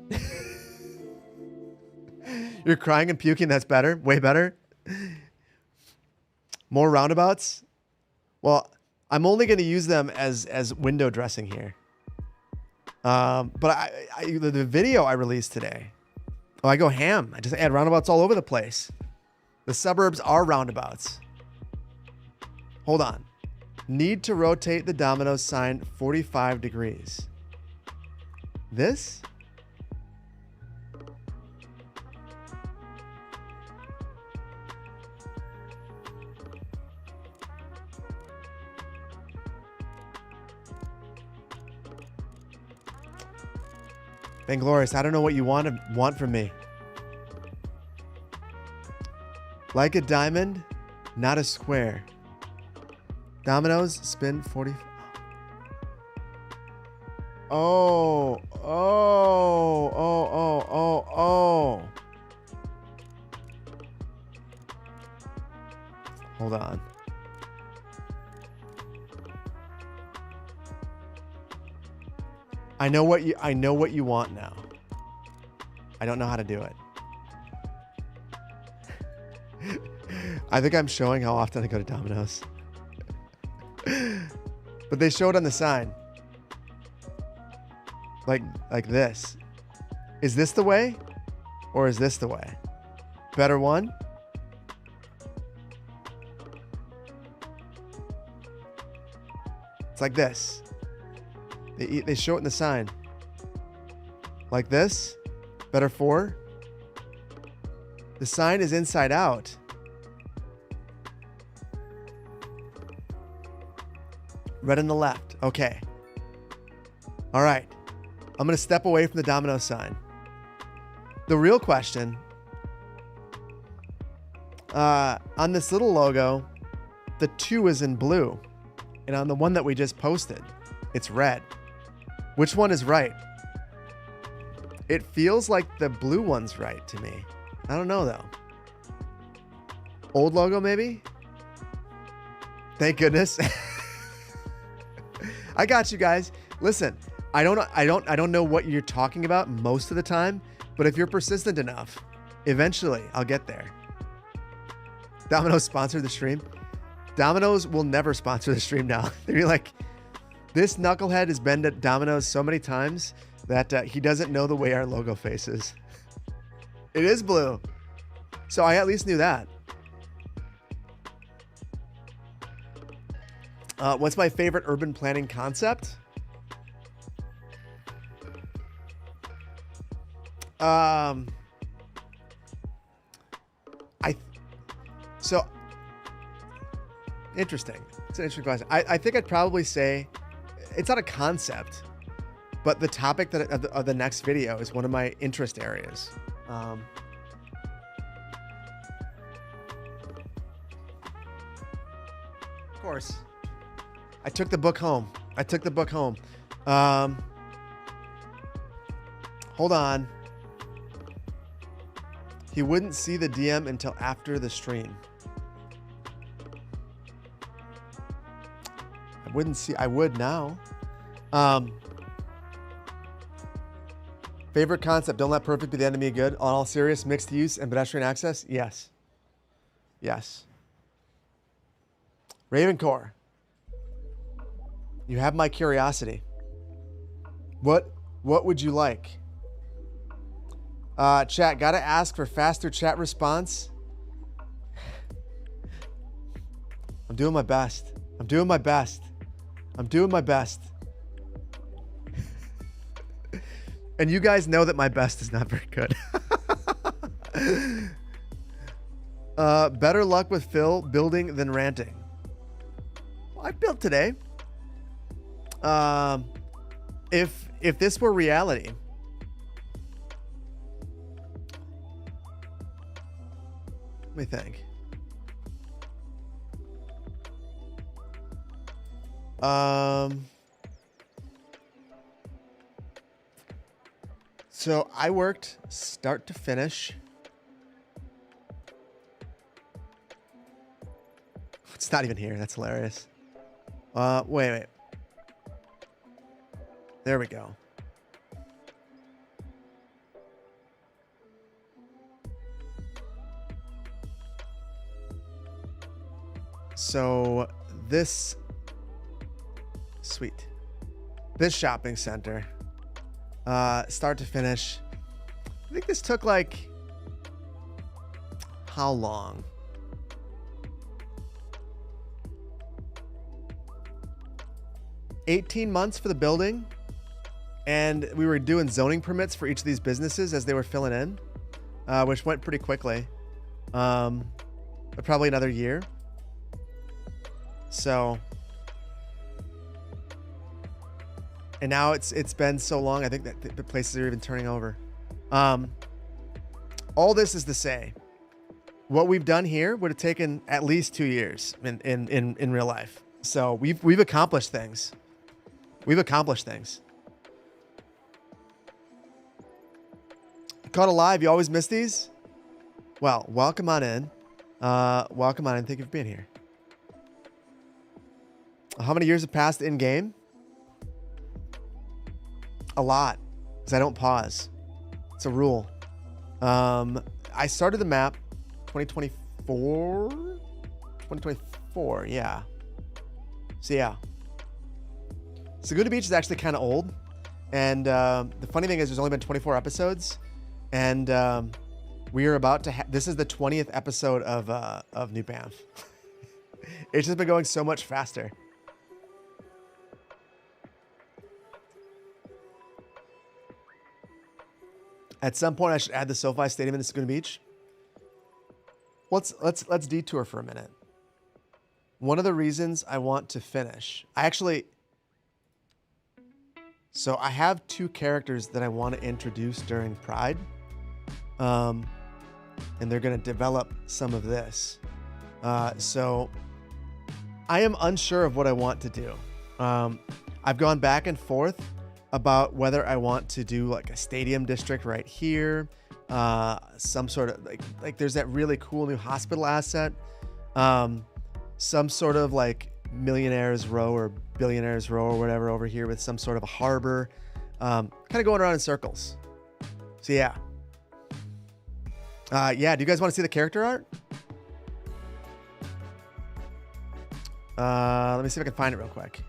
You're crying and puking. That's better. Way better. More roundabouts. Well, I'm only going to use them as window dressing here. But the video I released today. Oh, I go ham. I just add roundabouts all over the place. The suburbs are roundabouts. Hold on. Need to rotate the dominoes sign 45 degrees. This? Vainglorious, I don't know what you want from me. Like a diamond, not a square. Dominoes, spin 40. Oh. Hold on. I know what you want now. I don't know how to do it. I think I'm showing how often I go to Domino's. But they show it on the sign. Like this. Is this the way? Or is this the way? Better one? It's like this. They show it in the sign. Like this? Better four? The sign is inside out. Red on the left. Okay. All right. I'm going to step away from the domino sign. The real question, on this little logo, the 2 is in blue. And on the one that we just posted, it's red. Which one is right? It feels like the blue one's right to me. I don't know though. Old logo maybe? Thank goodness. I got you guys. Listen, I don't know what you're talking about most of the time, but if you're persistent enough, eventually I'll get there. Domino's sponsored the stream. Domino's will never sponsor the stream now. They'd be like, this knucklehead has been to Domino's so many times that he doesn't know the way our logo faces. It is blue. So I at least knew that. What's my favorite urban planning concept? Interesting. It's an interesting question. I think I'd probably say it's not a concept, but the topic of the next video is one of my interest areas. Of course, I took the book home. Hold on. He wouldn't see the DM until after the stream. I would now. Favorite concept, don't let perfect be the enemy of good. On all serious, mixed use and pedestrian access? Yes. Yes. Ravencore. You have my curiosity. What would you like? Chat, gotta ask for faster chat response. I'm doing my best. And you guys know that my best is not very good. Better luck with Phil building than ranting. Well, I built today. If this were reality, let me think. So I worked start to finish. It's not even here. That's hilarious. Wait. There we go. So this shopping center, start to finish, I think this took like how long? $18 months for the building, and we were doing zoning permits for each of these businesses as they were filling in, which went pretty quickly, but probably another year. So, and now it's been so long, I think that the places are even turning over. All this is to say, what we've done here would have taken at least 2 years in real life. So we've accomplished things. Caught alive. You always miss these? Well, welcome on in. Thank you for being here. How many years have passed in game? A lot, because I don't pause. It's a rule. I started the map 2024, yeah. So yeah, Segunda Beach is actually kind of old. And the funny thing is there's only been 24 episodes. And we are about to this is the 20th episode of New Banff. It's just been going so much faster. At some point, I should add the SoFi Stadium in the Segunda Beach. Let's detour for a minute. One of the reasons I want to finish, so I have two characters that I want to introduce during Pride, and they're going to develop some of this. So I am unsure of what I want to do. I've gone back and forth about whether I want to do like a stadium district right here, some sort of like there's that really cool new hospital asset, some sort of like Millionaires Row or Billionaires Row or whatever over here with some sort of a harbor, kind of going around in circles. So yeah. Do you guys want to see the character art? Let me see if I can find it real quick.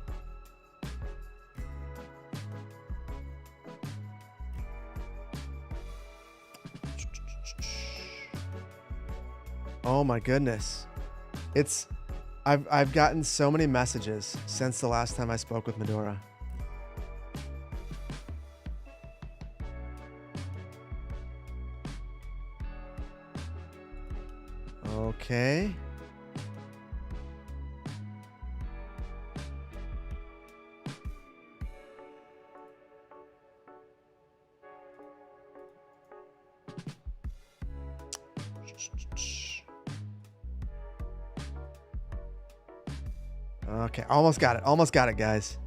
Oh my goodness. I've gotten so many messages since the last time I spoke with Medora. Okay. Okay, almost got it. Almost got it, guys.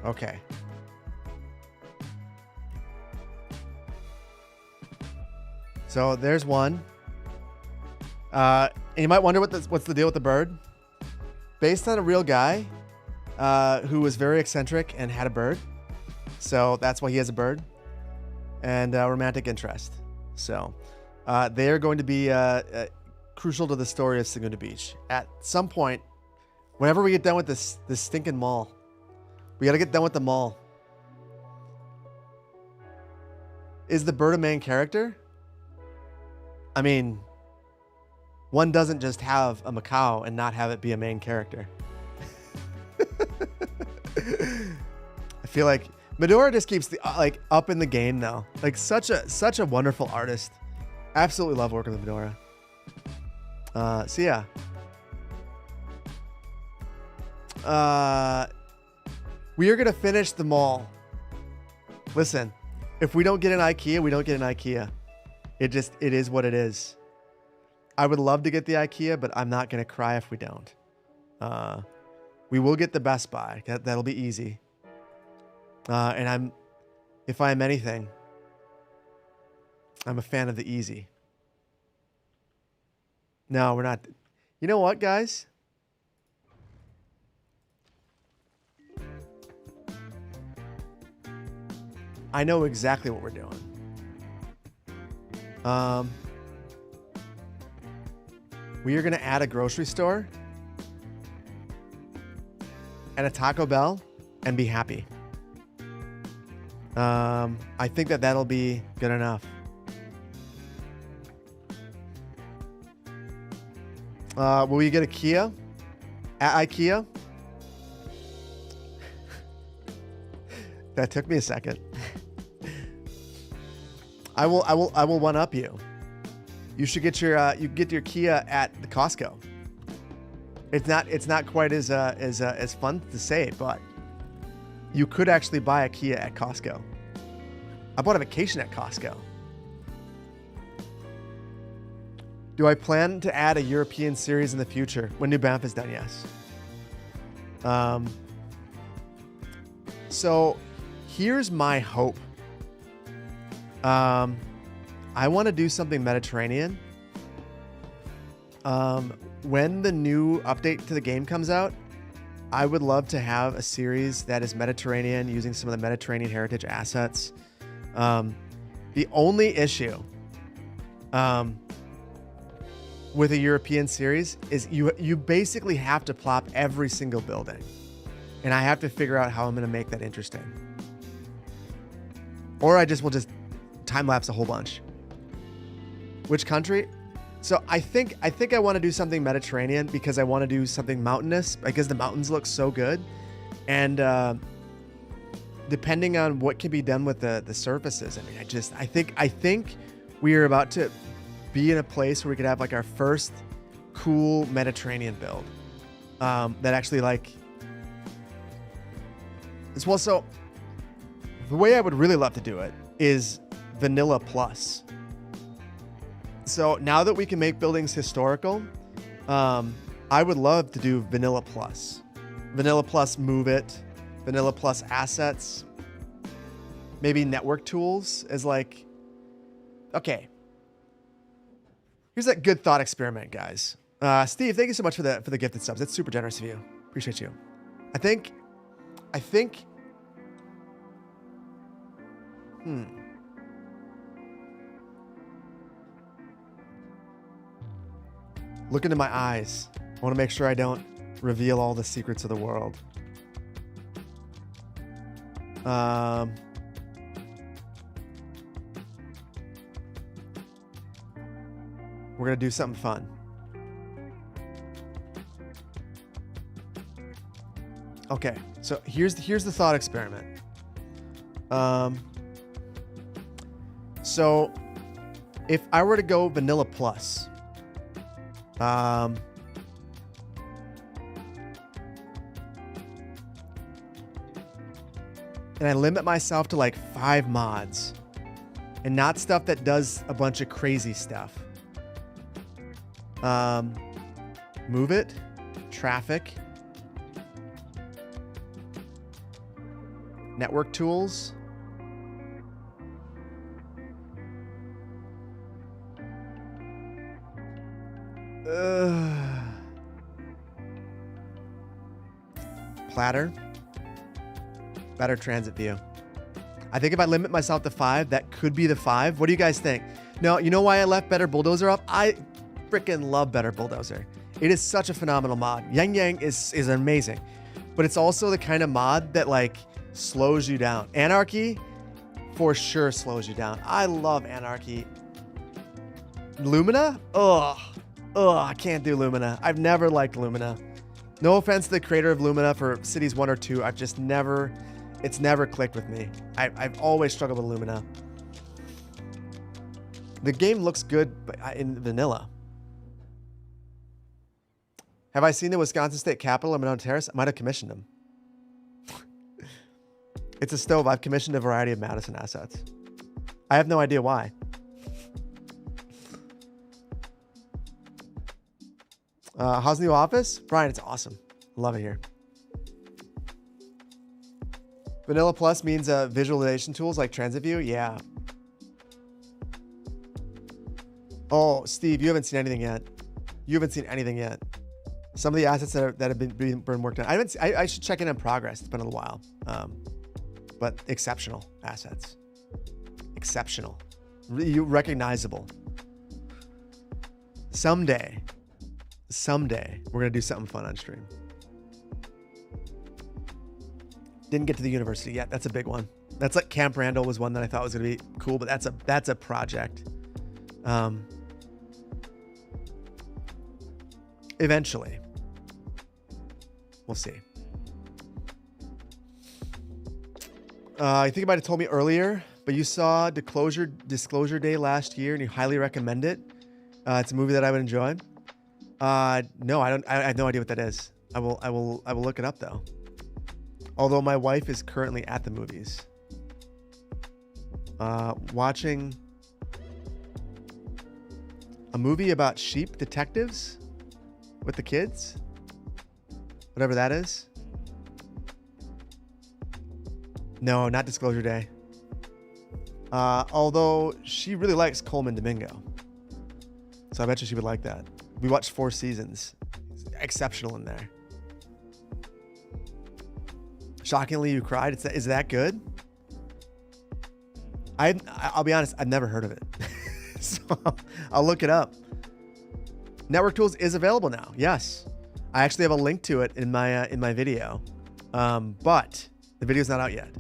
Okay. So there's one. And you might wonder what's the deal with the bird. Based on a real guy who was very eccentric and had a bird. So that's why he has a bird. And romantic interest. So they are going to be crucial to the story of Segunda Beach. At some point, whenever we get done with this stinking mall, we got to get done with the mall. Is the bird a main character? I mean, one doesn't just have a Macau and not have it be a main character. I feel like Medora just keeps up in the game though. Like such a wonderful artist. Absolutely love working with Medora. So yeah. We are gonna finish the mall. Listen, if we don't get an IKEA, we don't get an IKEA. It is what it is. I would love to get the IKEA, but I'm not gonna cry if we don't. We will get the Best Buy. That'll be easy. And if I am anything, I'm a fan of the easy. No, we're not. You know what, guys? I know exactly what we're doing. We are going to add a grocery store and a Taco Bell and be happy. I think that'll be good enough. Will we get a Kia at IKEA? That took me a second. I will one up you. You should get your Kia at the Costco. It's not quite as fun to say, but you could actually buy a Kia at Costco. I bought a vacation at Costco. Do I plan to add a European series in the future when New Banff is done? Yes. So here's my hope. I want to do something Mediterranean. When the new update to the game comes out, I would love to have a series that is Mediterranean, using some of the Mediterranean heritage assets. The only issue with a European series is you basically have to plop every single building. And I have to figure out how I'm going to make that interesting. Or I will just time lapse a whole bunch. Which country? So I think I want to do something Mediterranean because I want to do something mountainous because the mountains look so good. And depending on what can be done with the surfaces, I mean, I think we are about to be in a place where we could have like our first cool Mediterranean build that actually like as well. So the way I would really love to do it is Vanilla Plus. So now that we can make buildings historical, I would love to do Vanilla Plus. Vanilla Plus Move It, Vanilla Plus Assets, maybe network tools as like, okay. Here's that good thought experiment, guys. Steve, thank you so much for the gifted subs. That's super generous of you. Appreciate you. I think. Look into my eyes. I want to make sure I don't reveal all the secrets of the world. We're going to do something fun. Okay, so here's the thought experiment. So if I were to go Vanilla Plus, and I limit myself to like 5 mods and not stuff that does a bunch of crazy stuff. Move It, Traffic, Network Tools, Platter, Better Transit View. I think if I limit myself to 5, that could be the 5. What do you guys think? No, you know why I left Better Bulldozer up? I freaking love Better Bulldozer. It is such a phenomenal mod. Yang Yang is amazing, but it's also the kind of mod that like slows you down. Anarchy for sure slows you down. I love Anarchy. Lumina? I can't do Lumina. I've never liked Lumina. No offense to the creator of Lumina for Cities 1 or 2. I've just never, it's never clicked with me. I've always struggled with Lumina. The game looks good in vanilla. Have I seen the Wisconsin State Capitol in Monona Terrace? I might have commissioned them. It's a stove. I've commissioned a variety of Madison assets. I have no idea why. How's the new office? Brian, it's awesome. Love it here. Vanilla Plus means visualization tools like Transit View. Yeah. Oh, Steve, you haven't seen anything yet. You haven't seen anything yet. Some of the assets that have been worked on. I should check in on progress. It's been a little while. But exceptional assets. Exceptional. Recognizable. Someday, we're going to do something fun on stream. Didn't get to the university yet. That's a big one. That's like Camp Randall was one that I thought was going to be cool, but that's a project. Eventually. We'll see. I think you might have told me earlier, but you saw Disclosure Day last year and you highly recommend it. It's a movie that I would enjoy. No, I don't. I have no idea what that is. I will look it up though. Although my wife is currently at the movies, watching a movie about sheep detectives with the kids, whatever that is. No, not Disclosure Day. Although she really likes Coleman Domingo, so I bet you she would like that. We watched 4 seasons. Exceptional in there. Shockingly, you cried. Is that good? I'll be honest, I've never heard of it. So I'll look it up. Network Tools is available now. Yes. I actually have a link to it in my video. But the video's not out yet.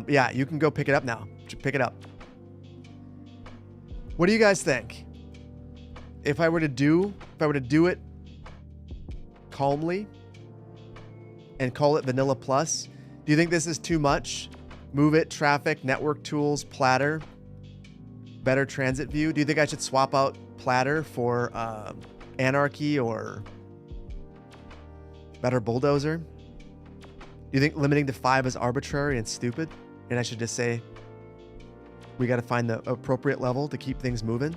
Yeah, you can go pick it up now. Pick it up. What do you guys think? If I were to do it calmly and call it Vanilla Plus, do you think this is too much? Move it, traffic, network tools, platter, better transit view. Do you think I should swap out platter for anarchy or better bulldozer? Do you think limiting to 5 is arbitrary and stupid? And I should just say, we got to find the appropriate level to keep things moving?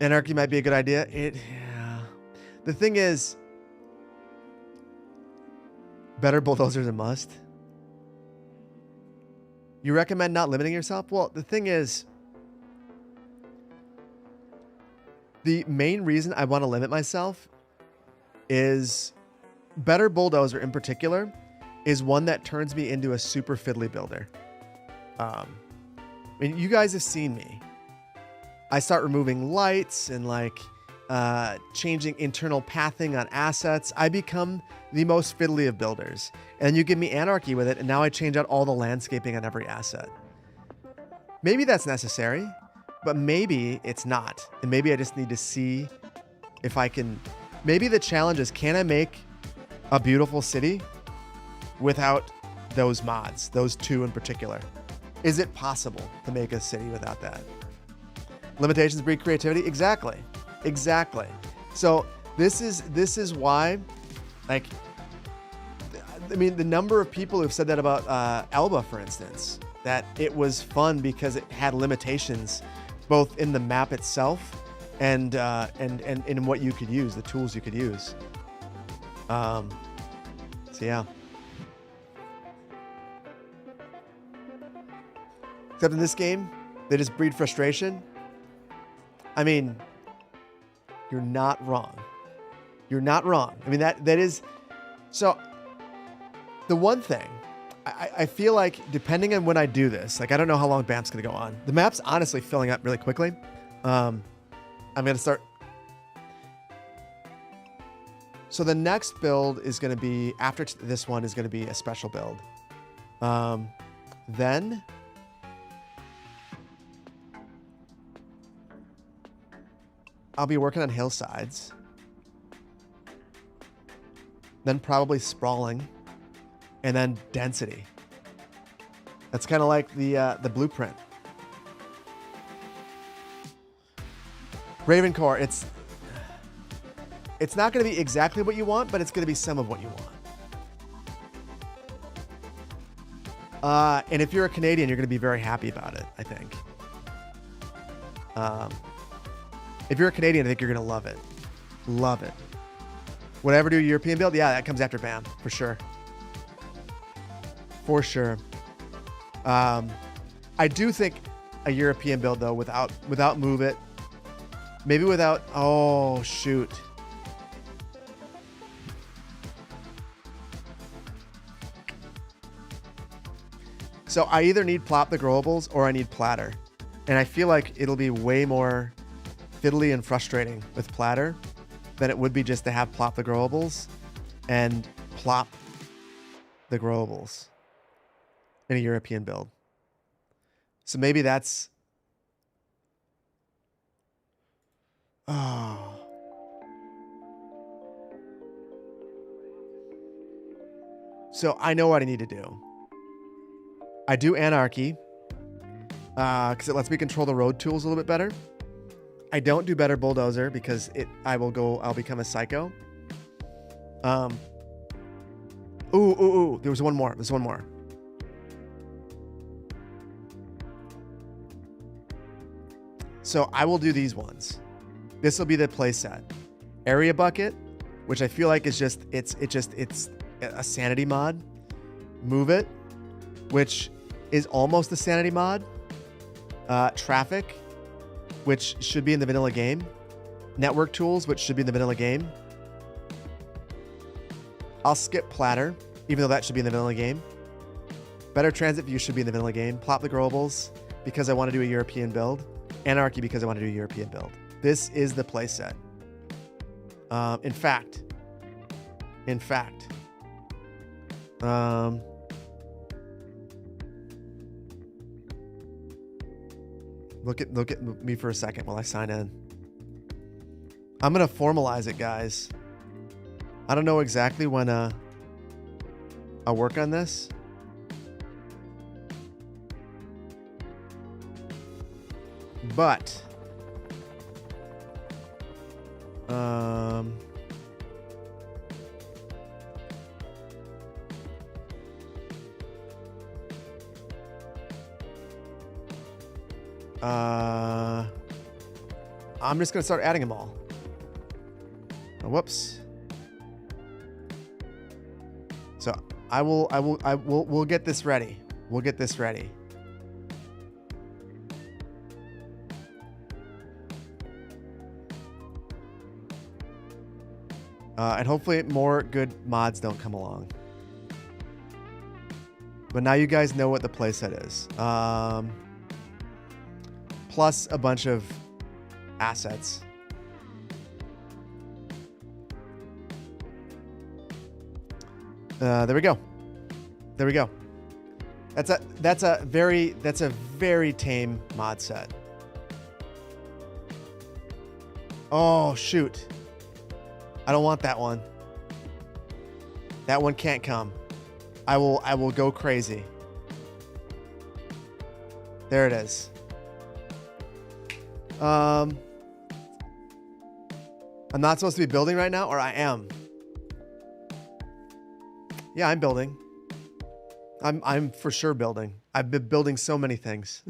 Anarchy might be a good idea. Yeah. The thing is, better bulldozers a must. You recommend not limiting yourself? Well, the thing is, the main reason I want to limit myself is better bulldozer in particular is one that turns me into a super fiddly builder. I mean, you guys have seen me. I start removing lights and like changing internal pathing on assets. I become the most fiddly of builders. And you give me anarchy with it, and now I change out all the landscaping on every asset. Maybe that's necessary, but maybe it's not. And maybe I just need to see if I can. Maybe the challenge is, can I make a beautiful city without those mods, those two in particular? Is it possible to make a city without that? Limitations breed creativity? Exactly. Exactly. So this is why, like, I mean, the number of people who've said that about Elba, for instance, that it was fun because it had limitations both in the map itself and in what you could use, the tools you could use. So yeah. Except in this game, they just breed frustration. I mean, you're not wrong. You're not wrong. I mean, that is... So, the one thing, I feel like, depending on when I do this, like, I don't know how long BAM's going to go on. The map's honestly filling up really quickly. I'm going to start... So, the next build is going to be, after this one, is going to be a special build. Then... I'll be working on hillsides. Then probably sprawling. And then density. That's kind of like the blueprint. Ravencore, it's not going to be exactly what you want, but it's going to be some of what you want. And if you're a Canadian, you're going to be very happy about it, I think. If you're a Canadian, I think you're going to love it. Love it. Would I ever do a European build? Yeah, that comes after BAM, for sure. For sure. I do think a European build, though, without Move It. Maybe without... Oh, shoot. So I either need Plop the Growables or I need Platter. And I feel like it'll be way more... fiddly and frustrating with platter than it would be just to have Plop the Growables and plop the Growables in a European build. So maybe that's... Oh. So I know what I need to do. I do Anarchy because it lets me control the road tools a little bit better. I don't do better Bulldozer because I'll become a psycho. Ooh, there was one more. There's one more. So I will do these ones. This will be the play set. Area Bucket, which I feel like is it's a sanity mod. Move It, which is almost a sanity mod. Traffic, which should be in the vanilla game. Network Tools, which should be in the vanilla game. I'll skip platter, even though that should be in the vanilla game. Better transit view should be in the vanilla game. Plop the Growables because I want to do a European build. Anarchy because I want to do a European build. This is the playset. In fact, look at me for a second while I sign in. I'm gonna formalize it, guys. I don't know exactly when I'll work on this. But I'm just gonna start adding them all. Oh, whoops. So we'll get this ready. We'll get this ready. And hopefully more good mods don't come along. But now you guys know what the playset is. Plus a bunch of assets. There we go. There we go. That's a very tame mod set. Oh shoot. I don't want that one. That one can't come. I will go crazy. There it is. I'm not supposed to be building right now, or I am. Yeah, I'm building. I'm for sure building. I've been building so many things.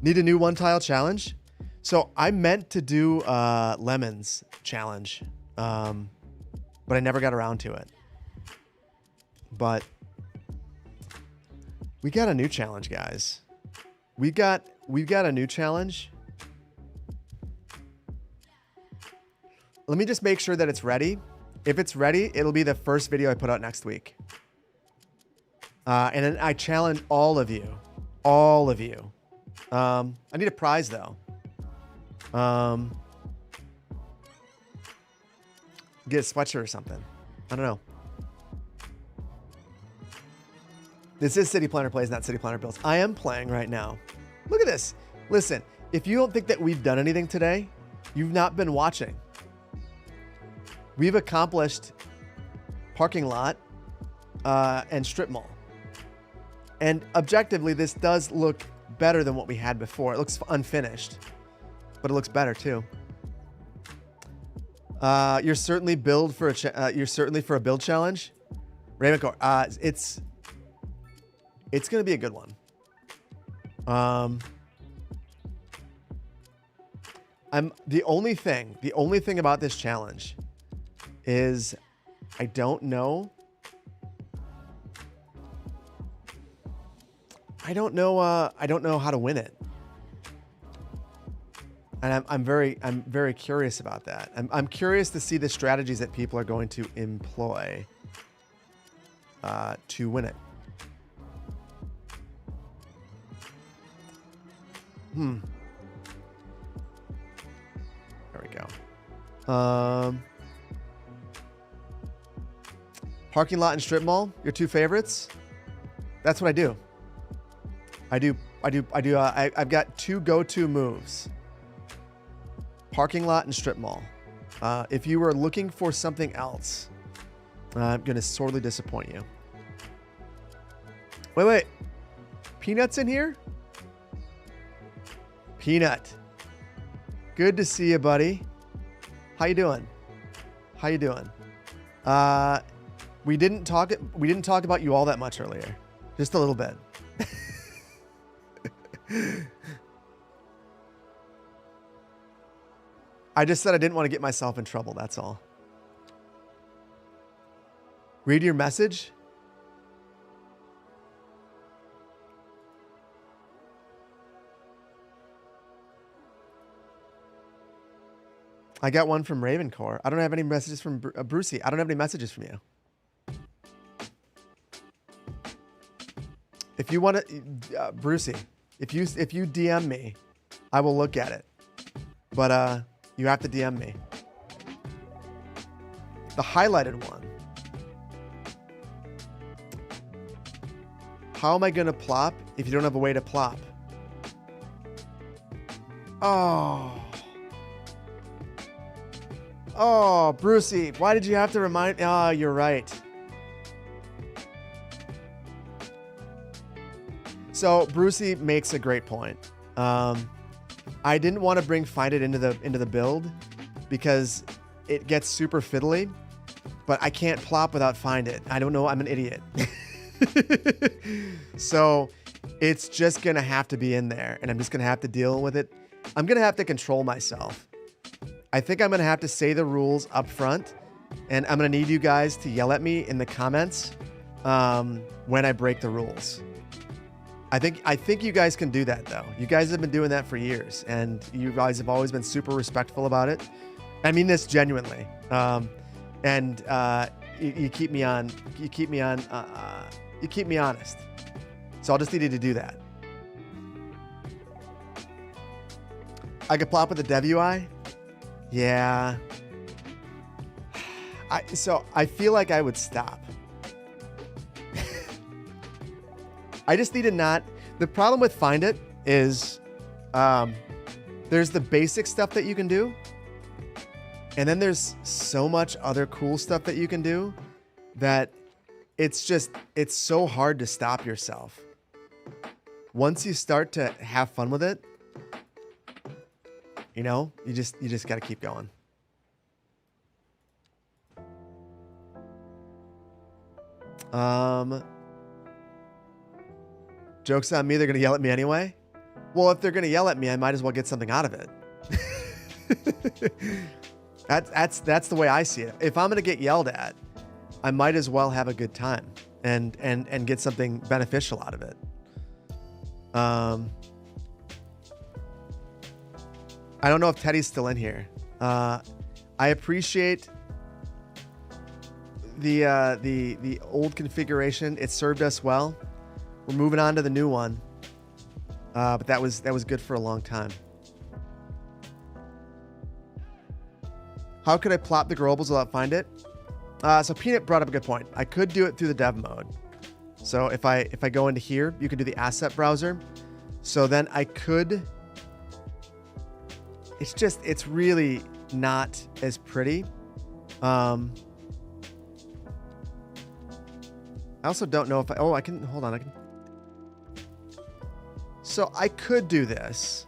Need a new one tile challenge? So I meant to do lemons challenge, but I never got around to it. But we got a new challenge, guys. We've got a new challenge. Let me just make sure that it's ready. If it's ready, it'll be the first video I put out next week. And then I challenge all of you. All of you. I need a prize, though. Get a sweatshirt or something. I don't know. This is City Planner Plays, not City Planner Builds. I am playing right now. Look at this. Listen, if you don't think that we've done anything today, you've not been watching. We've accomplished parking lot and strip mall. And objectively, this does look better than what we had before. It looks unfinished, but it looks better too. You're certainly build for you're certainly for a build challenge, Raymond. It's gonna be a good one. The only thing about this challenge is I don't know how to win it. And I'm very curious about that. I'm curious to see the strategies that people are going to employ to win it. There we go. Parking lot and strip mall, your two favorites. That's what I do. I've got two go-to moves. Parking lot and strip mall. If you were looking for something else, I'm going to sorely disappoint you. Wait. Peanut's in here? Peanut. Good to see you, buddy. How you doing? We didn't talk about you all that much earlier. Just a little bit. I just said I didn't want to get myself in trouble, that's all. Read your message? I got one from Ravencore. I don't have any messages from Brucey. I don't have any messages from you. If you want to, Brucey, if you DM me, I will look at it. But you have to DM me. The highlighted one. How am I going to plop if you don't have a way to plop? Oh. Oh, Brucey, why did you have to remind? Oh, you're right. So Brucey makes a great point. I didn't want to bring Find It into the build because it gets super fiddly, but I can't plop without Find It. I don't know. I'm an idiot. So it's just going to have to be in there, and I'm just going to have to deal with it. I'm going to have to control myself. I think I'm going to have to say the rules up front, and I'm going to need you guys to yell at me in the comments when I break the rules. I think you guys can do that, though. You guys have been doing that for years, and you guys have always been super respectful about it. I mean this genuinely. And you keep me on. You keep me honest. So I'll just need you to do that. I could plop with the dev UI. Yeah. So I feel like I would stop. I just need to not. The problem with Find It is there's the basic stuff that you can do. And then there's so much other cool stuff that you can do that it's so hard to stop yourself. Once you start to have fun with it, you know, you just got to keep going. Joke's on me, they're going to yell at me anyway. Well, if they're going to yell at me, I might as well get something out of it. That's the way I see it. If I'm going to get yelled at, I might as well have a good time and get something beneficial out of it. I don't know if Teddy's still in here. I appreciate the old configuration. It served us well. We're moving on to the new one. But that was good for a long time. How could I plop the globals without Find It? So Peanut brought up a good point. I could do it through the dev mode. So if I go into here, you can do the asset browser. So then I could. It's really not as pretty. I also don't know if I can, hold on. So I could do this.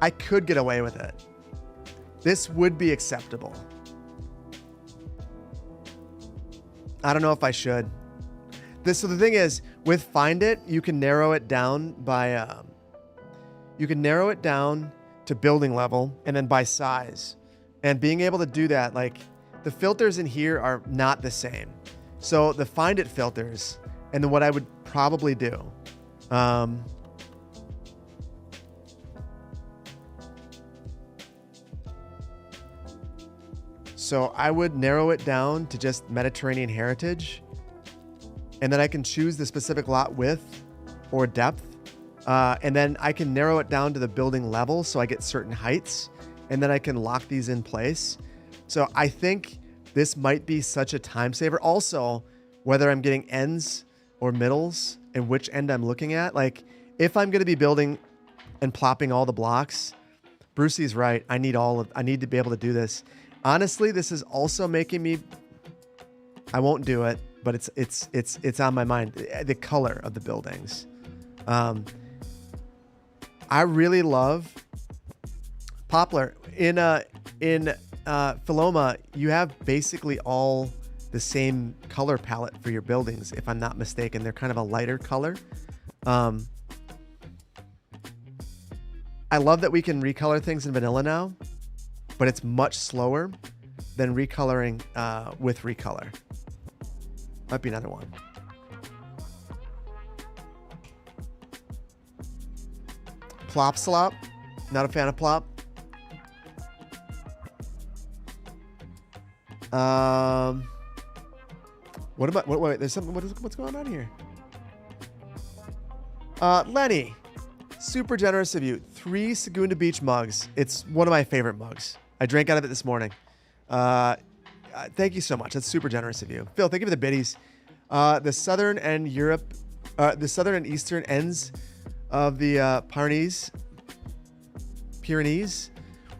I could get away with it. This would be acceptable. I don't know if I should. So the thing is, with Find It, you can narrow it down by, you can narrow it down to building level and then by size. And being able to do that, like the filters in here are not the same. So the Find It filters, and then what I would probably do, so I would narrow it down to just Mediterranean heritage. And then I can choose the specific lot width or depth. And then I can narrow it down to the building level so I get certain heights. And then I can lock these in place. So I think this might be such a time saver. Also, whether I'm getting ends or middles and which end I'm looking at. Like if I'm going to be building and plopping all the blocks, Brucey's right. I need to be able to do this. Honestly, this is also making me, I won't do it, but it's on my mind. The color of the buildings. I really love Poplar. In Philoma, you have basically all the same color palette for your buildings, if I'm not mistaken. They're kind of a lighter color. I love that we can recolor things in vanilla now, but it's much slower than recoloring with recolor. Might be another one. Plop slop. Not a fan of plop. What about wait, there's something what's going on here? Lenny, super generous of you. 3 Segunda Beach mugs. It's one of my favorite mugs. I drank out of it this morning. Thank you so much. That's super generous of you. Phil, thank you for the biddies. The southern and eastern ends of the Pyrenees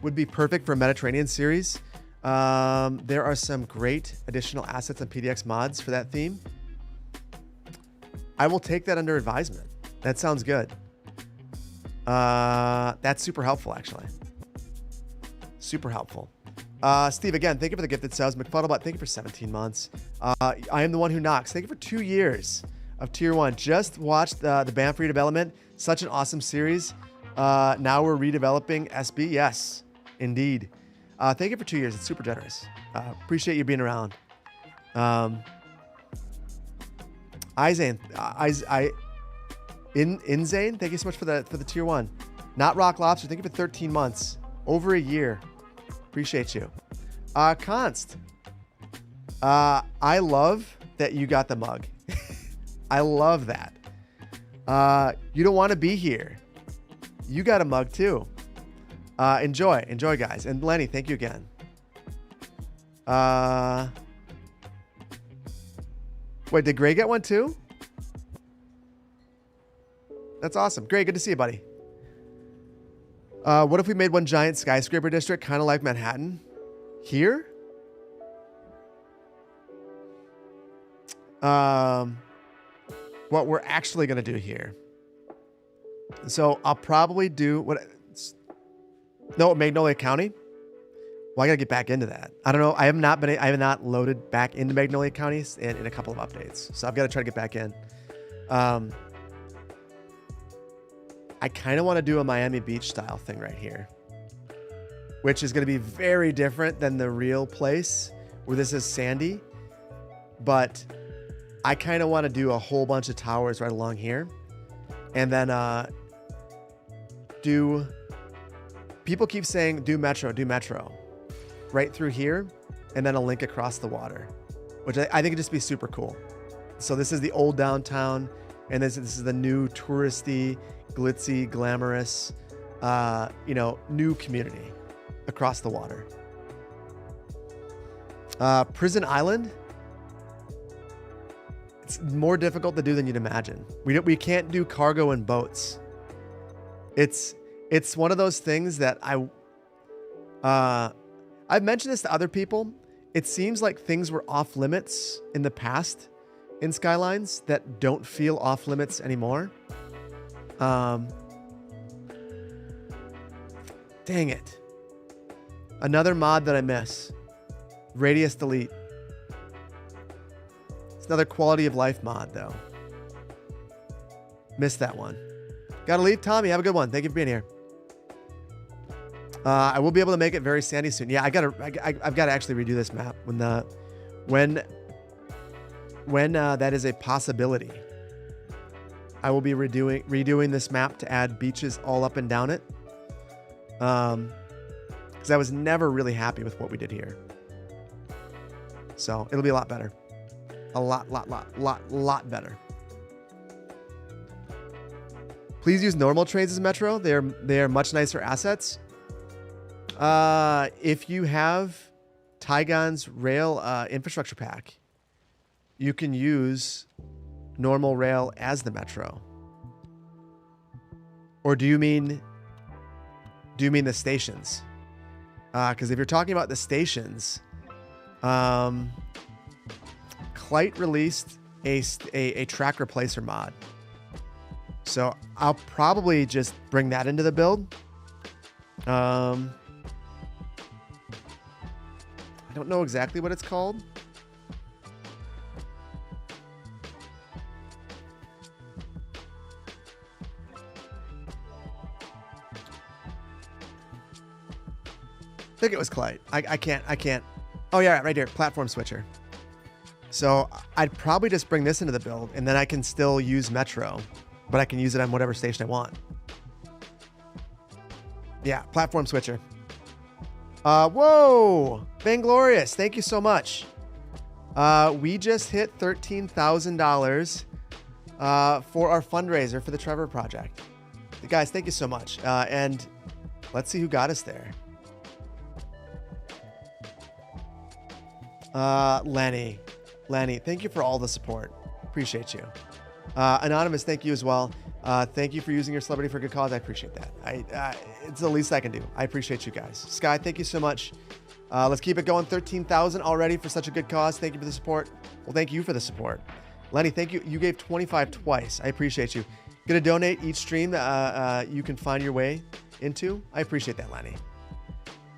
would be perfect for a Mediterranean series. There are some great additional assets and PDX mods for that theme. I will take that under advisement. That sounds good. That's super helpful, actually. Super helpful. Steve, again, thank you for the gifted subs. McFuddlebot, thank you for 17 months. I am the one who knocks. Thank you for 2 years of Tier 1. Just watched the Banff redevelopment. Such an awesome series. Now we're redeveloping SB. Yes, indeed. Thank you for 2 years. It's super generous. Appreciate you being around. Izane, Inzane, thank you so much for the Tier 1. Not Rock Lobster, thank you for 13 months. Over a year. Appreciate you. Const. I love that you got the mug. I love that. You don't want to be here. You got a mug too. Enjoy, guys. And Lenny, thank you again. Wait, did Gray get one too? That's awesome. Gray, good to see you, buddy. What if we made one giant skyscraper district, kind of like Manhattan? Here? What we're actually going to do here. So I'll probably do Magnolia County. Well, I got to get back into that. I don't know. I have not loaded back into Magnolia County in a couple of updates. So I've got to try to get back in. I kind of want to do a Miami Beach style thing right here, which is going to be very different than the real place where this is sandy. But I kind of want to do a whole bunch of towers right along here. And then people keep saying do metro right through here, and then a link across the water, which I think would just be super cool. So this is the old downtown, and this is the new touristy, glitzy, glamorous, new community across the water. Prison Island. It's more difficult to do than you'd imagine. We can't do cargo and boats. It's one of those things that I've mentioned this to other people. It seems like things were off limits in the past in Skylines that don't feel off limits anymore. Dang it. Another mod that I miss. Radius delete. It's another quality of life mod though. Missed that one. Gotta leave. Tommy, have a good one. Thank you for being here. I will be able to make it very sandy soon. Yeah, I've got to actually redo this map when that is a possibility. I will be redoing this map to add beaches all up and down it. Because I was never really happy with what we did here. So it'll be a lot better. A lot better. Please use normal trains as metro. They are much nicer assets. If you have Tygon's rail infrastructure pack, you can use normal rail as the metro. Or do you mean the stations? Because if you're talking about the stations, Clyte released a track replacer mod. So I'll probably just bring that into the build. I don't know exactly what it's called. I think it was Clyde. I can't. Oh yeah, right here, platform switcher. So I'd probably just bring this into the build, and then I can still use Metro, but I can use it on whatever station I want. Yeah, platform switcher. Whoa, Vainglorious, thank you so much. We just hit $13,000 for our fundraiser for the Trevor project. Guys, thank you so much. And let's see who got us there. Lenny, thank you for all the support. Appreciate you. Anonymous, thank you as well. Thank you for using your celebrity for a good cause. I appreciate that. It's the least I can do. I appreciate you guys. Sky, thank you so much. Let's keep it going. 13,000 already for such a good cause. Thank you for the support. Well, thank you for the support. Lenny, thank you. You gave 25 twice. I appreciate you. Gonna donate each stream that you can find your way into. I appreciate that, Lenny.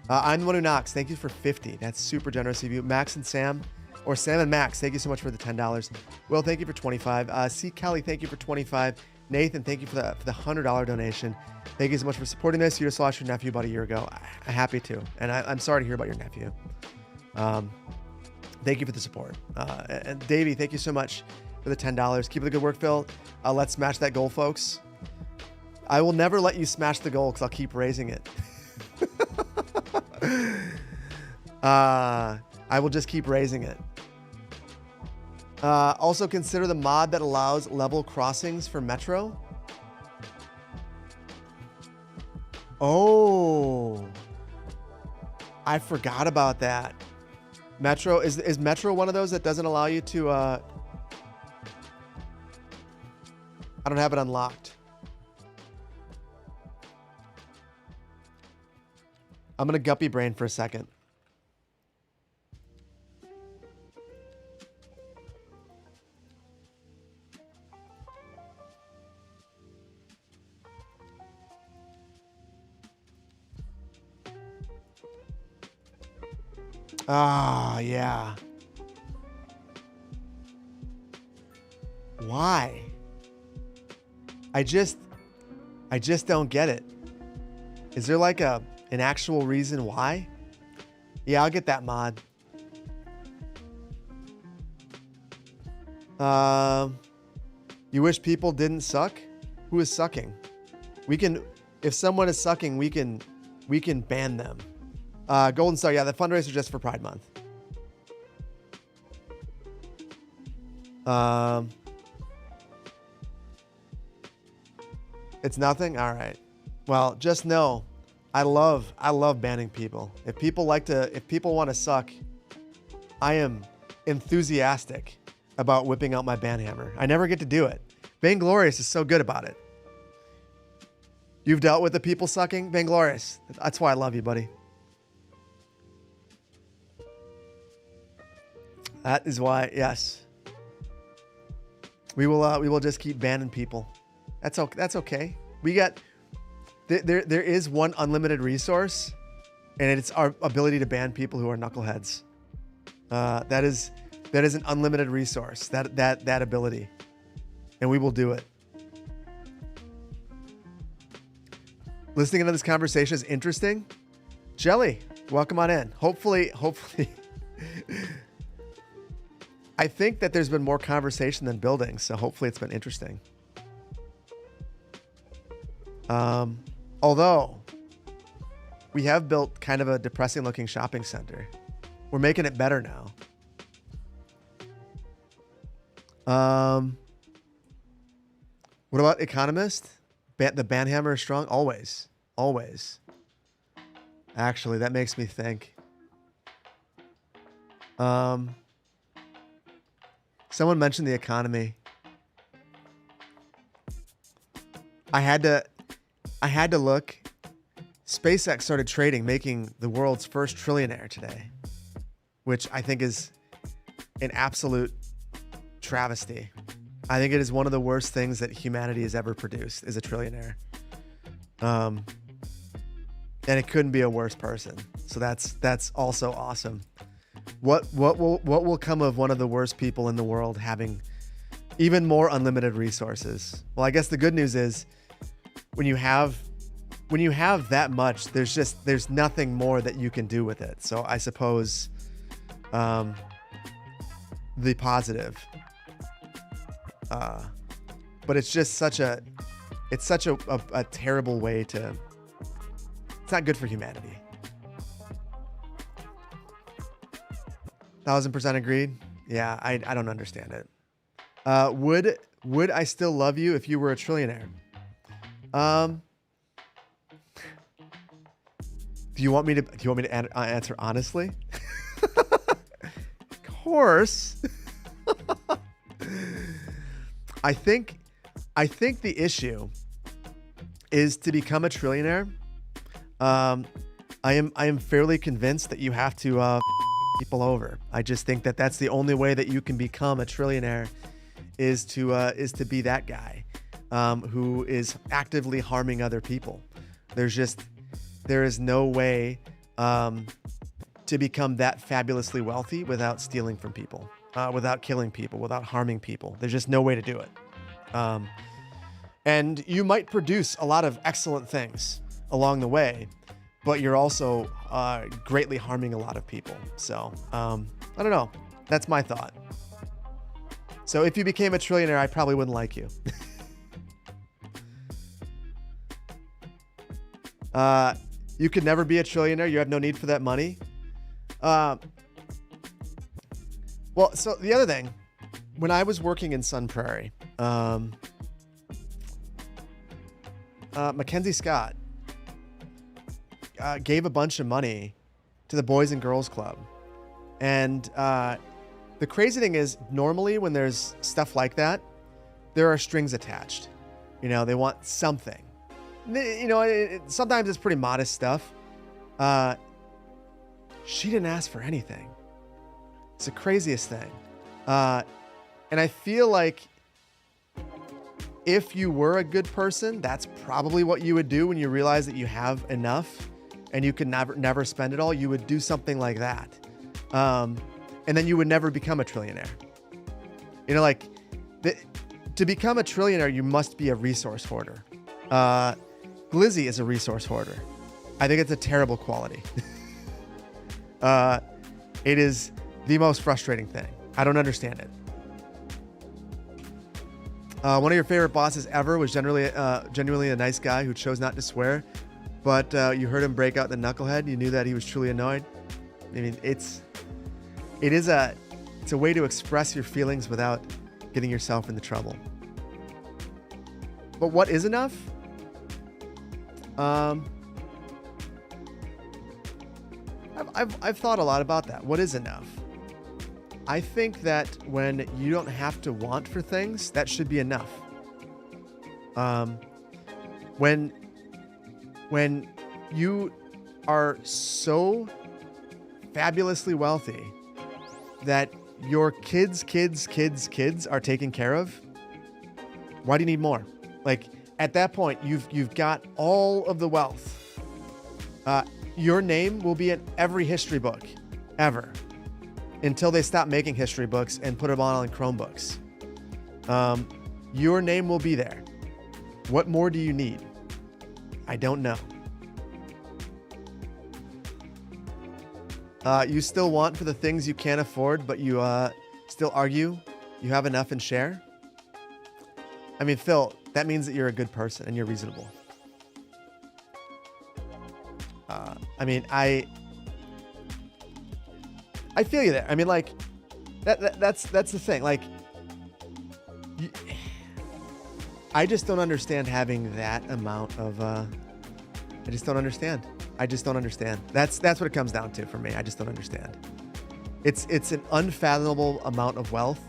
I'm the one who knocks. Thank you for 50. That's super generous of you. Max and Sam, or Sam and Max, thank you so much for the $10. Will, thank you for 25. C. Kelly, thank you for 25. Nathan, thank you for the $100 donation. Thank you so much for supporting this. You just lost your nephew about a year ago. I'm happy to, and I'm sorry to hear about your nephew. Thank you for the support. And Davey, thank you so much for the $10. Keep up the good work, Phil. Let's smash that goal, folks. I will never let you smash the goal because I'll keep raising it. I will just keep raising it. Also consider the mod that allows level crossings for Metro. Oh, I forgot about that. Metro is Metro one of those that doesn't allow you to I don't have it unlocked. I'm gonna guppy brain for a second. Ah, yeah. Why? I just don't get it. Is there like an actual reason why? Yeah, I'll get that mod. You wish people didn't suck? Who is sucking? If someone is sucking, we can ban them. Golden Star, yeah, the fundraiser just for Pride Month. It's nothing? All right. Well, just know, I love banning people. If people want to suck, I am enthusiastic about whipping out my ban hammer. I never get to do it. Vainglorious is so good about it. You've dealt with the people sucking? Vainglorious. That's why I love you, buddy. That is why, yes. We will just keep banning people. That's okay. We got there is one unlimited resource, and it's our ability to ban people who are knuckleheads. That is an unlimited resource. That ability, and we will do it. Listening into this conversation is interesting. Jelly, welcome on in. Hopefully. I think that there's been more conversation than building, so hopefully it's been interesting. Although we have built kind of a depressing looking shopping center. We're making it better now. What about Economist? The banhammer is strong? Always. Actually, that makes me think. Someone mentioned the economy. I had to look. SpaceX started trading, making the world's first trillionaire today, which I think is an absolute travesty. I think it is one of the worst things that humanity has ever produced, is a trillionaire. And it couldn't be a worse person. So that's also awesome. What will come of one of the worst people in the world having even more unlimited resources? Well, I guess the good news is when you have that much, there's nothing more that you can do with it. So I suppose the positive. But it's just such a terrible way to It's not good for humanity. 1000% agreed. Yeah, I don't understand it. Would I still love you if you were a trillionaire? Do you want me to answer honestly? Of course. I think the issue is to become a trillionaire. I am fairly convinced that you have to people over. I just think that that's the only way that you can become a trillionaire is to be that guy who is actively harming other people. There is no way to become that fabulously wealthy without stealing from people, without killing people, without harming people. There's just no way to do it. And you might produce a lot of excellent things along the way, but you're also greatly harming a lot of people. So I don't know. That's my thought. So if you became a trillionaire, I probably wouldn't like you. You could never be a trillionaire. You have no need for that money. Well, so the other thing, when I was working in Sun Prairie, Mackenzie Scott gave a bunch of money to the Boys and Girls Club. And the crazy thing is, normally when there's stuff like that, there are strings attached. You know, they want something. You know, sometimes it's pretty modest stuff. She didn't ask for anything. It's the craziest thing. And I feel like if you were a good person, that's probably what you would do when you realize that you have enough and you can never spend it all. You would do something like that. And then you would never become a trillionaire. You know, like to become a trillionaire, you must be a resource hoarder. Glizzy is a resource hoarder. I think it's a terrible quality. It is the most frustrating thing. I don't understand it. One of your favorite bosses ever was genuinely a nice guy who chose not to swear, but you heard him break out the knucklehead. You knew that he was truly annoyed. I mean, it's a way to express your feelings without getting yourself into trouble. But what is enough? I've thought a lot about that. What is enough? I think that when you don't have to want for things, that should be enough. When you are so fabulously wealthy that your kids are taken care of, why do you need more? Like at that point, you've got all of the wealth. Your name will be in every history book ever until they stop making history books and put them on Chromebooks. Your name will be there. What more do you need? I don't know. You still want for the things you can't afford, but you still argue you have enough and share? I mean, Phil, that means that you're a good person and you're reasonable. I mean, I feel you there. I mean, like, that's the thing. Like, I just don't understand having that amount of. I just don't understand. That's what it comes down to for me. I just don't understand. It's an unfathomable amount of wealth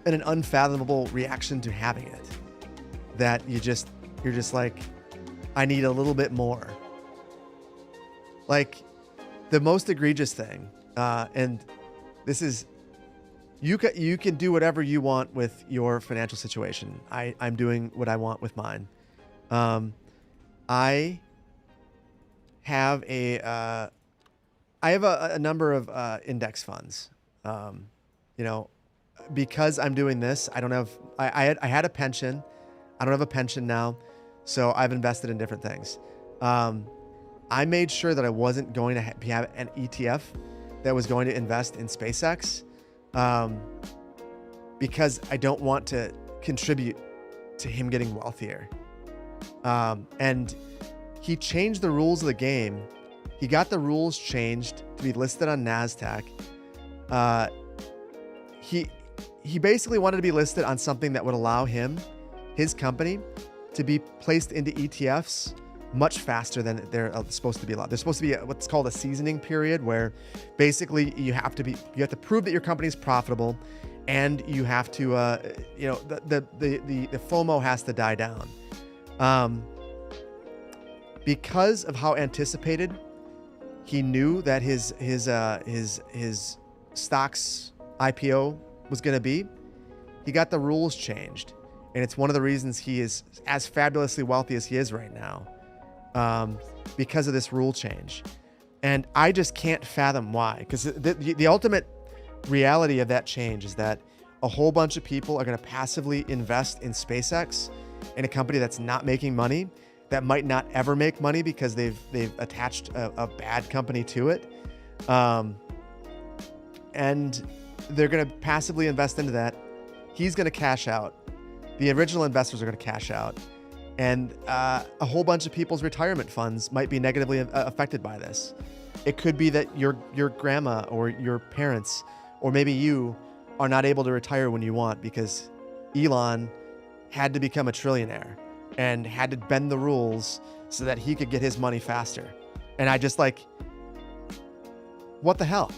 and an unfathomable reaction to having it. That you're just like, I need a little bit more. Like, the most egregious thing, and this is, you can do whatever you want with your financial situation. I'm doing what I want with mine. I have a number of index funds. You know, because I'm doing this, I don't have. I had a pension. I don't have a pension now, so I've invested in different things. I made sure that I wasn't going to have an ETF that was going to invest in SpaceX, because I don't want to contribute to him getting wealthier. And he changed the rules of the game. He got the rules changed to be listed on NASDAQ. He basically wanted to be listed on something that would allow his company, to be placed into ETFs much faster than they're supposed to be allowed. There's supposed to be what's called a seasoning period, where basically you have to prove that your company is profitable, and you have to the FOMO has to die down. Because of how anticipated he knew that his stocks IPO was going to be, he got the rules changed. And it's one of the reasons he is as fabulously wealthy as he is right now, because of this rule change. And I just can't fathom why. Because the ultimate reality of that change is that a whole bunch of people are going to passively invest in SpaceX, in a company that's not making money, that might not ever make money because they've attached a bad company to it. And they're going to passively invest into that. He's going to cash out. The original investors are going to cash out. And a whole bunch of people's retirement funds might be negatively affected by this. It could be that your grandma or your parents, or maybe you, are not able to retire when you want because Elon had to become a trillionaire and had to bend the rules so that he could get his money faster. And I just what the hell?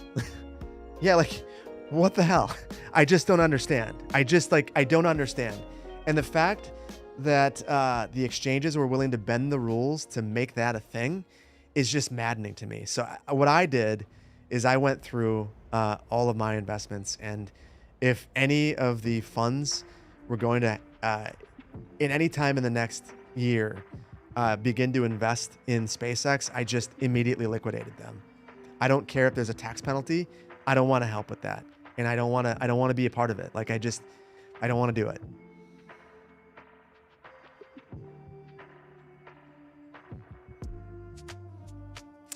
Yeah, what the hell? I just don't understand. I don't understand. And the fact that the exchanges were willing to bend the rules to make that a thing is just maddening to me. So what I did is I went through all of my investments, and if any of the funds were going to, in any time in the next year, begin to invest in SpaceX, I just immediately liquidated them. I don't care if there's a tax penalty. I don't want to help with that. And I don't want to be a part of it. I don't want to do it.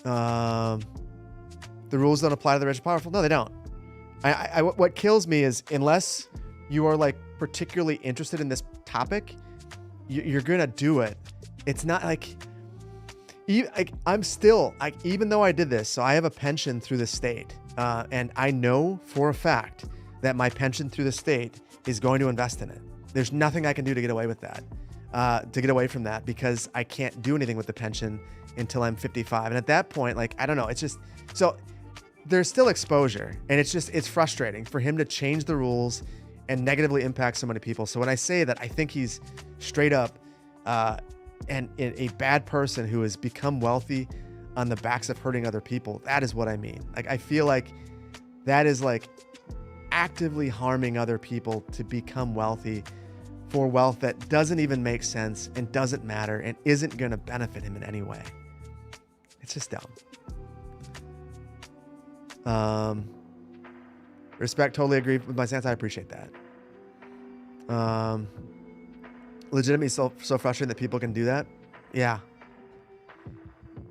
The rules don't apply to the rich and powerful. No, they don't. What kills me is, unless you are particularly interested in this topic, you're gonna do it. It's not I'm still even though I did this, so I have a pension through the state, and I know for a fact that my pension through the state is going to invest in it. There's nothing I can do to get away with that, to get away from that, because I can't do anything with the pension until I'm 55. And at that point, I don't know, it's just, so there's still exposure, and it's frustrating for him to change the rules and negatively impact so many people. So when I say that I think he's straight up and a bad person who has become wealthy on the backs of hurting other people, that is what I mean. I feel like that is actively harming other people to become wealthy for wealth that doesn't even make sense and doesn't matter and isn't going to benefit him in any way. It's just dumb. Respect, totally agree with my stance. I appreciate that. Legitimately so frustrating that people can do that. Yeah.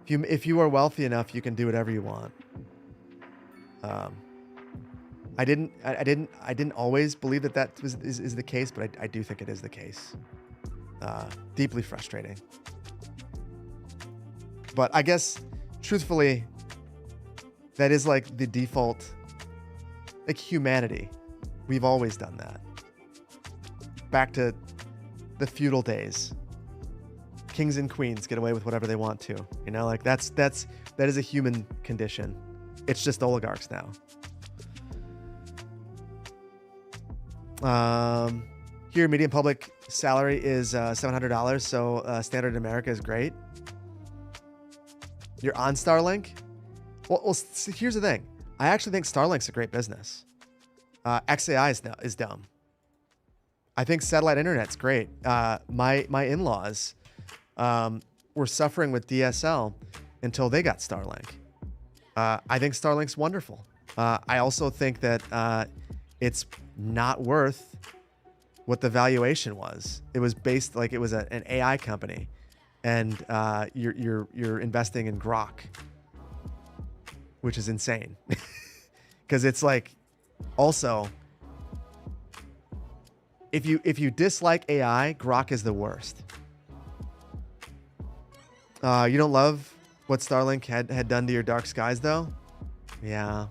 If you are wealthy enough, you can do whatever you want. I didn't always believe that is the case, but I do think it is the case. Deeply frustrating. But I guess, truthfully, that is the default, humanity. We've always done that. Back to the feudal days. Kings and queens get away with whatever they want to. That is a human condition. It's just oligarchs now. Here, median public salary is $700, so standard in America is great. You're on Starlink? Well, see, here's the thing. I actually think Starlink's a great business. XAI is dumb. I think satellite internet's great. My in-laws were suffering with DSL until they got Starlink. I think Starlink's wonderful. I also think that it's not worth what the valuation was. It was based it was an AI company, and you're investing in Grok, which is insane. Because it's also, if you dislike AI, Grok is the worst. You don't love what Starlink had done to your dark skies, though? Yeah.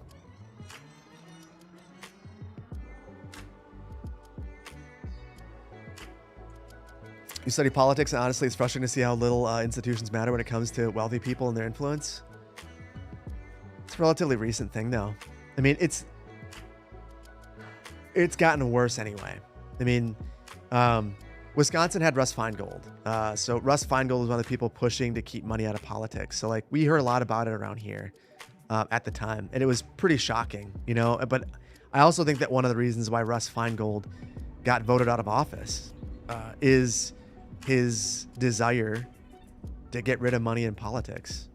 You study politics, and honestly, it's frustrating to see how little institutions matter when it comes to wealthy people and their influence. It's a relatively recent thing, though. I mean, it's gotten worse anyway. I mean, Wisconsin had Russ Feingold. So Russ Feingold was one of the people pushing to keep money out of politics. So like we heard a lot about it around here at the time, and it was pretty shocking, you know. But I also think that one of the reasons why Russ Feingold got voted out of office is his desire to get rid of money in politics.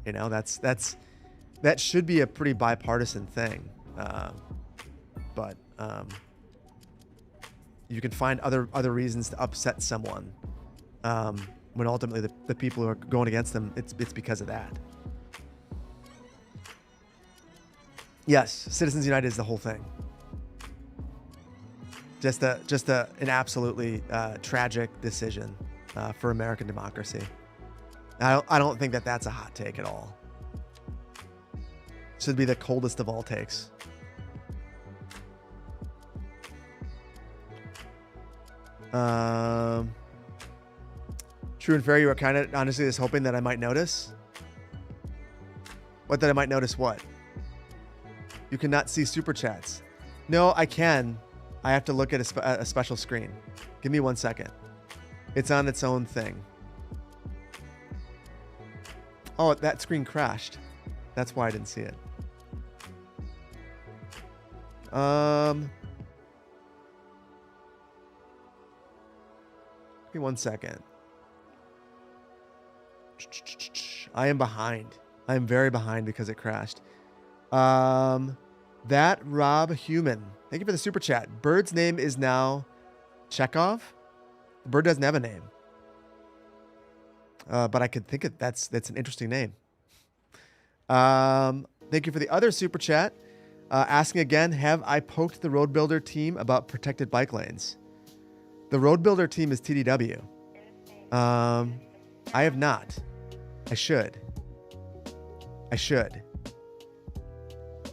You know, that should be a pretty bipartisan thing. But you can find other reasons to upset someone when ultimately the people who are going against them, it's because of that. Yes, Citizens United is the whole thing. Just an absolutely tragic decision for American democracy. I don't think that that's a hot take at all. Should be the coldest of all takes. True and fair, you were kind of honestly just hoping that I might notice. What, that I might notice what? You cannot see super chats. No, I can. I have to look at a special screen. Give me 1 second. It's on its own thing. Oh, that screen crashed. That's why I didn't see it. Give me 1 second. I am behind. I am very behind because it crashed. That Rob Human. Thank you for the super chat. Bird's name is now Chekhov. The bird doesn't have a name. But I could think that's an interesting name. Thank you for the other super chat. Asking again, have I poked the Road Builder team about protected bike lanes? The Road Builder team is TDW. I have not. I should.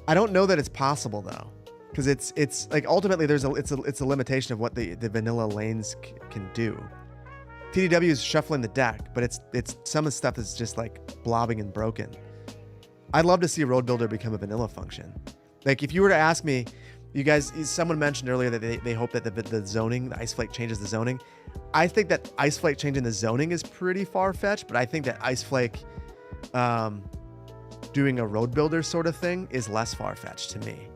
I don't know that it's possible though, because it's like ultimately it's a limitation of what the vanilla lanes can do. TDW is shuffling the deck, but it's some of the stuff is just like blobbing and broken. I'd love to see Road Builder become a vanilla function. Like if you were to ask me, you guys, someone mentioned earlier that they hope that the zoning, the Ice Flake changes the zoning. I think that Ice Flake changing the zoning is pretty far-fetched, but I think that Ice Flake doing a Road Builder sort of thing is less far-fetched to me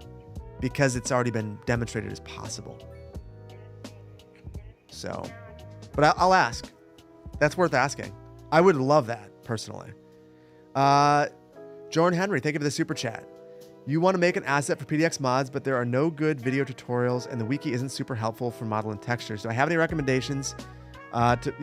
because it's already been demonstrated as possible. So, but I'll ask. That's worth asking. I would love that personally. Jordan Henry, thank you for the super chat. You want to make an asset for PDX mods, but there are no good video tutorials and the wiki isn't super helpful for modeling textures. Do I have any recommendations? The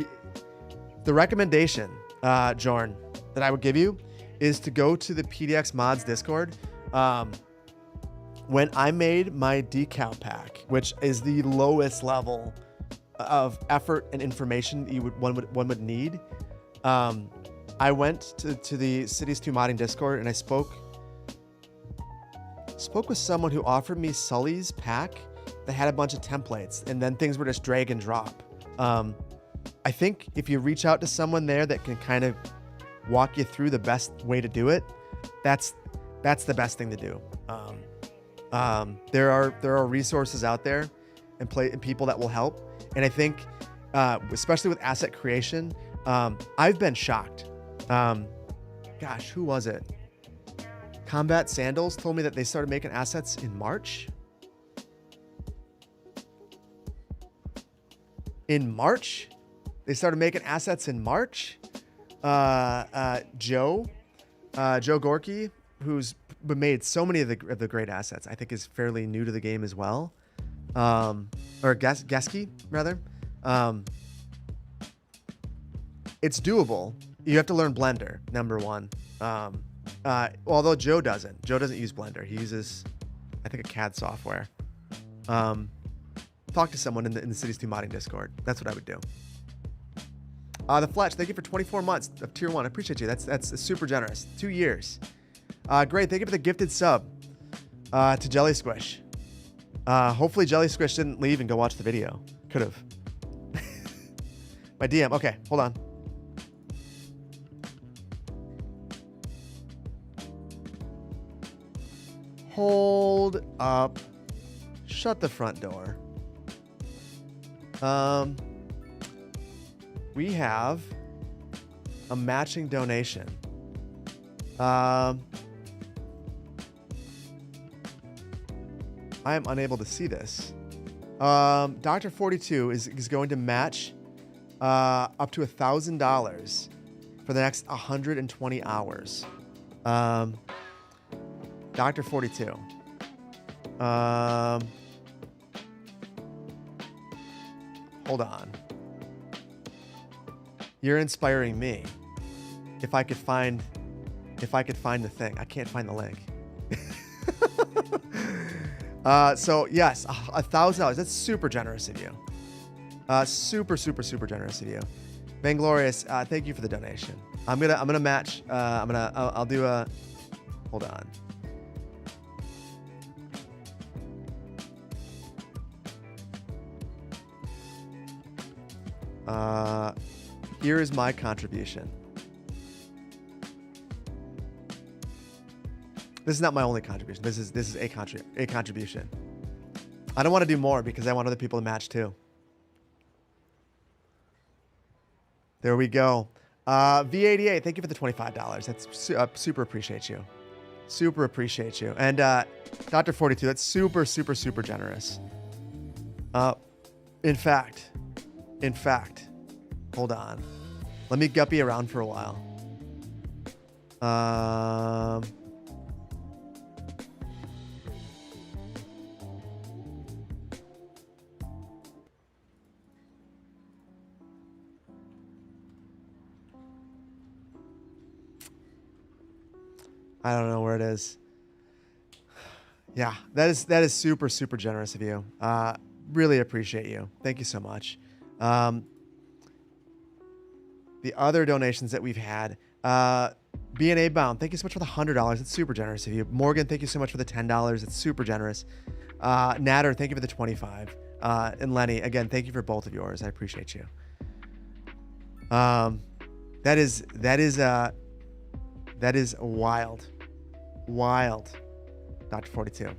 recommendation, Jorn, that I would give you is to go to the PDX mods Discord. When I made my decal pack, which is the lowest level of effort and information one would need, I went to the Cities 2 modding Discord and I spoke with someone who offered me Sully's pack that had a bunch of templates, and then things were just drag and drop. I think if you reach out to someone there that can kind of walk you through the best way to do it, that's the best thing to do. There are resources out there and people that will help. And I think, especially with asset creation, I've been shocked. Gosh, who was it? Combat Sandals told me that they started making assets in March. In March? They started making assets in March? Joe Gorky, who's made so many of the great assets, I think is fairly new to the game as well. Or Geske, rather. It's doable. You have to learn Blender, number one. Although Joe doesn't use Blender. He uses, I think, a CAD software. Talk to someone in the Cities 2 modding Discord. That's what I would do. The Fletch, thank you for 24 months of tier 1. I appreciate you. That's super generous. 2 years. Great. Thank you for the gifted sub to Jelly Squish. Hopefully Jelly Squish didn't leave and go watch the video. Could have. My DM. Okay, hold on. Hold up. Shut the front door. We have a matching donation. I am unable to see this. Dr. 42 is going to match up to $1,000 for the next 120 hours. Dr. 42. Hold on. You're inspiring me. If I could find the thing. I can't find the link. So yes, $1,000. That's super generous of you. Super generous of you. Vainglorious, thank you for the donation. I'm gonna match. I'll do a. Hold on. Here is my contribution. This is not my only contribution. This is a contribution. I don't want to do more because I want other people to match too. There we go. V88, thank you for the $25. That's super appreciate you. Super appreciate you. And Dr. 42, that's super generous. In fact, hold on. Let me guppy around for a while. I don't know where it is. Yeah, that is super generous of you. Really appreciate you. Thank you so much. The other donations that we've had, B&A Bound, thank you so much for the $100. It's super generous of you. Morgan, thank you so much for the $10. It's super generous. Natter, thank you for the 25. And Lenny, again, thank you for both of yours. I appreciate you. That is wild. Dr. 42.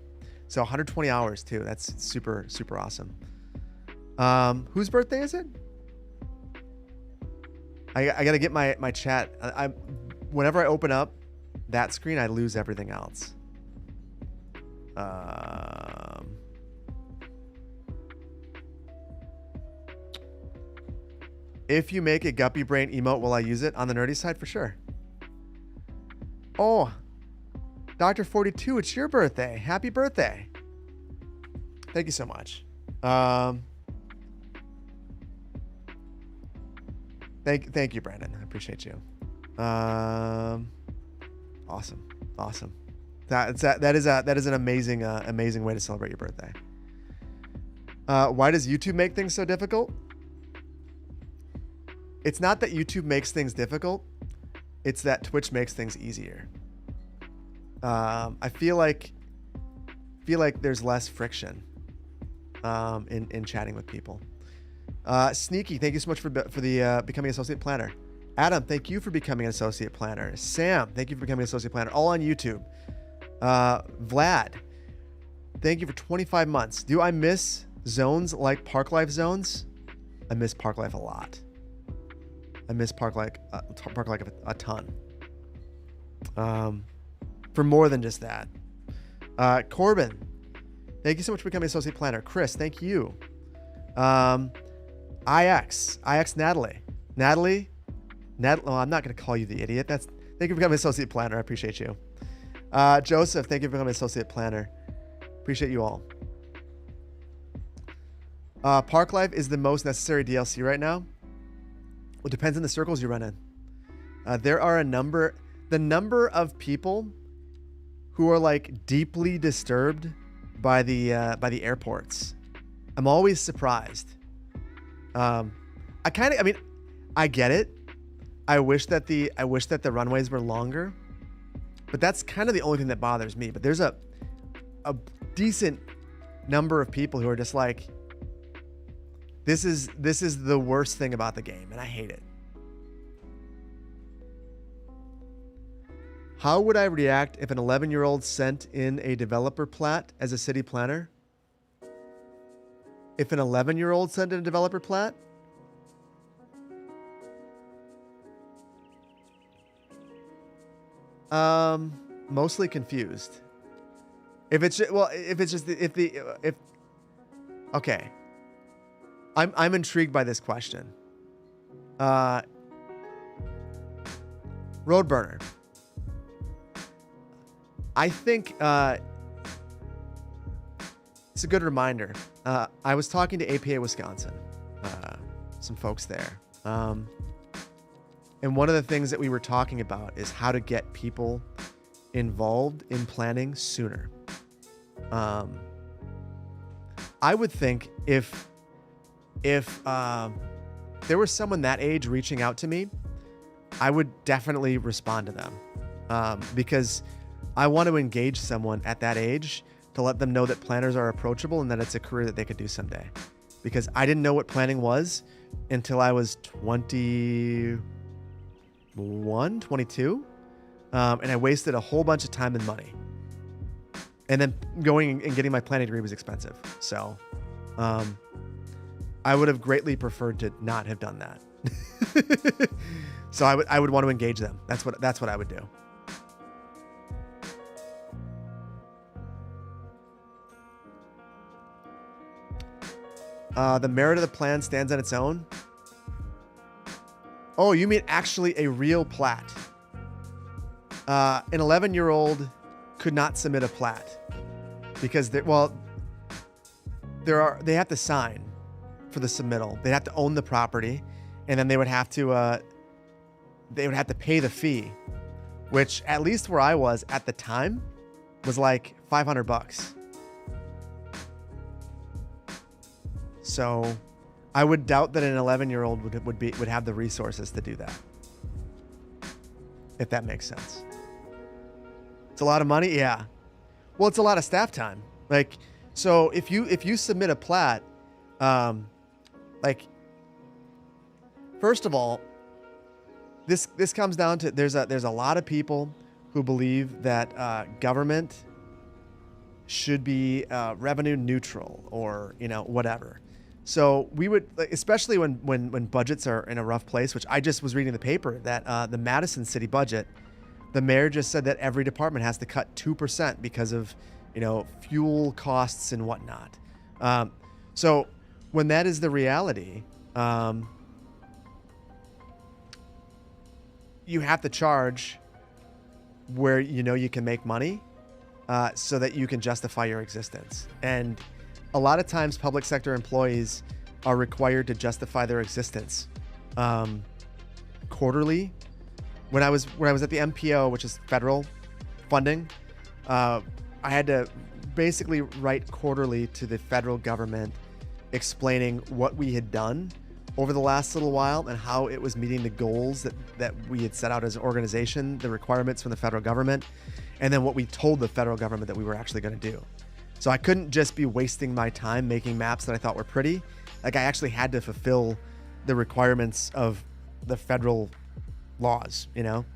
So 120 hours too. That's super awesome. Whose birthday is it? I gotta get my chat. Whenever I open up that screen, I lose everything else. If you make a guppy brain emote, will I use it on the nerdy side? For sure. Oh, Dr. 42, it's your birthday. Happy birthday. Thank you so much. Thank you, Brandon. I appreciate you. Awesome. That is an amazing way to celebrate your birthday. Why does YouTube make things so difficult? It's not that YouTube makes things difficult. It's that Twitch makes things easier. I feel like there's less friction in chatting with people. Sneaky, thank you so much for the becoming associate planner. Adam, thank you for becoming an associate planner. Sam, thank you for becoming an associate planner. All on YouTube. Vlad, thank you for 25 months. Do I miss zones like Park Life zones? I miss Park Life a lot. I miss Park Life a ton. For more than just that. Corbin, thank you so much for becoming associate planner. Chris, thank you. IX Natalie. Oh, I'm not going to call you the idiot. Thank you for becoming associate planner. I appreciate you. Joseph, thank you for becoming associate planner. Appreciate you all. Park Life is the most necessary DLC right now. Well, it depends on the circles you run in. There are the number of people who are like deeply disturbed by the airports. I'm always surprised. I get it. I wish that the runways were longer, but that's kind of the only thing that bothers me. But there's a decent number of people who are just like, this is the worst thing about the game, and I hate it. How would I react if an 11-year-old sent in a developer plat as a city planner? If an 11-year-old sent in a developer plat? Mostly confused. Okay. I'm intrigued by this question. Road burner. I think it's a good reminder. I was talking to APA Wisconsin, some folks there. And one of the things that we were talking about is how to get people involved in planning sooner. I would think if there was someone that age reaching out to me, I would definitely respond to them, because I want to engage someone at that age to let them know that planners are approachable and that it's a career that they could do someday. Because I didn't know what planning was until I was 21, 22. And I wasted a whole bunch of time and money. And then going and getting my planning degree was expensive. So I would have greatly preferred to not have done that. So I would want to engage them. That's what I would do. The merit of the plan stands on its own. Oh, you mean actually a real plat? An 11-year-old could not submit a plat because they have to sign for the submittal. They have to own the property, and then they would have to pay the fee, which at least where I was at the time was like $500. So I would doubt that an 11-year-old would have the resources to do that. If that makes sense. It's a lot of money, yeah. Well, it's a lot of staff time. Like, so if you submit a plat, like, first of all, this comes down to there's a lot of people who believe that government should be revenue neutral or whatever. So we would, especially when budgets are in a rough place, which I just was reading in the paper that the Madison city budget, the mayor just said that every department has to cut 2% because of fuel costs and whatnot. So when that is the reality, you have to charge where you can make money, so that you can justify your existence. And a lot of times public sector employees are required to justify their existence quarterly. When I was at the MPO, which is federal funding, I had to basically write quarterly to the federal government explaining what we had done over the last little while and how it was meeting the goals that we had set out as an organization, the requirements from the federal government, and then what we told the federal government that we were actually going to do. So I couldn't just be wasting my time making maps that I thought were pretty. Like, I actually had to fulfill the requirements of the federal laws,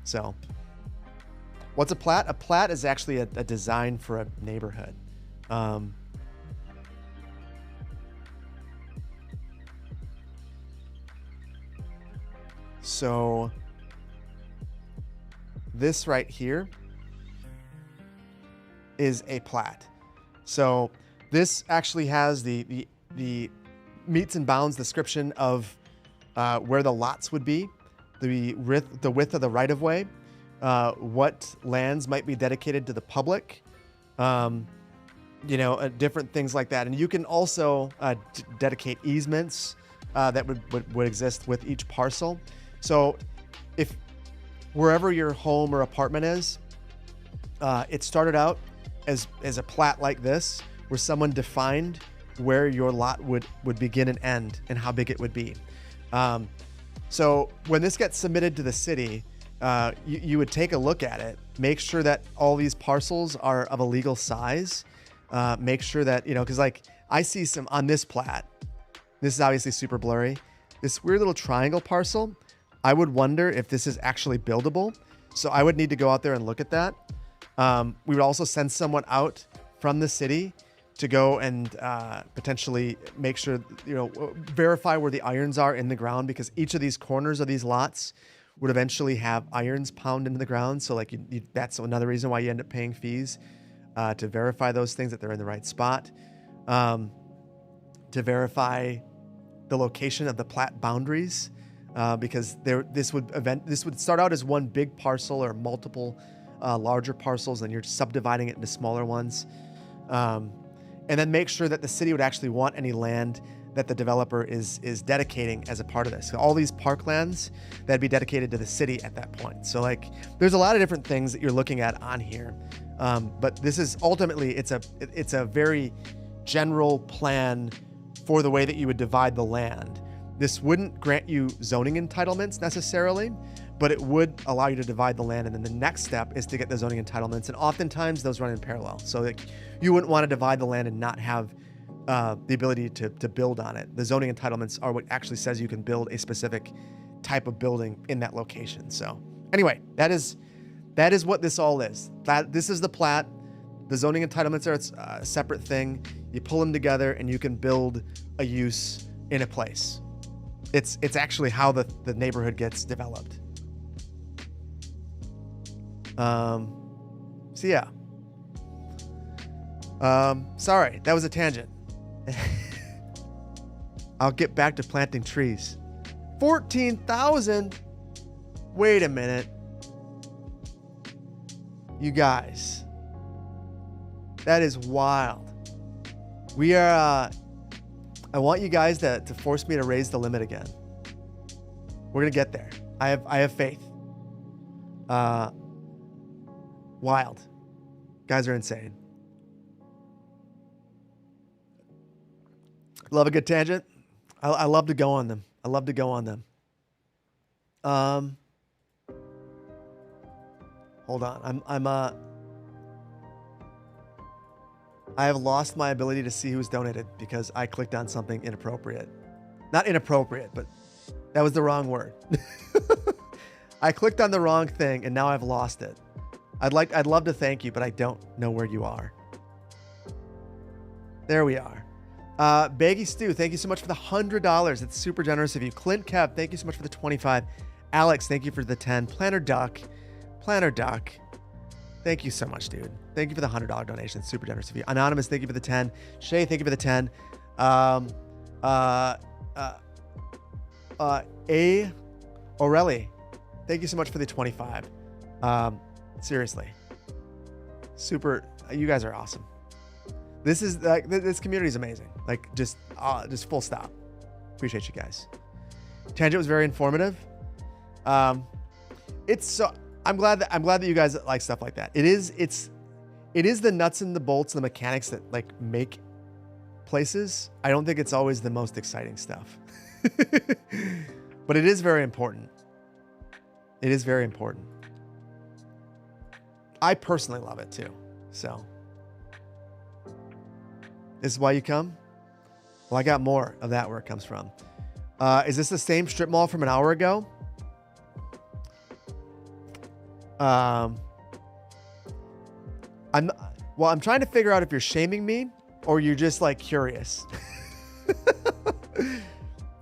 So what's a plat? A plat is actually a design for a neighborhood. So this right here is a plat. So this actually has the meets and bounds description of where the lots would be, the width of the right of way, what lands might be dedicated to the public, different things like that. And you can also dedicate easements that would exist with each parcel. So if wherever your home or apartment is, it started out as a plat like this, where someone defined where your lot would begin and end and how big it would be. So when this gets submitted to the city, you would take a look at it, make sure that all these parcels are of a legal size. Make sure that, because like I see some on this plat, this is obviously super blurry. This weird little triangle parcel, I would wonder if this is actually buildable. So I would need to go out there and look at that. We would also send someone out from the city to go and potentially make sure, verify where the irons are in the ground, because each of these corners of these lots would eventually have irons pounded into the ground. So like that's another reason why you end up paying fees to verify those things, that they're in the right spot, to verify the location of the plat boundaries, because this would start out as one big parcel or multiple larger parcels, and you're subdividing it into smaller ones. And then make sure that the city would actually want any land that the developer is dedicating as a part of this. So all these parklands that'd be dedicated to the city at that point. So like, there's a lot of different things that you're looking at on here. But this is ultimately, it's a very general plan for the way that you would divide the land. This wouldn't grant you zoning entitlements necessarily, but it would allow you to divide the land. And then the next step is to get the zoning entitlements. And oftentimes those run in parallel. So like, you wouldn't want to divide the land and not have the ability to build on it. The zoning entitlements are what actually says you can build a specific type of building in that location. So anyway, that is what this all is. This is the plat. The zoning entitlements are a separate thing. You pull them together and you can build a use in a place. It's actually how the neighborhood gets developed. So yeah. Sorry, that was a tangent. I'll get back to planting trees. 14,000? Wait a minute. You guys. That is wild. We are, I want you guys to force me to raise the limit again. We're going to get there. I have faith. Wild. Guys are insane. Love a good tangent. I love to go on them. Hold on. I have lost my ability to see who's donated because I clicked on something inappropriate. Not inappropriate, but that was the wrong word. I clicked on the wrong thing and now I've lost it. I'd love to thank you, but I don't know where you are. There we are. Baggy Stew, thank you so much for the $100. It's super generous of you. Clint Kev, thank you so much for the 25. Alex, thank you for the 10. Planner Duck, thank you so much, dude. Thank you for the $100 donation. It's super generous of you. Anonymous, thank you for the 10. Shay, thank you for the 10. A. O'Reilly, thank you so much for the 25. Seriously, super. You guys are awesome. This is like, this community is amazing. Like just full stop. Appreciate you guys. Tangent was very informative. It's so, I'm glad that you guys like stuff like that. It is the nuts and the bolts and the mechanics that like make places. I don't think it's always the most exciting stuff, but it is very important. It is very important. I personally love it too. So this is why you come? Well, I got more of that where it comes from. Is this the same strip mall from an hour ago? I'm trying to figure out if you're shaming me or you're just like curious.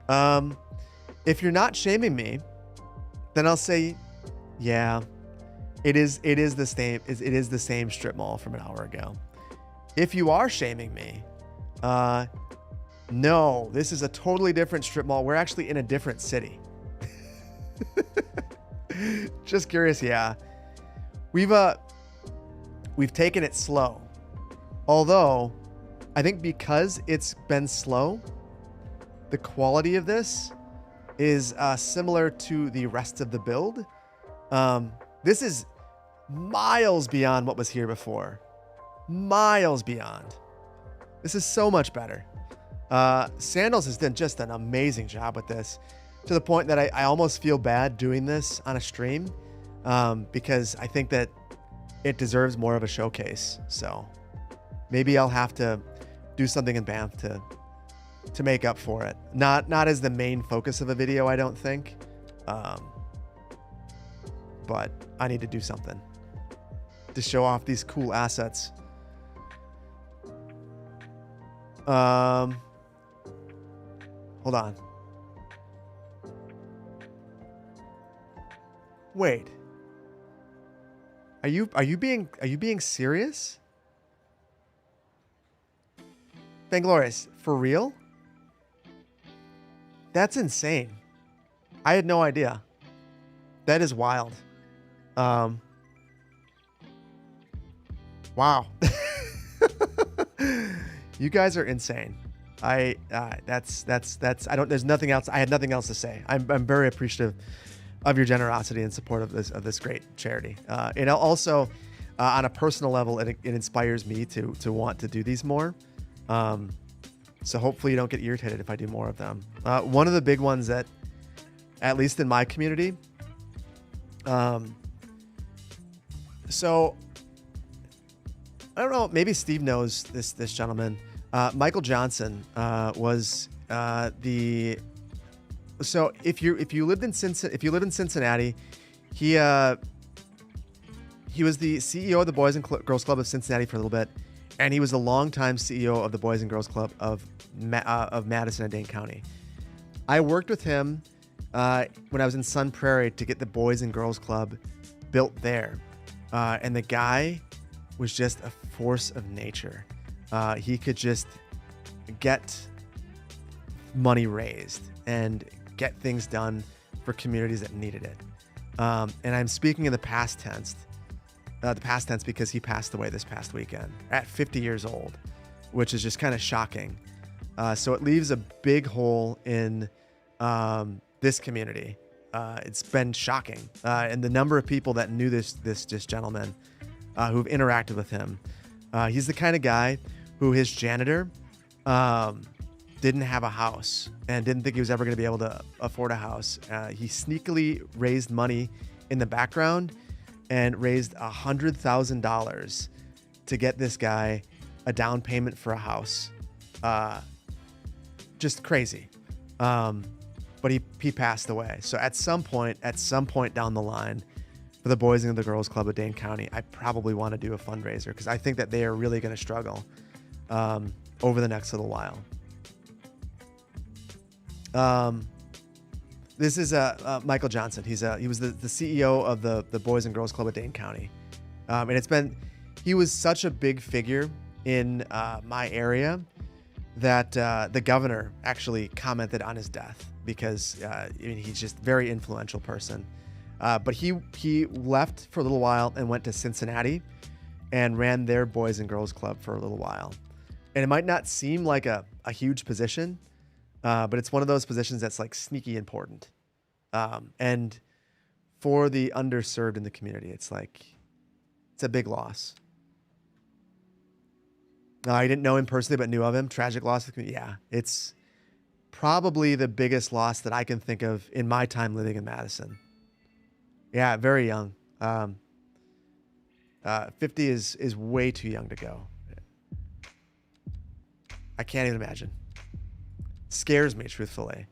If you're not shaming me, then I'll say, yeah, it is the same strip mall from an hour ago. If you are shaming me, no, this is a totally different strip mall. We're actually in a different city. Just curious, yeah. We've taken it slow. Although, I think because it's been slow, the quality of this is similar to the rest of the build. This is miles beyond what was here before. Miles beyond. This is so much better. Sandals has done just an amazing job with this. to the point that I almost feel bad doing this on a stream, because I think that it deserves more of a showcase. So maybe I'll have to do something in Banff to make up for it. Not as the main focus of a video, I don't think. But I need to do something to show off these cool assets. Hold on. Wait. Are you being serious? Vainglorious, for real? That's insane. I had no idea. That is wild. Wow. You guys are insane. That's I don't, there's nothing else. I had nothing else to say. I'm very appreciative of your generosity and support of this great charity. And also, on a personal level, it inspires me to want to do these more. So hopefully you don't get irritated if I do more of them. One of the big ones that, at least in my community, so I don't know, maybe Steve knows this gentleman. Michael Johnson was so if you lived in Cincinnati, he was the CEO of the Boys and Girls Club of Cincinnati for a little bit, and he was the longtime CEO of the Boys and Girls Club of Madison and Dane County. I worked with him when I was in Sun Prairie to get the Boys and Girls Club built there, and the guy was just a force of nature. He could just get money raised and get things done for communities that needed it. And I'm speaking in the past tense because he passed away this past weekend at 50 years old, which is just kind of shocking. So it leaves a big hole in this community. It's been shocking. And the number of people that knew this gentleman, who've interacted with him. He's the kind of guy who his janitor didn't have a house and didn't think he was ever going to be able to afford a house. He sneakily raised money in the background and raised $100,000 to get this guy a down payment for a house. Just crazy. But he passed away. So at some point down the line, for the Boys and the Girls Club of Dane County, I probably want to do a fundraiser because I think that they are really going to struggle over the next little while. This is Michael Johnson. He was the CEO of the Boys and Girls Club of Dane County, and he was such a big figure in my area that the governor actually commented on his death because he's just a very influential person. But he left for a little while and went to Cincinnati and ran their Boys and Girls Club for a little while. And it might not seem like a huge position, but it's one of those positions that's like sneaky important. And for the underserved in the community, it's a big loss. I didn't know him personally, but knew of him. Tragic loss. Yeah, it's probably the biggest loss that I can think of in my time living in Madison. Yeah, very young. 50 is way too young to go. I can't even imagine. Scares me, truthfully.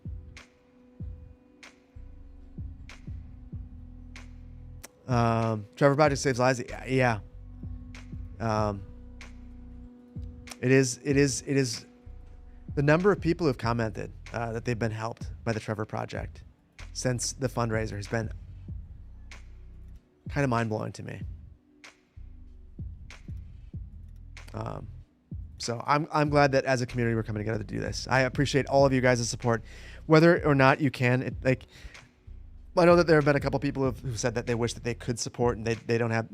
Trevor Project saves lives. Yeah. It is the number of people who've commented that they've been helped by the Trevor Project since the fundraiser has been kind of mind-blowing to me. So I'm glad that as a community we're coming together to do this. I appreciate all of you guys' support, whether or not you can. I know that there have been a couple people who've said that they wish that they could support and they don't have,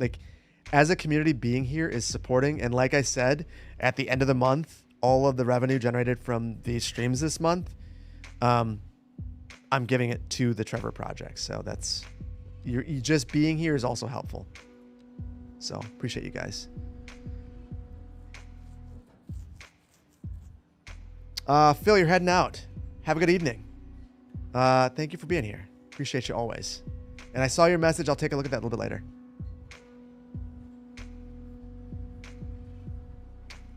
as a community, being here is supporting. And like I said, at the end of the month, all of the revenue generated from these streams this month, I'm giving it to the Trevor Project. So that's, you just being here is also helpful. So appreciate you guys. Phil, you're heading out. Have a good evening. Thank you for being here. Appreciate you always. And I saw your message. I'll take a look at that a little bit later.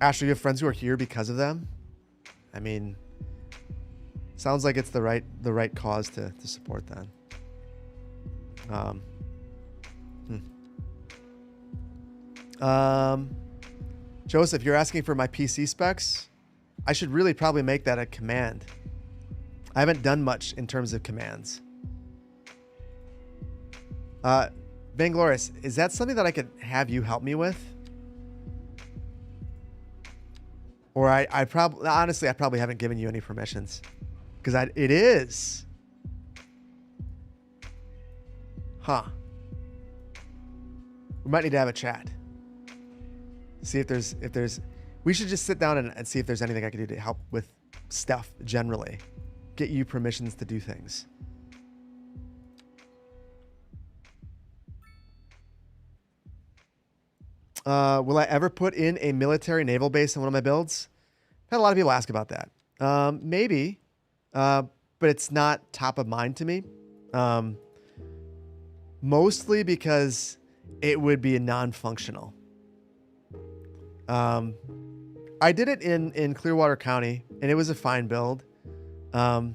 Ashley, you have friends who are here because of them? I mean, sounds like it's the right cause to support them. Joseph, you're asking for my PC specs? I should really probably make that a command. I haven't done much in terms of commands. Vainglorious, is that something that I could have you help me with? Or I probably, honestly, I probably haven't given you any permissions. Because it is. Huh. We might need to have a chat. See if there's, we should just sit down and see if there's anything I can do to help with stuff generally. Get you permissions to do things. Will I ever put in a military naval base in one of my builds? I've had a lot of people ask about that. Maybe, but it's not top of mind to me. Mostly because it would be non-functional. I did it in Clearwater County, and it was a fine build. But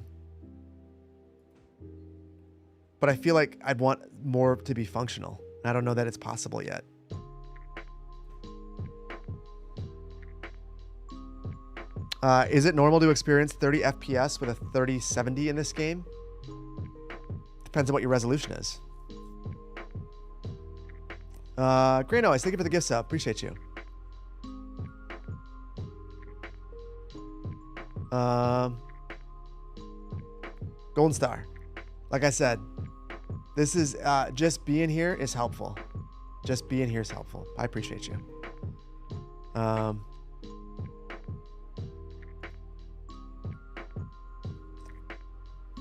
I feel like I'd want more to be functional. I don't know that it's possible yet. Is it normal to experience 30 FPS with a 3070 in this game? Depends on what your resolution is. Great noise. Thank you for the gift sub. Appreciate you. Golden Star. Like I said, this is just being here is helpful. Just being here is helpful. I appreciate you.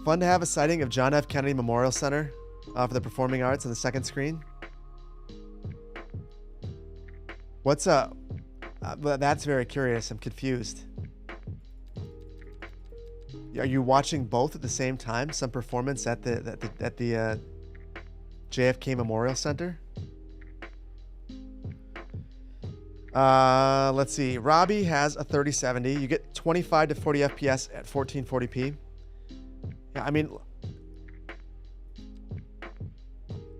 Fun to have a sighting of John F. Kennedy Memorial Center for the Performing Arts on the second screen. What's up? That's very curious. I'm confused. Are you watching both at the same time? Some performance at the JFK Memorial Center? Let's see. Robbie has a 3070. You get 25 to 40 FPS at 1440p. Yeah, I mean,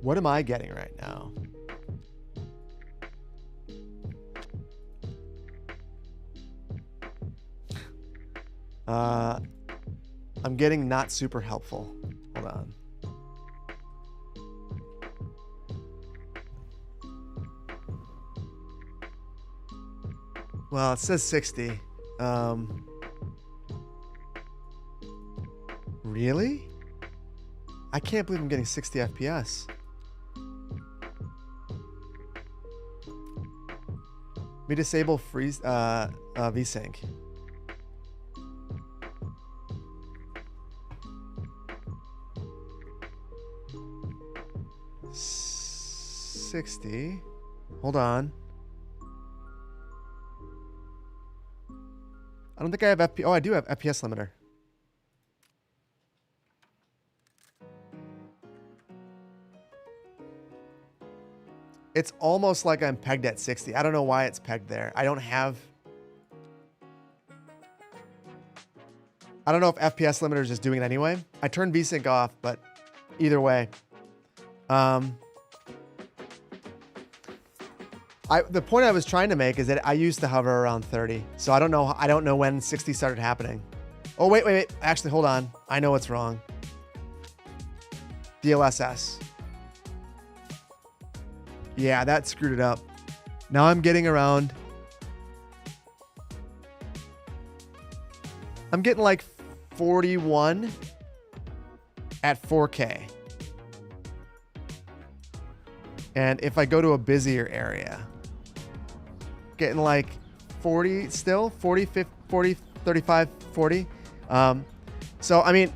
what am I getting right now? I'm getting not super helpful. Hold on. Well, it says 60. Really? I can't believe I'm getting 60 FPS. Let me disable freeze VSync. $60. Hold on. I don't think I have FPS. Oh, I do have FPS limiter. It's almost like I'm pegged at 60. I don't know why it's pegged there. I don't know if FPS limiter is just doing it anyway. I turned VSync off, but either way. The point I was trying to make is that I used to hover around 30. So I don't know when 60 started happening. Oh, wait. Actually, hold on. I know what's wrong. DLSS. Yeah, that screwed it up. Now I'm getting around. I'm getting like 41 at 4K. And if I go to a busier area, getting like 40 still, 40, 50, 40, 35, 40. So, I mean,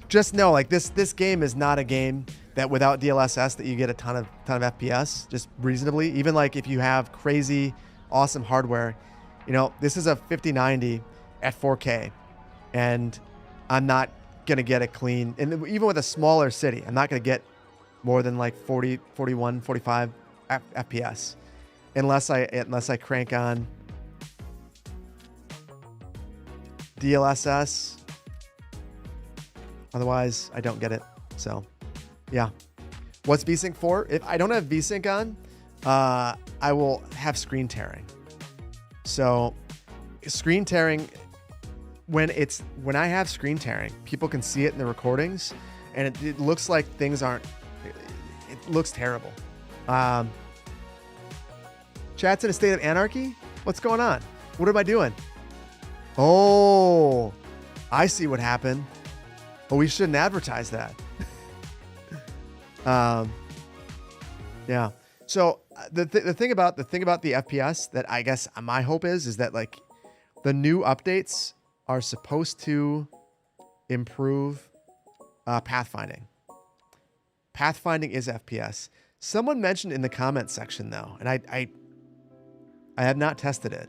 just know like this game is not a game that without DLSS that you get a ton of FPS just reasonably. Even like if you have crazy, awesome hardware, you know, this is a 5090 at 4K, and I'm not going to get it clean. And even with a smaller city, I'm not going to get more than like 40, 41, 45 FPS unless I crank on DLSS. Otherwise, I don't get it. So, yeah. What's VSync for? If I don't have VSync on, I will have screen tearing. So, screen tearing, when I have screen tearing, people can see it in the recordings, and it looks like things aren't. It looks terrible. Chat's in a state of anarchy. What's going on? What am I doing? Oh, I see what happened. Oh, we shouldn't advertise that. Yeah. So the thing about the FPS that I guess my hope is that like the new updates are supposed to improve pathfinding. Pathfinding is FPS. Someone mentioned in the comments section though, and I have not tested it.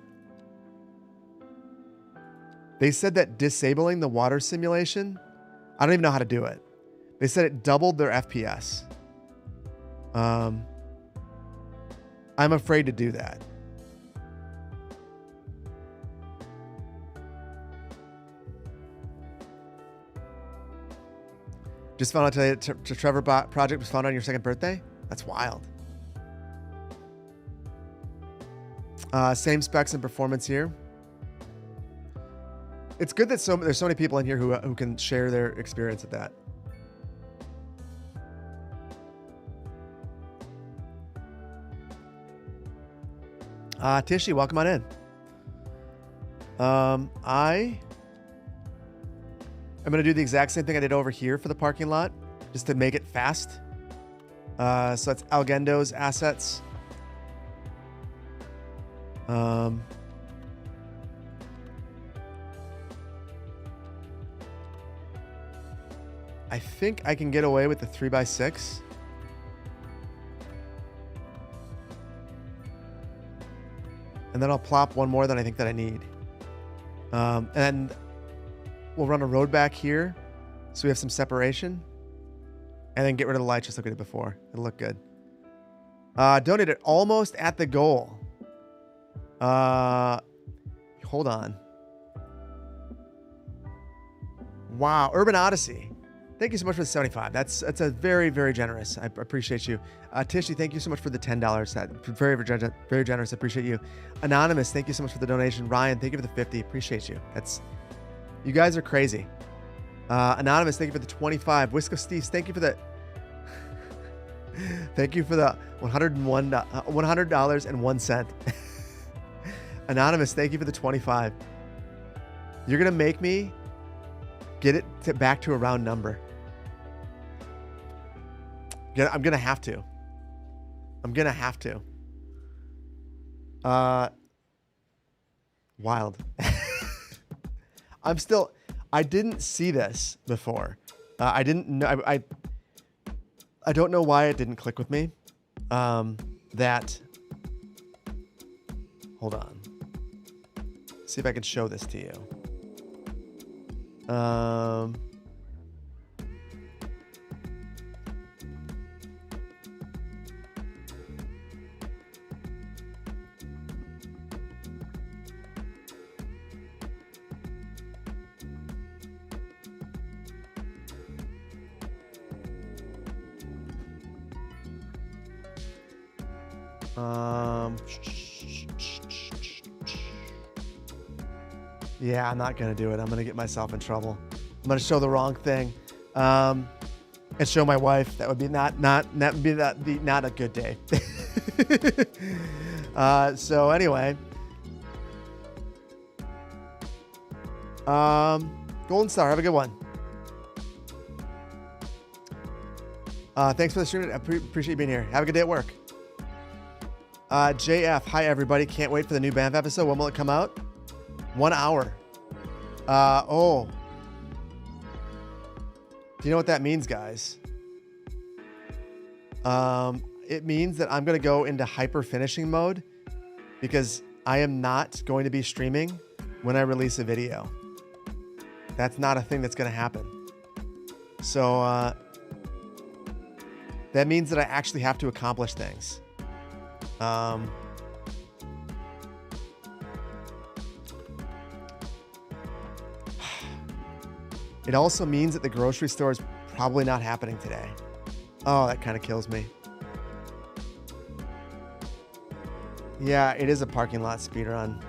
They said that disabling the water simulation, I don't even know how to do it. They said it doubled their FPS. I'm afraid to do that. Just found out today that the Trevor project was found on your second birthday. That's wild. Same specs and performance here. It's good that there's so many people in here who can share their experience with that. Tishy, welcome on in. I am going to do the exact same thing I did over here for the parking lot, just to make it fast. So that's Algendo's assets. I think I can get away with the 3x6. And then I'll plop one more than I think that I need. And then we'll run a road back here so we have some separation. And then get rid of the lights just like we did before. It'll look good. Donated almost at the goal. Hold on. Wow, Urban Odyssey. Thank you so much for the 75. That's a very, very generous. I appreciate you. Tishy, thank you so much for the $10. Very, very generous. I appreciate you. Anonymous, thank you so much for the donation. Ryan, thank you for the 50. Appreciate you. You guys are crazy. Anonymous, thank you for the 25. Whisk of Steve's, thank you for the thank you for the $100.01. Anonymous, thank you for the 25. You're gonna make me get it back to a round number. I'm gonna have to. Wild. I didn't see this before. I didn't know. I don't know why it didn't click with me. Hold on. See if I can show this to you. Yeah, I'm not gonna do it. I'm gonna get myself in trouble. I'm gonna show the wrong thing, and show my wife. That would be not a good day. So anyway, Golden Star, have a good one. Thanks for the stream. I appreciate you being here. Have a good day at work. JF, hi everybody. Can't wait for the new Banff episode. When will it come out? 1 hour. Oh. Do you know what that means, guys? It means that I'm going to go into hyper finishing mode because I am not going to be streaming when I release a video. That's not a thing that's going to happen. So that means that I actually have to accomplish things. It also means that the grocery store is probably not happening today. Oh, that kind of kills me. Yeah, it is a parking lot speedrun.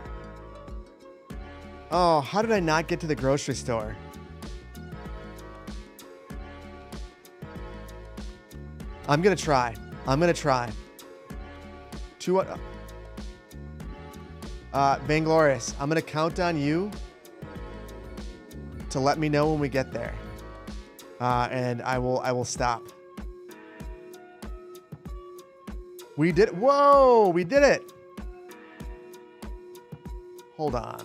Oh, how did I not get to the grocery store? I'm gonna try. Vainglorious, I'm gonna count on you to let me know when we get there. And I will stop. We did, whoa, we did it. Hold on.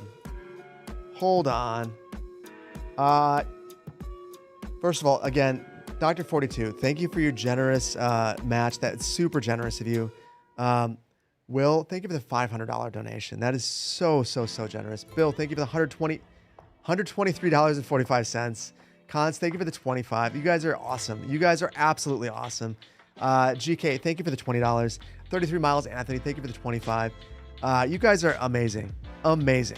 First of all, again, Dr. 42, thank you for your generous match. That's super generous of you. Will, thank you for the $500 donation. That is so generous. Bill, thank you for the $123.45. Cons, thank you for the 25. You guys are awesome. You guys are absolutely awesome. GK, thank you for the $20. 33 Miles, Anthony, thank you for the 25. You guys are amazing. Amazing.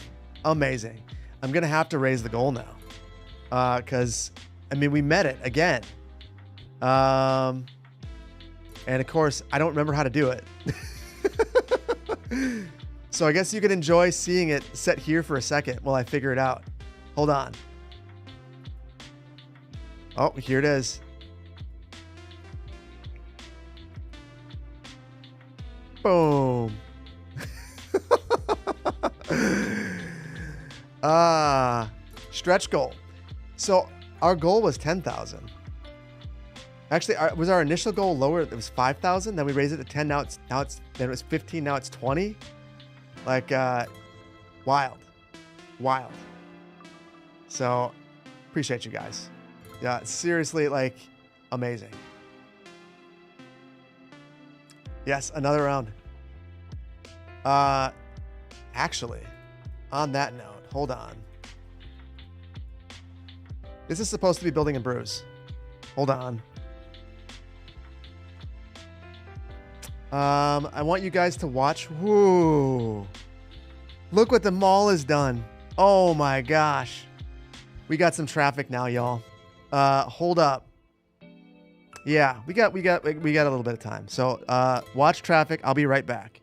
I'm going to have to raise the goal now. Because, I mean, we met it again. And of course, I don't remember how to do it. So I guess you can enjoy seeing it set here for a second while I figure it out. Hold on. Oh, here it is. Boom. Stretch goal. So our goal was 10,000. Actually, was our initial goal lower? It was 5,000. Then we raised it to 10. Then it was 15. Now it's 20. Like, wild. So, appreciate you guys. Yeah, seriously, like, amazing. Yes, another round. Actually, on that note, hold on. This is supposed to be building and brews. Hold on. I want you guys to watch. Whoa. Look what the mall has done. Oh my gosh. We got some traffic now, y'all. Hold up. Yeah, we got a little bit of time. So, watch traffic. I'll be right back.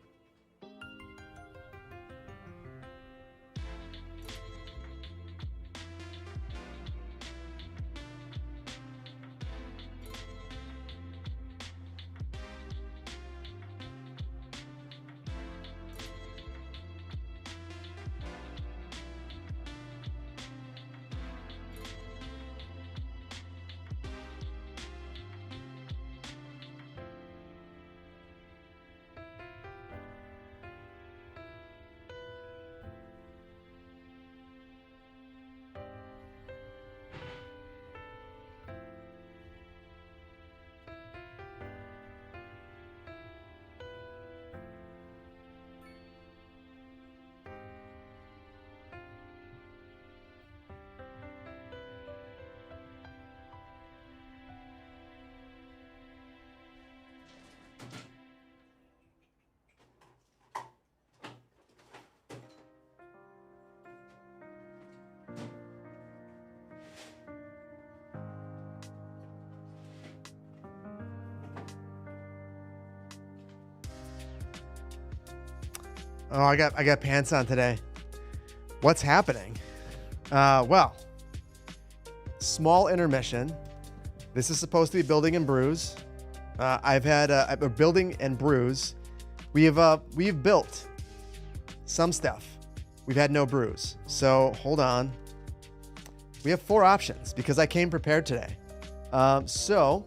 Oh, I got pants on today. What's happening? Well, small intermission. This is supposed to be building and brews. I've had building and brews. We've built some stuff. We've had no brews. So hold on. We have 4 options because I came prepared today. So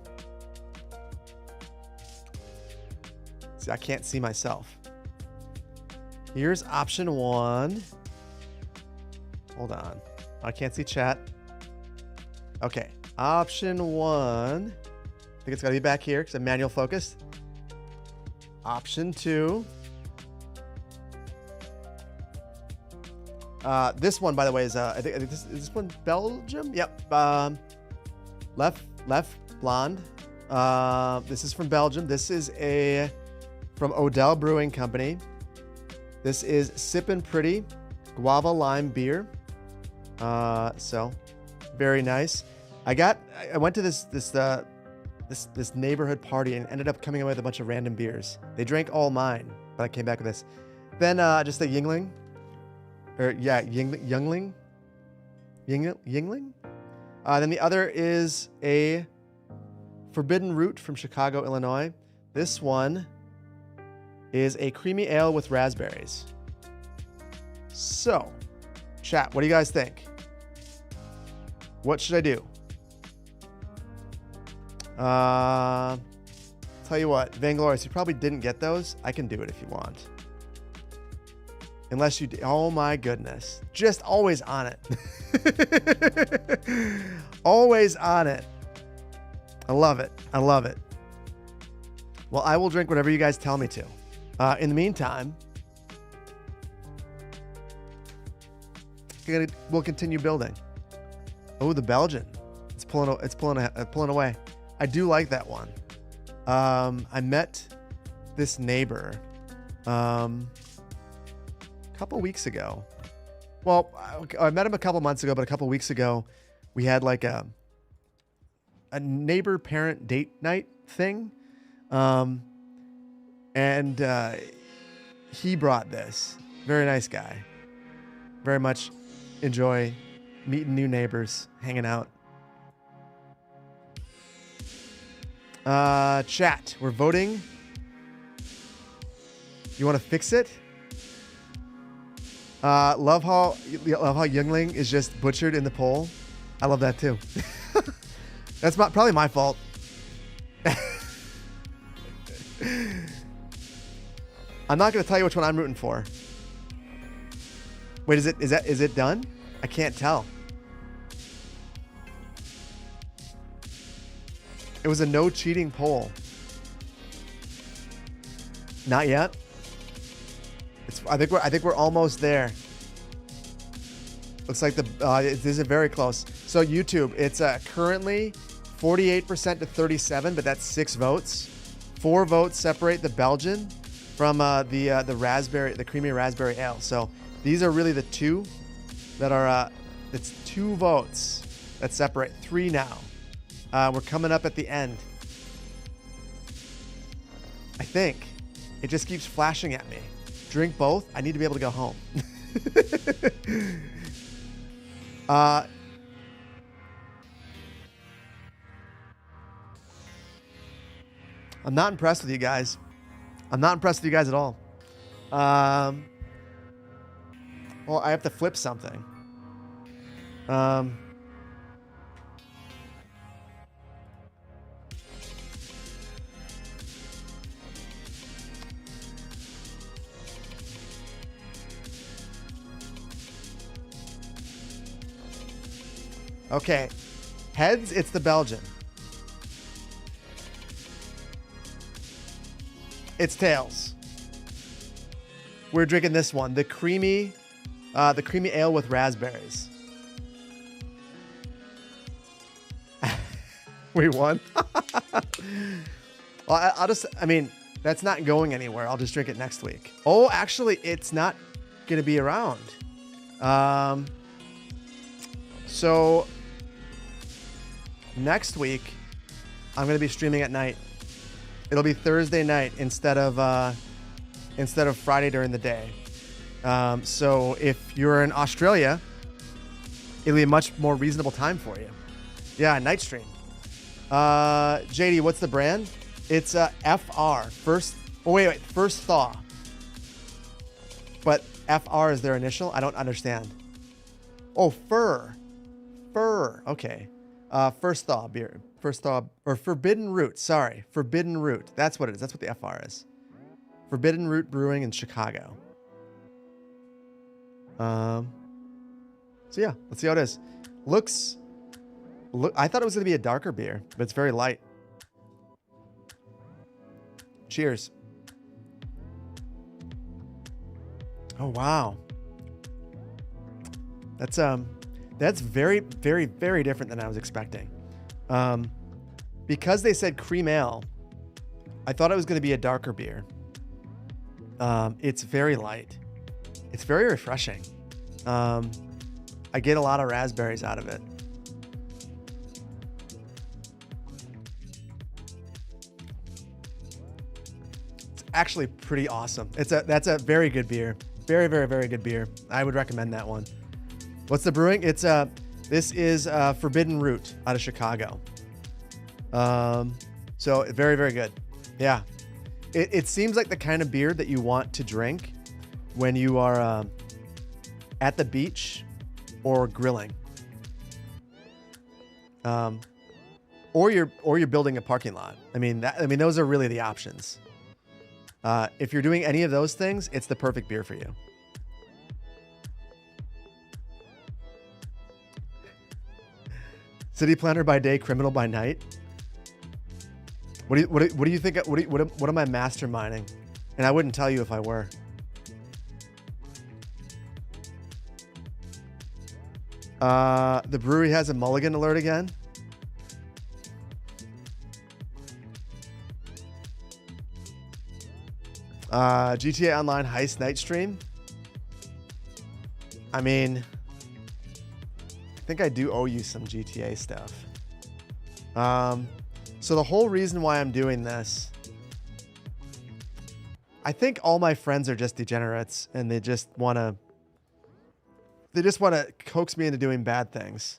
see, I can't see myself. Here's option 1. Hold on. I can't see chat. Okay. Option 1. I think it's got to be back here because I'm manual focused. Option 2. This one, by the way, is I think this one Belgium. Yep. Left Left Blonde. This is from Belgium. This is from Odell Brewing Company. This is Sippin' Pretty Guava Lime Beer. So very nice. I went to this neighborhood party and ended up coming away with a bunch of random beers. They drank all mine, but I came back with this. Then just a Yingling. Yingling. Then the other is a Forbidden Root from Chicago, Illinois. This one is a creamy ale with raspberries. So, chat, what do you guys think? What should I do? Tell you what, Vainglorious, you probably didn't get those. I can do it if you want. Unless you do. Oh my goodness. Just always on it. Always on it. I love it. I love it. Well, I will drink whatever you guys tell me to. In the meantime, we'll continue building. Oh, the Belgian. It's pulling away. I do like that one. I met this neighbor a couple weeks ago. Well, I met him a couple months ago, but a couple weeks ago, we had like a neighbor parent date night thing. And he brought this. Very nice guy. Very much enjoy meeting new neighbors, hanging out. Chat, we're voting. You want to fix it? Love how Youngling is just butchered in the poll. I love that too. That's probably my fault. I'm not going to tell you which one I'm rooting for. Wait, is it done? I can't tell. It was a no cheating poll. Not yet. I think we're almost there. Looks like this is very close. So YouTube, it's currently 48% to 37, but that's 6 votes. 4 votes separate the Belgian from the creamy raspberry ale. So these are really the two that are. It's 2 votes that separate. 3 now. We're coming up at the end. I think it just keeps flashing at me. Drink both. I need to be able to go home. I'm not impressed with you guys. I'm not impressed with you guys at all. Well, I have to flip something. Okay. Heads, it's the Belgian. It's tails. We're drinking this one, the creamy ale with raspberries. We won. Well, that's not going anywhere. I'll just drink it next week. Oh, actually, it's not going to be around. So next week, I'm going to be streaming at night. It'll be Thursday night instead of Friday during the day. So if you're in Australia, it'll be a much more reasonable time for you. Yeah, night stream. JD, what's the brand? It's FR. First Thaw. But FR is their initial? I don't understand. Oh, Fur. Okay. First Thaw beer. First Thaw, or Forbidden Root. Sorry. Forbidden Root. That's what it is. That's what the FR is. Forbidden Root Brewing in Chicago. So yeah, let's see how it is. I thought it was going to be a darker beer, but it's very light. Cheers. Oh, wow. That's very, very, very different than I was expecting. because they said cream ale, I thought it was going to be a darker beer. It's very light. It's very refreshing. I get a lot of raspberries out of it. It's actually pretty awesome. That's a very good beer. Very, very, very good beer. I would recommend that one. What's the brewing? This is Forbidden Root out of Chicago. So very, very good. Yeah. It seems like the kind of beer that you want to drink when you are at the beach or grilling. Or you're building a parking lot. I mean, those are really the options. If you're doing any of those things, it's the perfect beer for you. City planner by day, criminal by night. What do you think? What am I masterminding? And I wouldn't tell you if I were. The brewery has a mulligan alert again. GTA Online Heist Night Stream. I mean, I think I do owe you some GTA stuff. So the whole reason why I'm doing this, I think all my friends are just degenerates and they just want to coax me into doing bad things.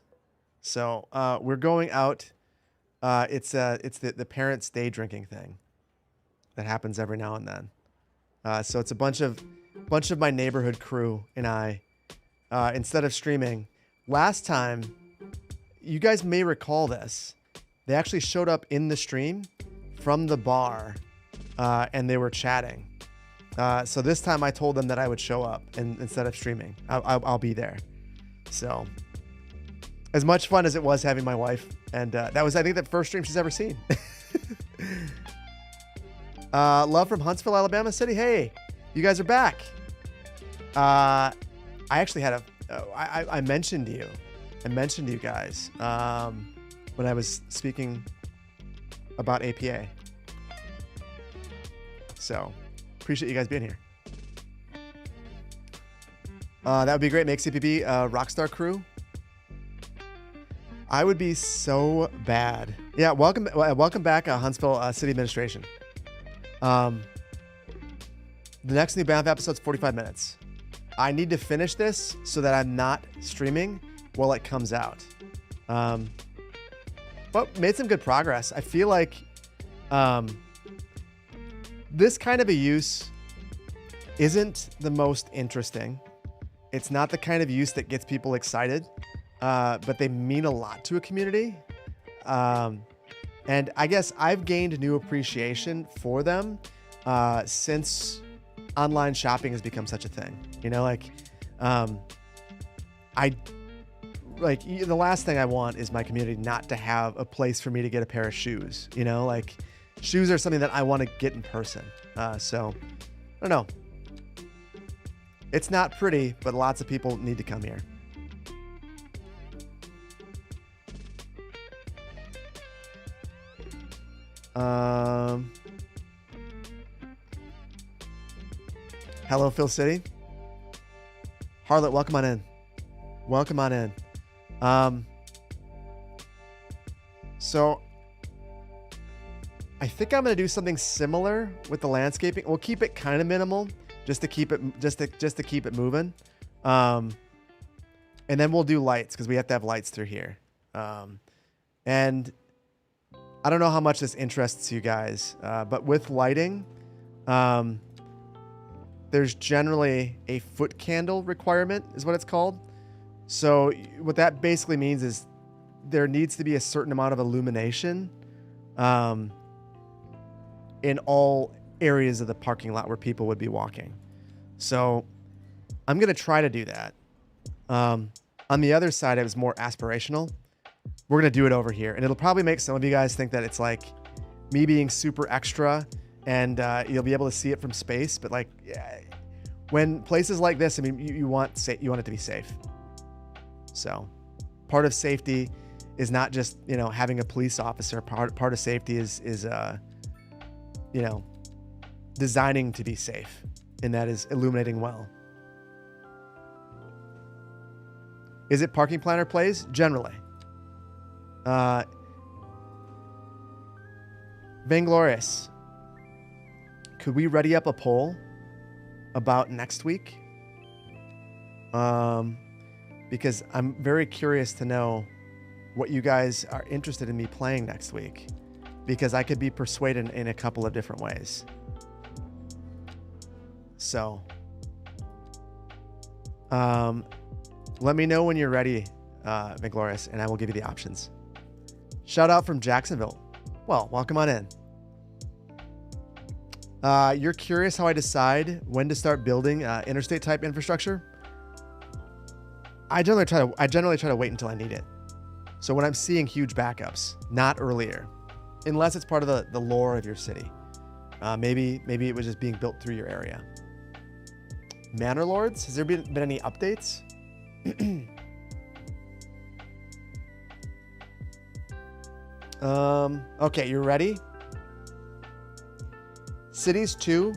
So we're going out. It's the parents' day drinking thing that happens every now and then. So it's a bunch of my neighborhood crew and I, instead of streaming. Last time, you guys may recall this. They actually showed up in the stream from the bar, and they were chatting. So this time I told them that I would show up and instead of streaming. I'll be there. So as much fun as it was having my wife, and that was, I think, the first stream she's ever seen. Love from Huntsville, Alabama City. Hey, you guys are back. I actually had I mentioned you. I mentioned you guys when I was speaking about APA. So appreciate you guys being here. That would be great. Make CPB Rockstar Crew. I would be so bad. Yeah, welcome back, Huntsville City Administration. The next new Banff episode's 45 minutes. I need to finish this so that I'm not streaming while it comes out. But made some good progress. I feel like this kind of a use isn't the most interesting. It's not the kind of use that gets people excited, but they mean a lot to a community. And I guess I've gained new appreciation for them since online shopping has become such a thing. You know, the last thing I want is my community not to have a place for me to get a pair of shoes. You know, like shoes are something that I want to get in person. So I don't know. It's not pretty, but lots of people need to come here. Hello, Phil City. Harlot, welcome on in. Welcome on in. So I think I'm going to do something similar with the landscaping. We'll keep it kind of minimal just to keep it moving. And then we'll do lights because we have to have lights through here. And I don't know how much this interests you guys, but with lighting, there's generally a foot candle requirement is what it's called. So what that basically means is there needs to be a certain amount of illumination in all areas of the parking lot where people would be walking. So I'm going to try to do that. On the other side, it was more aspirational. We're going to do it over here. And it'll probably make some of you guys think that it's like me being super extra and you'll be able to see it from space. But like, yeah, when places like this, I mean, you want it to be safe. So part of safety is not just, you know, having a police officer. Part of safety is you know, designing to be safe, and that is illuminating well. Is it parking planner plays? Generally. Vainglorious. Could we ready up a poll about next week? Because I'm very curious to know what you guys are interested in me playing next week, because I could be persuaded in a couple of different ways. So, let me know when you're ready, Vainglorious, and I will give you the options. Shout out from Jacksonville. Well, welcome on in. You're curious how I decide when to start building interstate type infrastructure? I generally try to wait until I need it. So when I'm seeing huge backups, not earlier, unless it's part of the lore of your city. Maybe it was just being built through your area. Manor Lords, has there been any updates? Okay, you ready? Cities 2,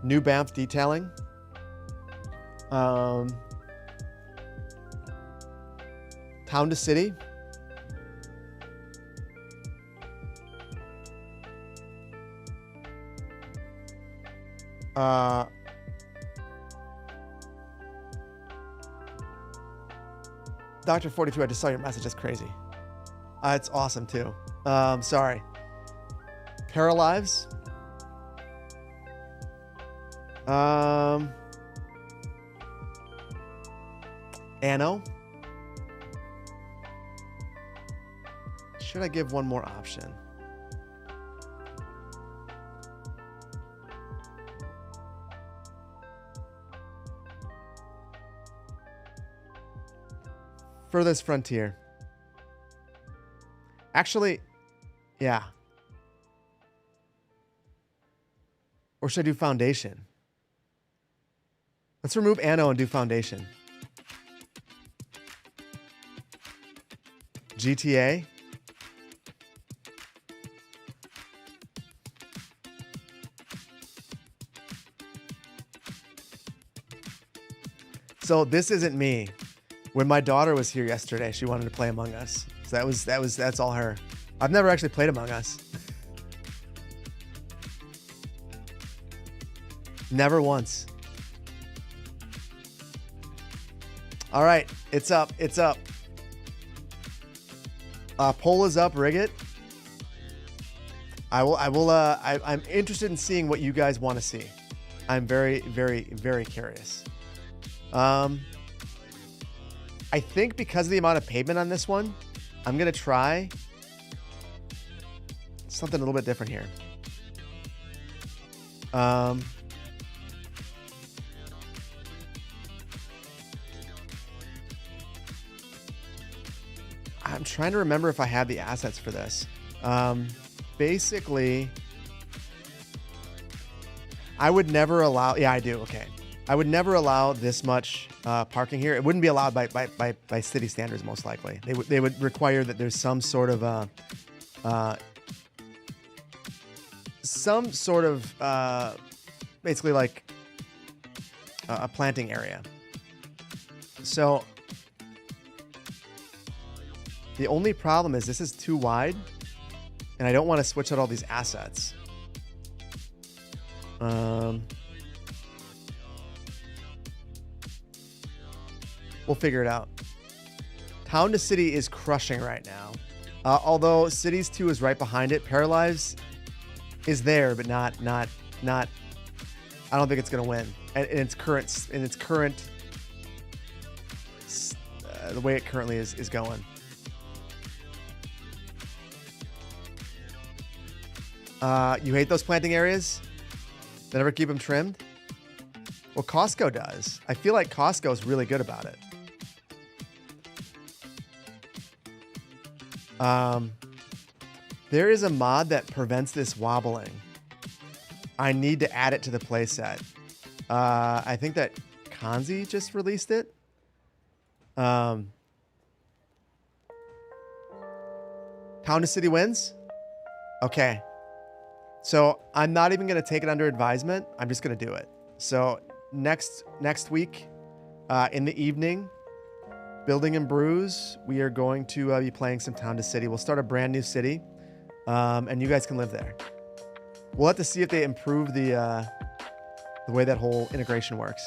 New Banff detailing. Town to City. Dr. 42, I just saw your message. That's crazy. It's awesome too. Sorry. Paralives. Anno. Should I give one more option? Furthest Frontier. Actually, yeah. Or should I do Foundation? Let's remove Anno and do Foundation. GTA. So this isn't me. When my daughter was here yesterday, she wanted to play Among Us. So that's all her. I've never actually played Among Us. Never once. All right, it's up. It's up. Poll is up. Rig it. I'm interested in seeing what you guys want to see. I'm very, very, very curious. I think because of the amount of pavement on this one, I'm going to try something a little bit different here. I'm trying to remember if I have the assets for this. Basically, I would never allow... Yeah, I do. Okay. I would never allow this much parking here. It wouldn't be allowed by city standards, most likely. They would require that there's some sort of basically like a planting area. So the only problem is this is too wide, and I don't want to switch out all these assets. We'll figure it out. Town to City is crushing right now. Although Cities 2 is right behind it. Paralives is there, but not. I don't think it's gonna win. And in its current, the way it currently is going. You hate those planting areas? They never keep them trimmed? Well, Costco does. I feel like Costco is really good about it. There is a mod that prevents this wobbling. I need to add it to the playset. I think that Kanzi just released it. Town to city wins? Okay. So I'm not even going to take it under advisement. I'm just going to do it. So next week, in the evening, Building and Brews, we are going to be playing some Town to City. We'll start a brand new city, and you guys can live there. We'll have to see if they improve the way that whole integration works.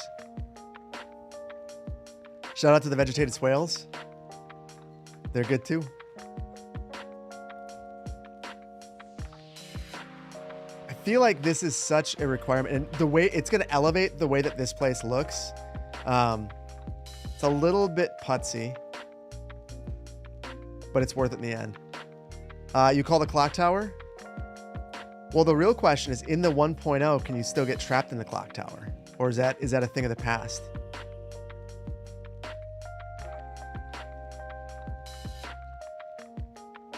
Shout out to the vegetated swales. They're good too. I feel like this is such a requirement, and the way it's going to elevate the way that this place looks. It's a little bit putsy, but it's worth it in the end. You call the clock tower? Well, the real question is, in the 1.0, can you still get trapped in the clock tower? Or is that a thing of the past?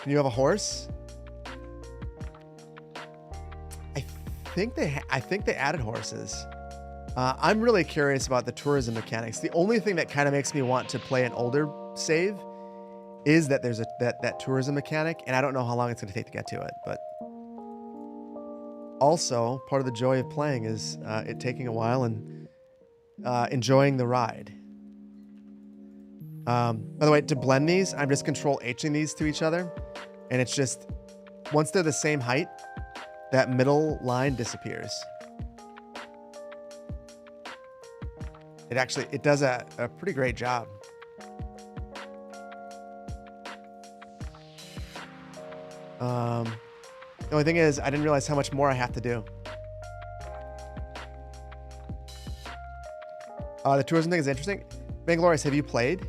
Can you have a horse? I think they added horses. I'm really curious about the tourism mechanics. The only thing that kind of makes me want to play an older save is that there's that tourism mechanic, and I don't know how long it's going to take to get to it. But also, part of the joy of playing is it taking a while and enjoying the ride. By the way, to blend these, I'm just Control-Hing these to each other, and it's just, once they're the same height, that middle line disappears. It does a pretty great job. The only thing is, I didn't realize how much more I have to do. The tourism thing is interesting. Bangalores, have you played?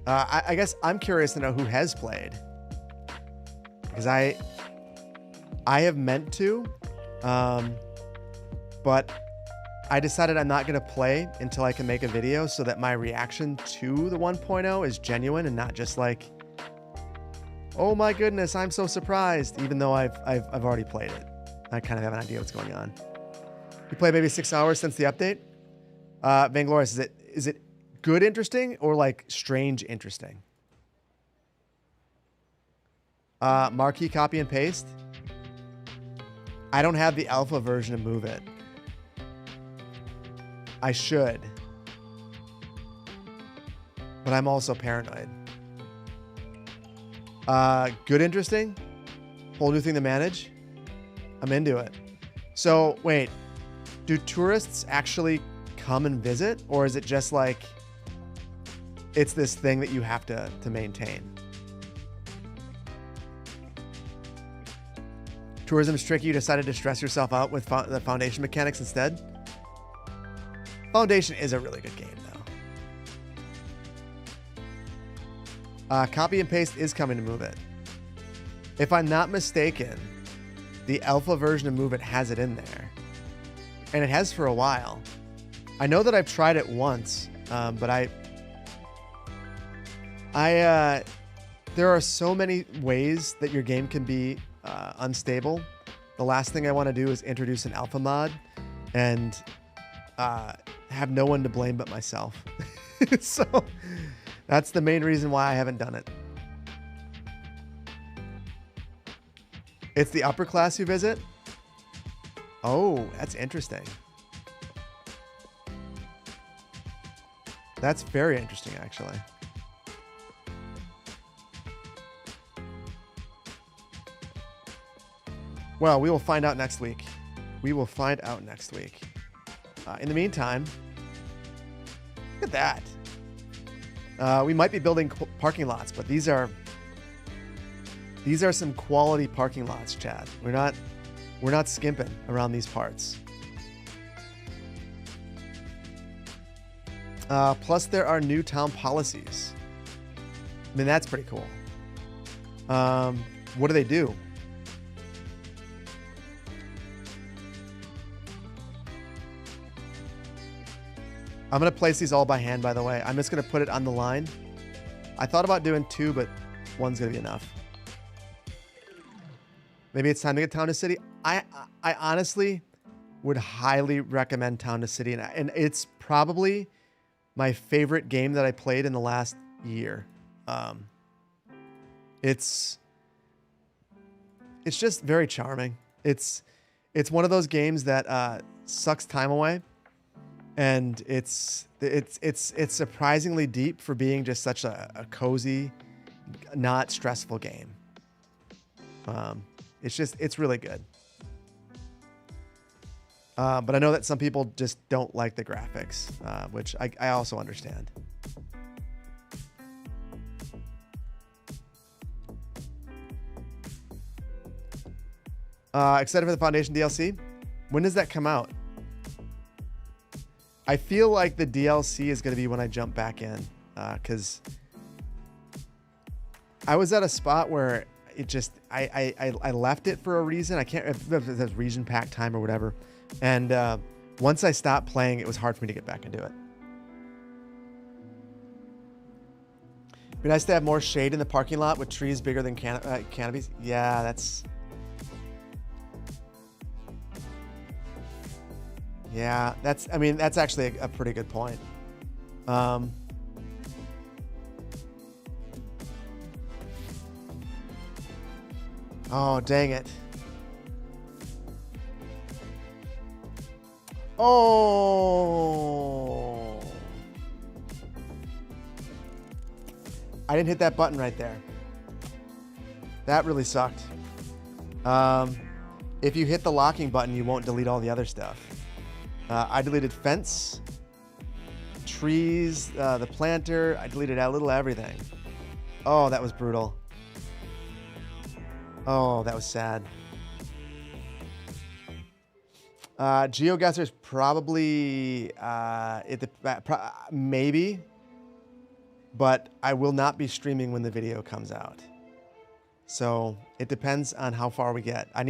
I guess I'm curious to know who has played. Because I have meant to, but I decided I'm not going to play until I can make a video so that my reaction to the 1.0 is genuine and not just like, oh my goodness, I'm so surprised, even though I've already played it. I kind of have an idea what's going on. You played maybe 6 hours since the update? Bangalores, is it good interesting or like strange interesting? Marquee copy and paste? I don't have the alpha version to move it. I should. But I'm also paranoid. Good interesting? Whole new thing to manage? I'm into it. So, wait. Do tourists actually come and visit? Or is it just like, it's this thing that you have to maintain? Tourism is tricky. You decided to stress yourself out with the foundation mechanics instead? Foundation is a really good game, though. Copy and paste is coming to Move It. If I'm not mistaken, the alpha version of Move It has it in there. And it has for a while. I know that I've tried it once, but there are so many ways that your game can be unstable. The last thing I want to do is introduce an alpha mod and have no one to blame but myself. So that's the main reason why I haven't done it. It's the upper class you visit? Oh, that's interesting. That's very interesting, actually. Well, we will find out next week. We will find out next week. In the meantime, look at that. We might be building parking lots, but these are some quality parking lots, Chad. We're not skimping around these parts. Plus, there are new town policies. I mean, that's pretty cool. What do they do? I'm going to place these all by hand, by the way. I'm just going to put it on the line. I thought about doing 2, but 1's going to be enough. Maybe it's time to get Town to City. I honestly would highly recommend Town to City, and it's probably my favorite game that I played in the last year. It's just very charming. It's one of those games that sucks time away, and it's surprisingly deep for being just such a cozy, not stressful game. It's really good. But I know that some people just don't like the graphics, which I also understand. Excited for the Foundation DLC. When does that come out? I feel like the DLC is going to be when I jump back in, because I was at a spot where it just I left it for a reason. I can't if it was region pack time or whatever, and once I stopped playing, it was hard for me to get back into it. Be nice to have more shade in the parking lot with trees bigger than canopies. Yeah, that's. Yeah, I mean, that's actually a pretty good point. Oh, dang it. Oh. I didn't hit that button right there. That really sucked. If you hit the locking button, you won't delete all the other stuff. I deleted fence, trees, the planter. I deleted a little everything. Oh, that was brutal. Oh, that was sad. GeoGuessr's probably maybe, but I will not be streaming when the video comes out. So it depends on how far we get. I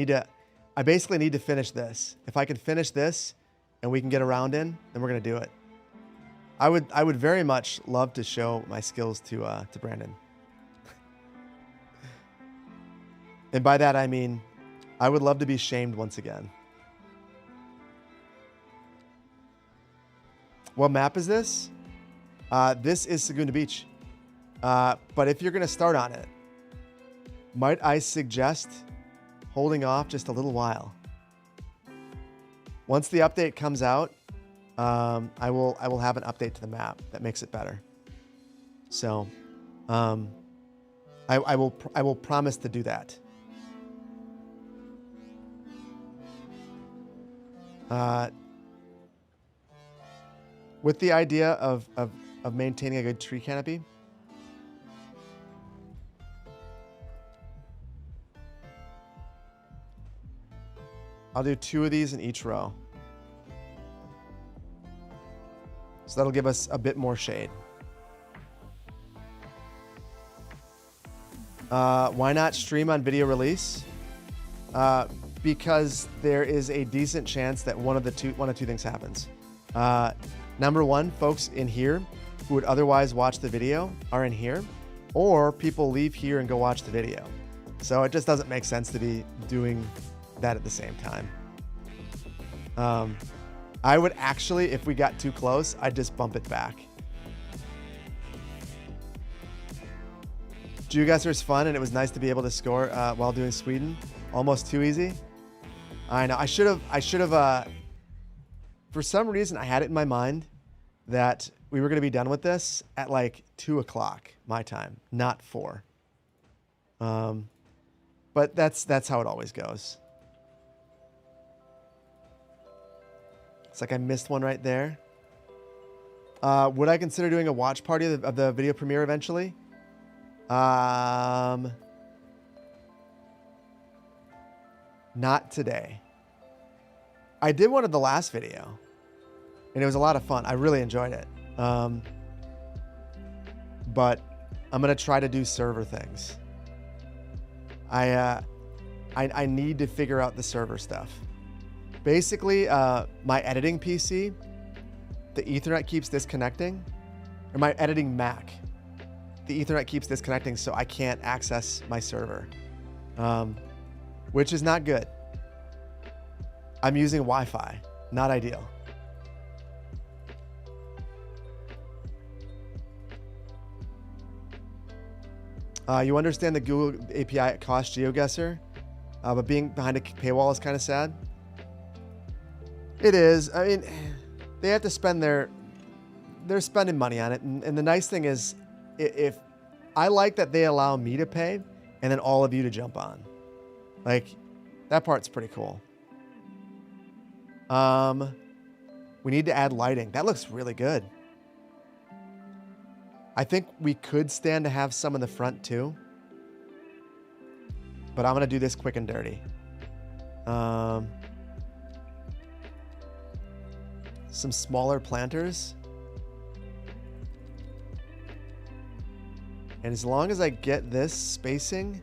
basically need to finish this. If I can finish this and we can get a round in, then we're gonna do it. I would very much love to show my skills to Brandon. And by that I mean, I would love to be shamed once again. What map is this? This is Segunda Beach. But if you're gonna start on it, might I suggest holding off just a little while? Once the update comes out, I will have an update to the map that makes it better. So, I will promise to do that. With the idea of maintaining a good tree canopy. I'll do 2 of these in each row. So that'll give us a bit more shade. Why not stream on video release? Because there is a decent chance that one of two things happens. Number one, folks in here who would otherwise watch the video are in here, or people leave here and go watch the video. So it just doesn't make sense to be doing that at the same time. I would actually, if we got too close, I'd just bump it back. GeoGuessr is fun, and it was nice to be able to score while doing Sweden. Almost too easy. I know. I should have. For some reason, I had it in my mind that we were going to be done with this at like 2 o'clock my time, not 4. But that's how it always goes. It's like I missed one right there. Would I consider doing a watch party of the video premiere eventually? Not today. I did one of the last video, and it was a lot of fun. I really enjoyed it. But I'm gonna try to do server things. I need to figure out the server stuff. Basically, my editing PC, the Ethernet keeps disconnecting, or my editing Mac, the Ethernet keeps disconnecting, so I can't access my server, which is not good. I'm using Wi-Fi, not ideal. You understand the Google API cost GeoGuessr, but being behind a paywall is kind of sad. It is. I mean, they have to spend they're spending money on it. And the nice thing is, if I like that they allow me to pay and then all of you to jump on. Like, that part's pretty cool. We need to add lighting. That looks really good. I think we could stand to have some in the front too. But I'm going to do this quick and dirty. Some smaller planters. And as long as I get this spacing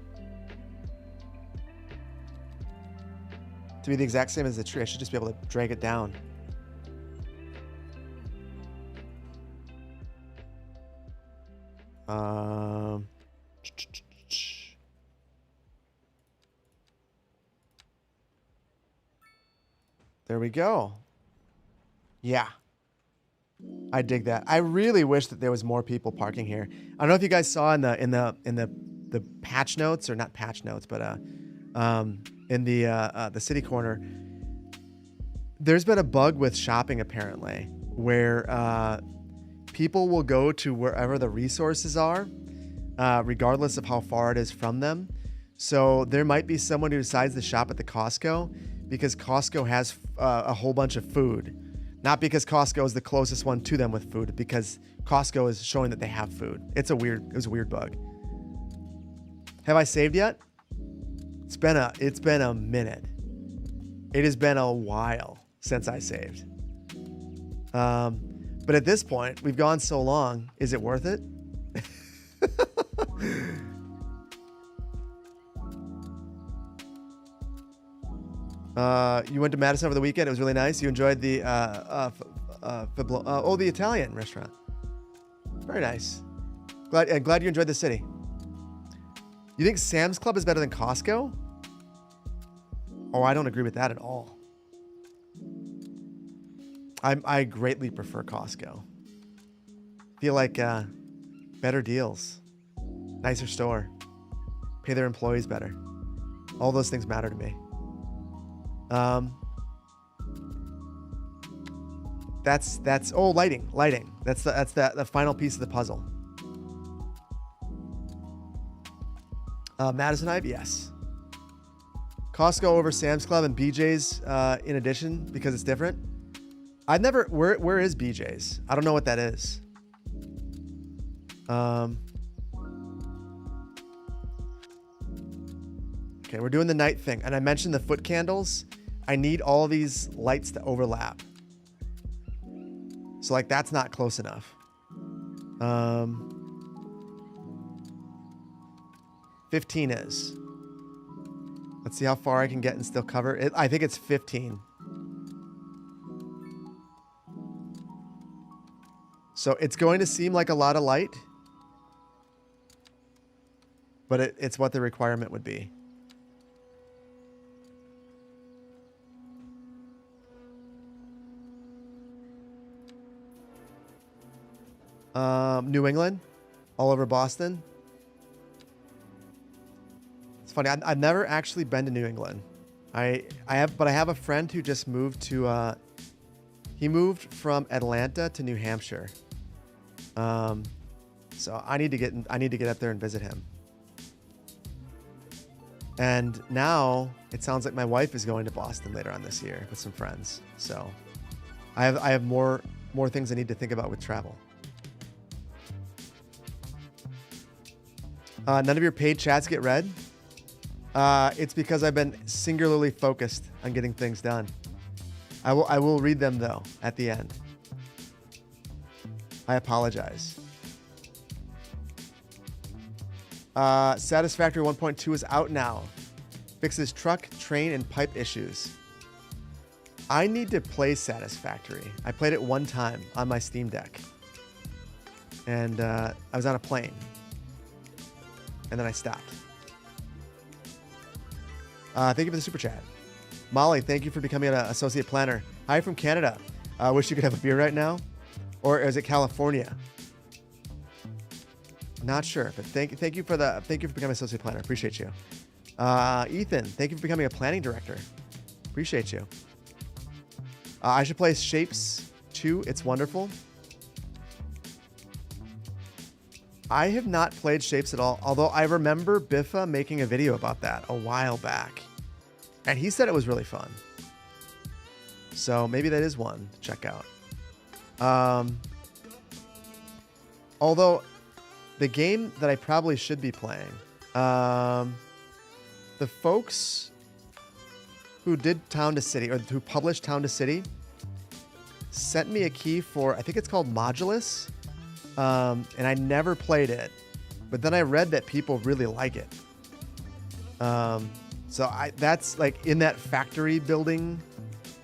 to be the exact same as the tree, I should just be able to drag it down. There we go. Yeah. I dig that. I really wish that there was more people parking here. I don't know if you guys saw in the patch notes, or not patch notes, but in the city corner, there's been a bug with shopping apparently, where people will go to wherever the resources are, regardless of how far it is from them. So there might be someone who decides to shop at the Costco because Costco has a whole bunch of food. Not because Costco is the closest one to them with food, because Costco is showing that they have food. It was a weird bug. Have I saved yet? It's been a minute. It has been a while since I saved. But at this point, we've gone so long. Is it worth it? You went to Madison over the weekend. It was really nice. You enjoyed the the Italian restaurant. Very nice. Glad you enjoyed the city. You think Sam's Club is better than Costco? Oh, I don't agree with that at all. I greatly prefer Costco. Feel like better deals, nicer store, pay their employees better. All those things matter to me. That's lighting. That's the final piece of the puzzle. Madison Hive, yes. Costco over Sam's Club and BJ's in addition because it's different. I've never. Where is BJ's? I don't know what that is. Okay, we're doing the night thing, and I mentioned the foot candles. I need all these lights to overlap. So like that's not close enough. 15 is. Let's see how far I can get and still cover it. I think it's 15. So it's going to seem like a lot of light, but it's what the requirement would be. New England, all over Boston. It's funny. I've never actually been to New England. I have a friend who just moved to. He moved from Atlanta to New Hampshire. So I need to get up there and visit him. And now it sounds like my wife is going to Boston later on this year with some friends. So I have more things I need to think about with travel. None of your paid chats get read. It's because I've been singularly focused on getting things done. I will read them though at the end. I apologize. Satisfactory 1.2 is out now. Fixes truck, train, and pipe issues. I need to play Satisfactory. I played it one time on my Steam Deck. And I was on a plane. And then I stopped. Thank you for the super chat. Molly, thank you for becoming an associate planner. Hi from Canada. I wish you could have a beer right now. Or is it California? Not sure, but thank you for becoming associate planner. Appreciate you. Ethan, thank you for becoming a planning director. Appreciate you. I should play Shapes 2. It's wonderful. I have not played Shapes at all, although I remember Biffa making a video about that a while back. And he said it was really fun. So maybe that is one to check out. Although the game that I probably should be playing, the folks who did Town to City, or who published Town to City, sent me a key for, I think it's called Modulus. And I never played it, but then I read that people really like it. So that's like in that factory building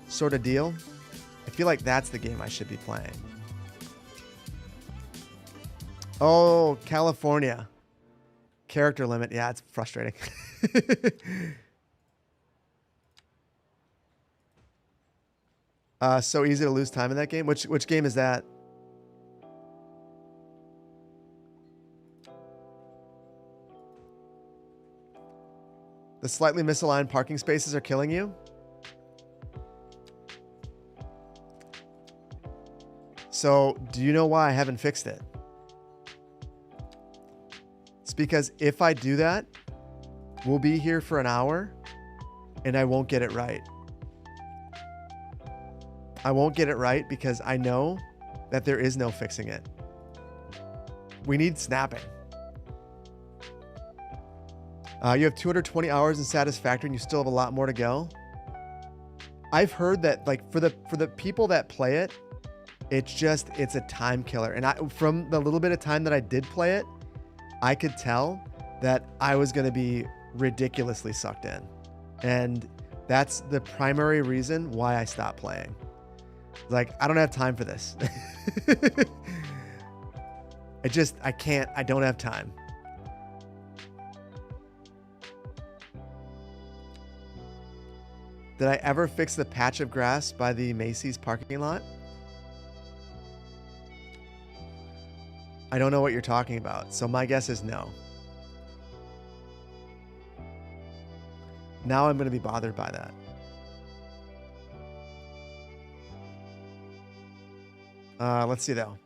sort of deal. I feel like that's the game I should be playing. Oh, California. Character limit. Yeah, it's frustrating. So easy to lose time in that game. Which game is that? The slightly misaligned parking spaces are killing you? So, do you know why I haven't fixed it? It's because if I do that, we'll be here for an hour and I won't get it right. I won't get it right because I know that there is no fixing it. We need snapping. You have 220 hours in Satisfactory and you still have a lot more to go. I've heard that, like, for the people that play it, it's a time killer. And from the little bit of time that I did play it, I could tell that I was going to be ridiculously sucked in. And that's the primary reason why I stopped playing. Like, I don't have time for this. I don't have time. Did I ever fix the patch of grass by the Macy's parking lot? I don't know what you're talking about, so my guess is no. Now I'm going to be bothered by that. Let's see though.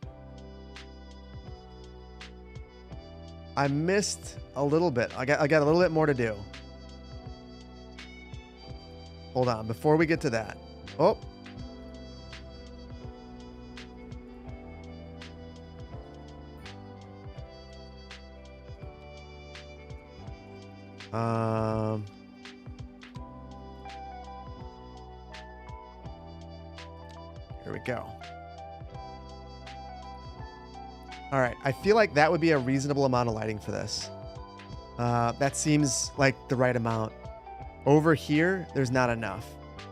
I missed a little bit. I got a little bit more to do. Hold on, before we get to that. Oh. Here we go. All right, I feel like that would be a reasonable amount of lighting for this. That seems like the right amount. Over here, there's not enough.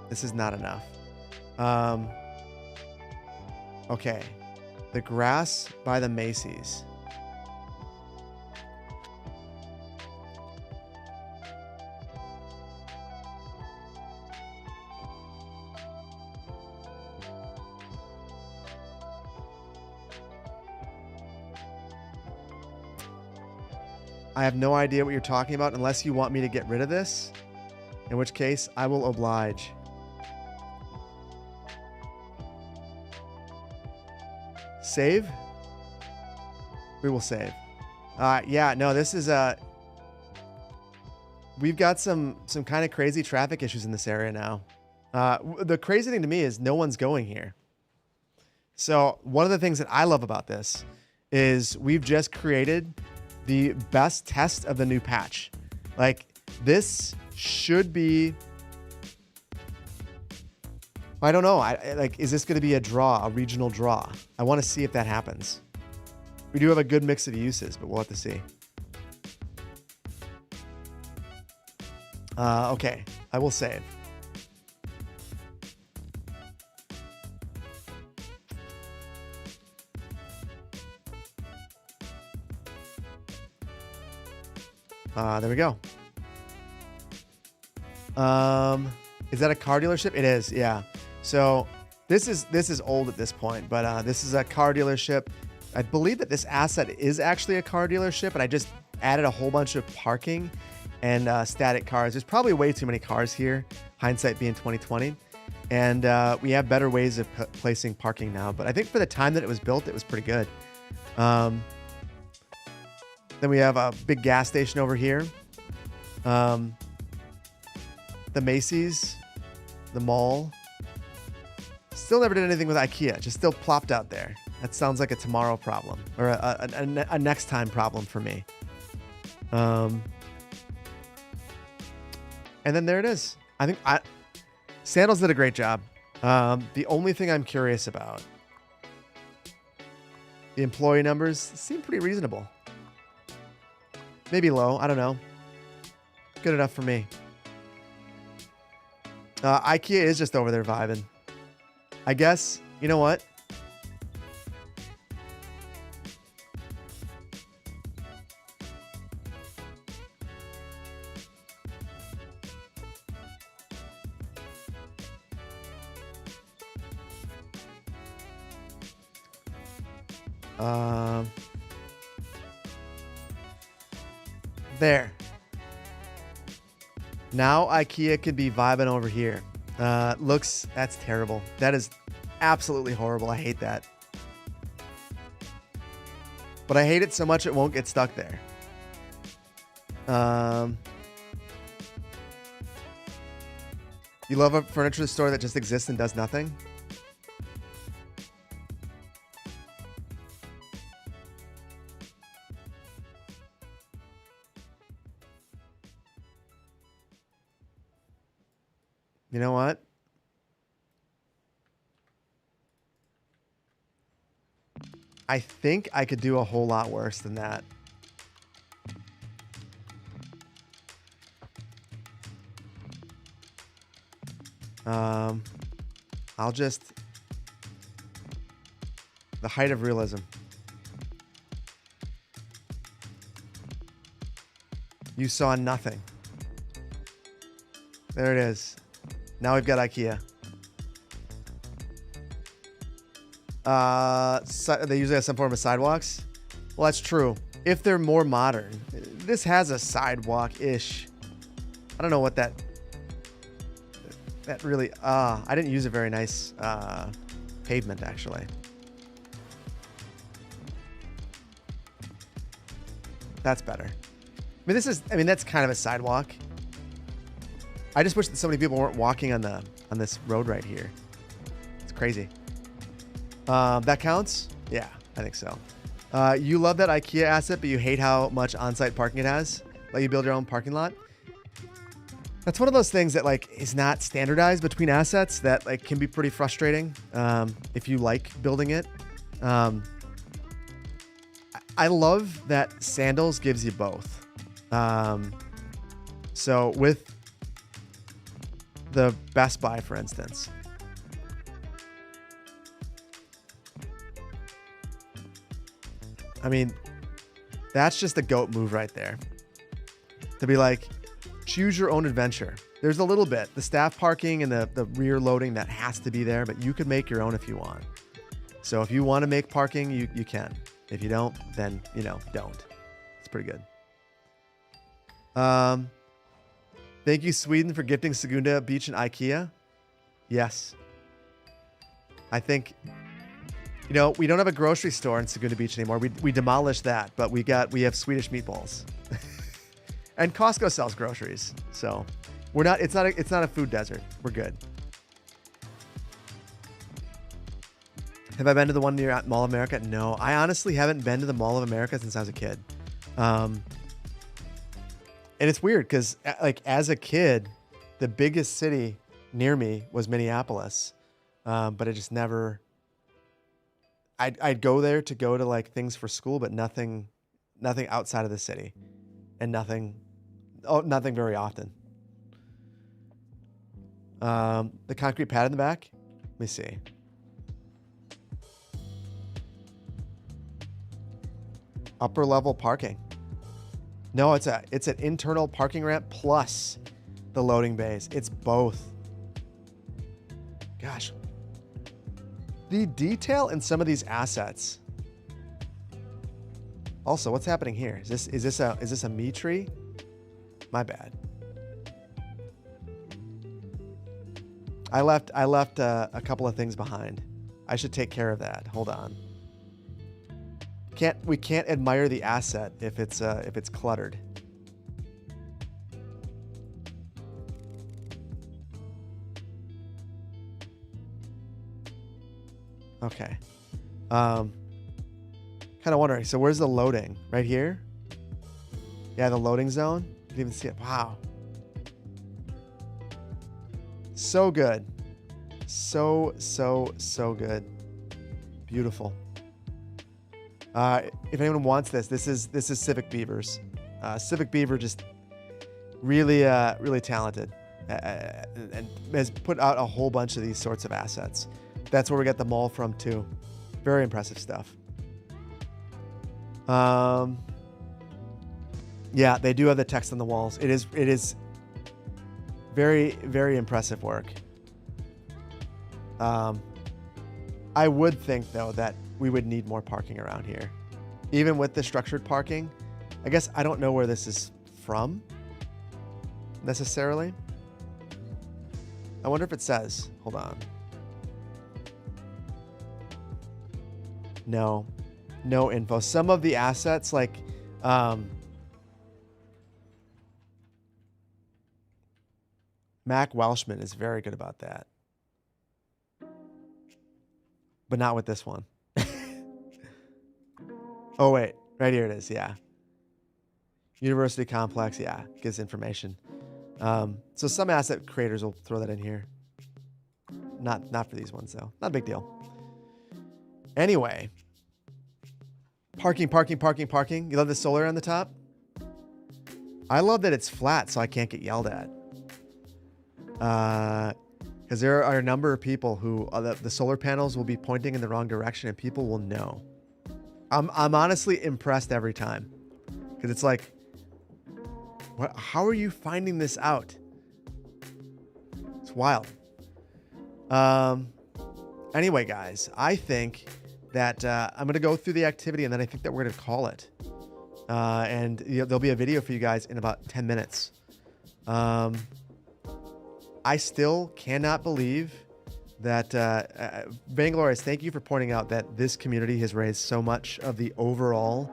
This is not enough. Okay. The grass by the Macy's. I have no idea what you're talking about unless you want me to get rid of this. In which case, I will oblige. Save? We will save. Yeah, no, this is we've got some kind of crazy traffic issues in this area now. The crazy thing to me is no one's going here. So one of the things that I love about this is we've just created the best test of the new patch. Like, this should be, I don't know. Is this going to be a draw, a regional draw? I want to see if that happens. We do have a good mix of uses, but we'll have to see. Okay, I will save. There we go. Is that a car dealership? It is, yeah. So this is old at this point, but this is a car dealership I believe that this asset is actually a car dealership, and I just added a whole bunch of parking and static cars. There's probably way too many cars here, hindsight being 2020. And we have better ways of placing parking now. But I think for the time that it was built, it was pretty good. Then we have a big gas station over here. The Macy's, the mall. Still never did anything with IKEA, just still plopped out there. That sounds like a tomorrow problem or a next time problem for me. And then there it is. I think Sandals did a great job. The only thing I'm curious about, the employee numbers seem pretty reasonable. Maybe low, I don't know. Good enough for me. IKEA is just over there vibing. I guess, you know what? There. Now IKEA could be vibing over here. That's terrible. That is absolutely horrible. I hate that. But I hate it so much it won't get stuck there. You love a furniture store that just exists and does nothing? You know what? I think I could do a whole lot worse than that. I'll just... The height of realism. You saw nothing. There it is. Now we've got IKEA. They usually have some form of sidewalks. Well, that's true. If they're more modern. This has a sidewalk-ish. I don't know what that really... I didn't use a very nice pavement, actually. That's better. I mean, that's kind of a sidewalk. I just wish that so many people weren't walking on this road right here. It's crazy. That counts? Yeah, I think so. You love that IKEA asset, but you hate how much on-site parking it has. Let you build your own parking lot. That's one of those things that like is not standardized between assets that like can be pretty frustrating if you like building it. I love that Sandals gives you both. So with the Best Buy, for instance, I mean, that's just a GOAT move right there. To be like, choose your own adventure. There's a little bit, the staff parking and the rear loading that has to be there, but you could make your own if you want. So if you want to make parking, you can. If you don't, then, you know, don't. It's pretty good. Thank you, Sweden, for gifting Segunda Beach and IKEA. Yes. I think, you know, we don't have a grocery store in Segunda Beach anymore. We demolished that, but we have Swedish meatballs. And Costco sells groceries. So it's not a food desert. We're good. Have I been to the one near Mall of America? No, I honestly haven't been to the Mall of America since I was a kid. And it's weird because like as a kid, the biggest city near me was Minneapolis. But I just never, I'd go there to go to like things for school, but nothing outside of the city and nothing very often. The concrete pad in the back. Let me see. Upper level parking. No, it's an internal parking ramp plus the loading bays. It's both. Gosh. The detail in some of these assets Also, what's happening here? Is this a me tree? My bad. I left a couple of things behind. I should take care of that. Hold on. We can't admire the asset if it's cluttered. Okay. Kind of wondering. So where's the loading? Right here? Yeah, the loading zone. You can even see it. Wow. So good. So good. Beautiful. If anyone wants this is Civic Beavers. Civic Beaver just really talented and has put out a whole bunch of these sorts of assets. That's where we get the mall from too. Very impressive stuff. Yeah, they do have the text on the walls. It is very impressive work. I would think though that we would need more parking around here. Even with the structured parking, I guess I don't know where this is from necessarily. I wonder if it says, hold on. No info. Some of the assets like, Mac Welshman is very good about that. But not with this one. Oh, wait. Right here it is. Yeah. University Complex. Yeah. Gives information. So some asset creators will throw that in here. Not for these ones, though. Not a big deal. Anyway. Parking. You love the solar on the top? I love that it's flat so I can't get yelled at. Because there are a number of people who the solar panels will be pointing in the wrong direction and people will know. I'm honestly impressed every time because it's like, how are you finding this out? It's wild. Anyway, guys, I think that I'm going to go through the activity and then I think that we're going to call it. And there'll be a video for you guys in about 10 minutes. I still cannot believe that Bangalores, thank you for pointing out that this community has raised so much of the overall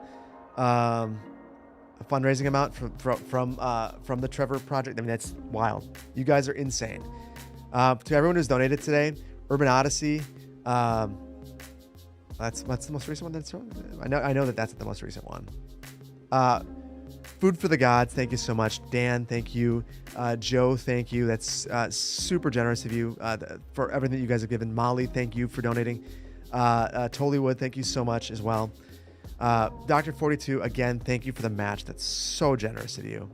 fundraising amount from the Trevor project. I mean, that's wild. You guys are insane. To everyone who's donated today, Urban Odyssey, that's the most recent one that's I know that's the most recent one. Food for the Gods, thank you so much. Dan, thank you. Joe, thank you. That's super generous of you for everything that you guys have given. Molly, thank you for donating. Tollywood, thank you so much as well. Dr. 42, again, thank you for the match. That's so generous of you.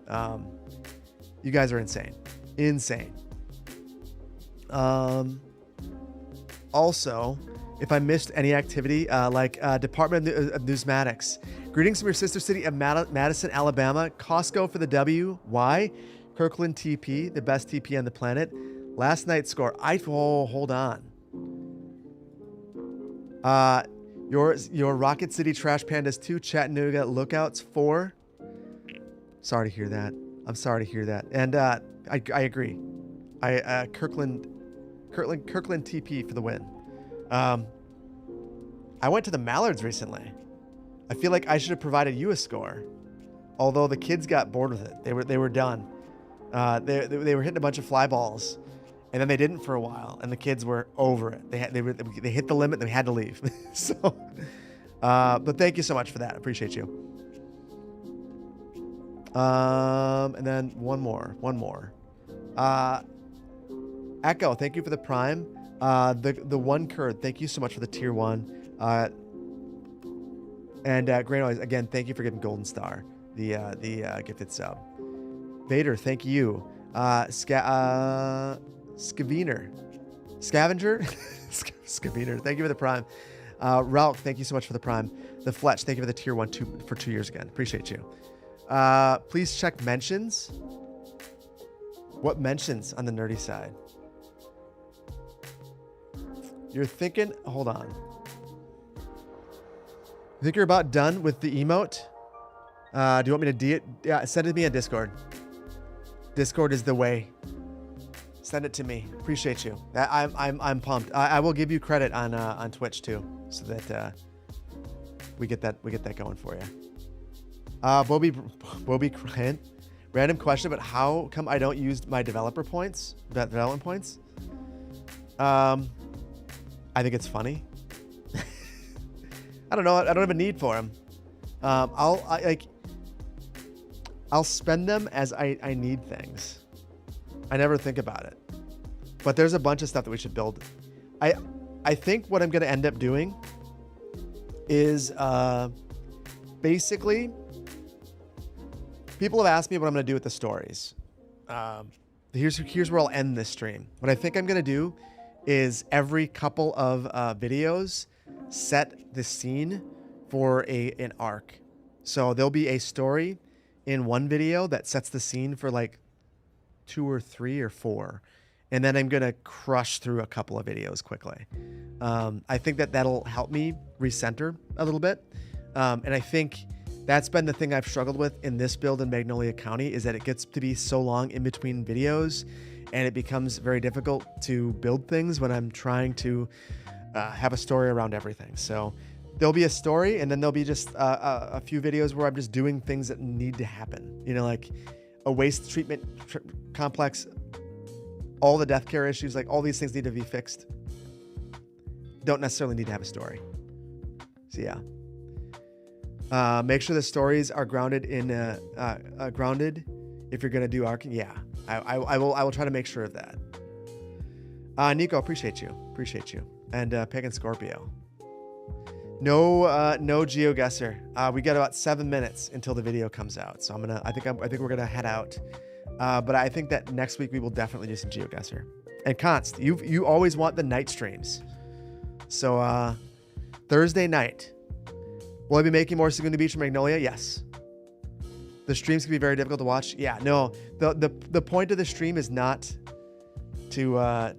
You guys are insane. Insane. Also, if I missed any activity, like Department of Newsmatics, greetings from your sister city of Madison, Alabama. Costco for the W. Why? Kirkland TP, the best TP on the planet. Last night's score. Hold on. Your Rocket City Trash Pandas 2, Chattanooga Lookouts 4. Sorry to hear that. I'm sorry to hear that. And I agree. Kirkland TP for the win. I went to the Mallards recently. I feel like I should have provided you a score, although the kids got bored with it. They were done. They were hitting a bunch of fly balls, and then they didn't for a while, and the kids were over it. They hit the limit. They had to leave. So, but thank you so much for that. I appreciate you. And then one more. Echo, thank you for the Prime. The one Kurd, thank you so much for the tier 1. And Grain Always, again, thank you for getting Golden Star, the gifted sub. Vader, thank you. Scavenger, Scavenger, thank you for the Prime. Ralph, thank you so much for the Prime. The Fletch, thank you for the tier 1 for 2 years again. Appreciate you. Please check mentions. What mentions on the nerdy side? You're thinking, hold on. think you're about done with the emote? Do you want me to yeah, send it to me on Discord. Discord is the way. Send it to me. Appreciate you. I'm pumped. I will give you credit on Twitch too, so that we get that going for you. Bobby Grant, random question, but how come I don't use my development points? I think it's funny. I don't know. I don't have a need for them. I'll spend them as I need things. I never think about it. But there's a bunch of stuff that we should build. I think what I'm going to end up doing is basically, people have asked me what I'm going to do with the stories. Here's where I'll end this stream. What I think I'm going to do is every couple of videos set the scene for an arc. So there'll be a story in one video that sets the scene for like 2 or 3 or 4. And then I'm going to crush through a couple of videos quickly. I think that'll help me recenter a little bit. And I think that's been the thing I've struggled with in this build in Magnolia County, is that it gets to be so long in between videos and it becomes very difficult to build things when I'm trying to have a story around everything. So there'll be a story, and then there'll be just a few videos where I'm just doing things that need to happen. You know, like a waste treatment complex, all the death care issues, like all these things need to be fixed. Don't necessarily need to have a story. So yeah. Make sure the stories are grounded in grounded if you're gonna do arcing. Yeah, I will try to make sure of that. Nico, appreciate you, and Pagan Scorpio. No GeoGuessr. We got about 7 minutes until the video comes out, so I think we're gonna head out. But I think that next week we will definitely do some GeoGuessr. And Const, you always want the night streams, so Thursday night. Will I be making more Segunda Beach and Magnolia? Yes. The streams can be very difficult to watch. Yeah, no. The point of the stream is not to...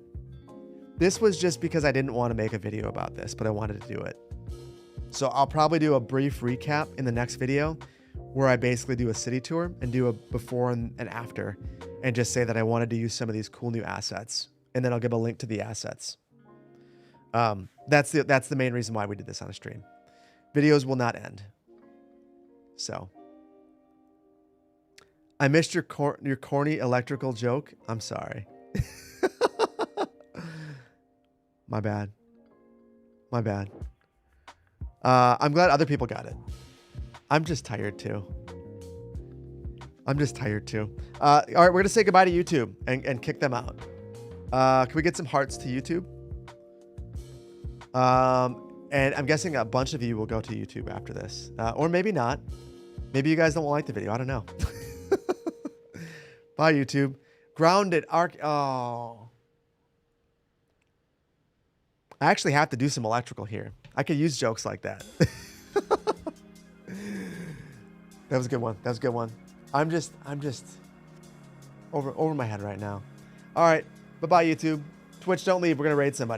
this was just because I didn't want to make a video about this, but I wanted to do it. So I'll probably do a brief recap in the next video where I basically do a city tour and do a before and after and just say that I wanted to use some of these cool new assets. And then I'll give a link to the assets. That's the main reason why we did this on a stream. Videos will not end. So I missed your corny electrical joke. I'm sorry. My bad. I'm glad other people got it. I'm just tired too. All right, we're going to say goodbye to YouTube and kick them out. Can we get some hearts to YouTube? And I'm guessing a bunch of you will go to YouTube after this. Or maybe not. Maybe you guys don't like the video. I don't know. Bye, YouTube. Grounded arc. Oh. I actually have to do some electrical here. I could use jokes like that. That was a good one. I'm just over my head right now. All right. Bye-bye, YouTube. Twitch, don't leave. We're going to raid somebody.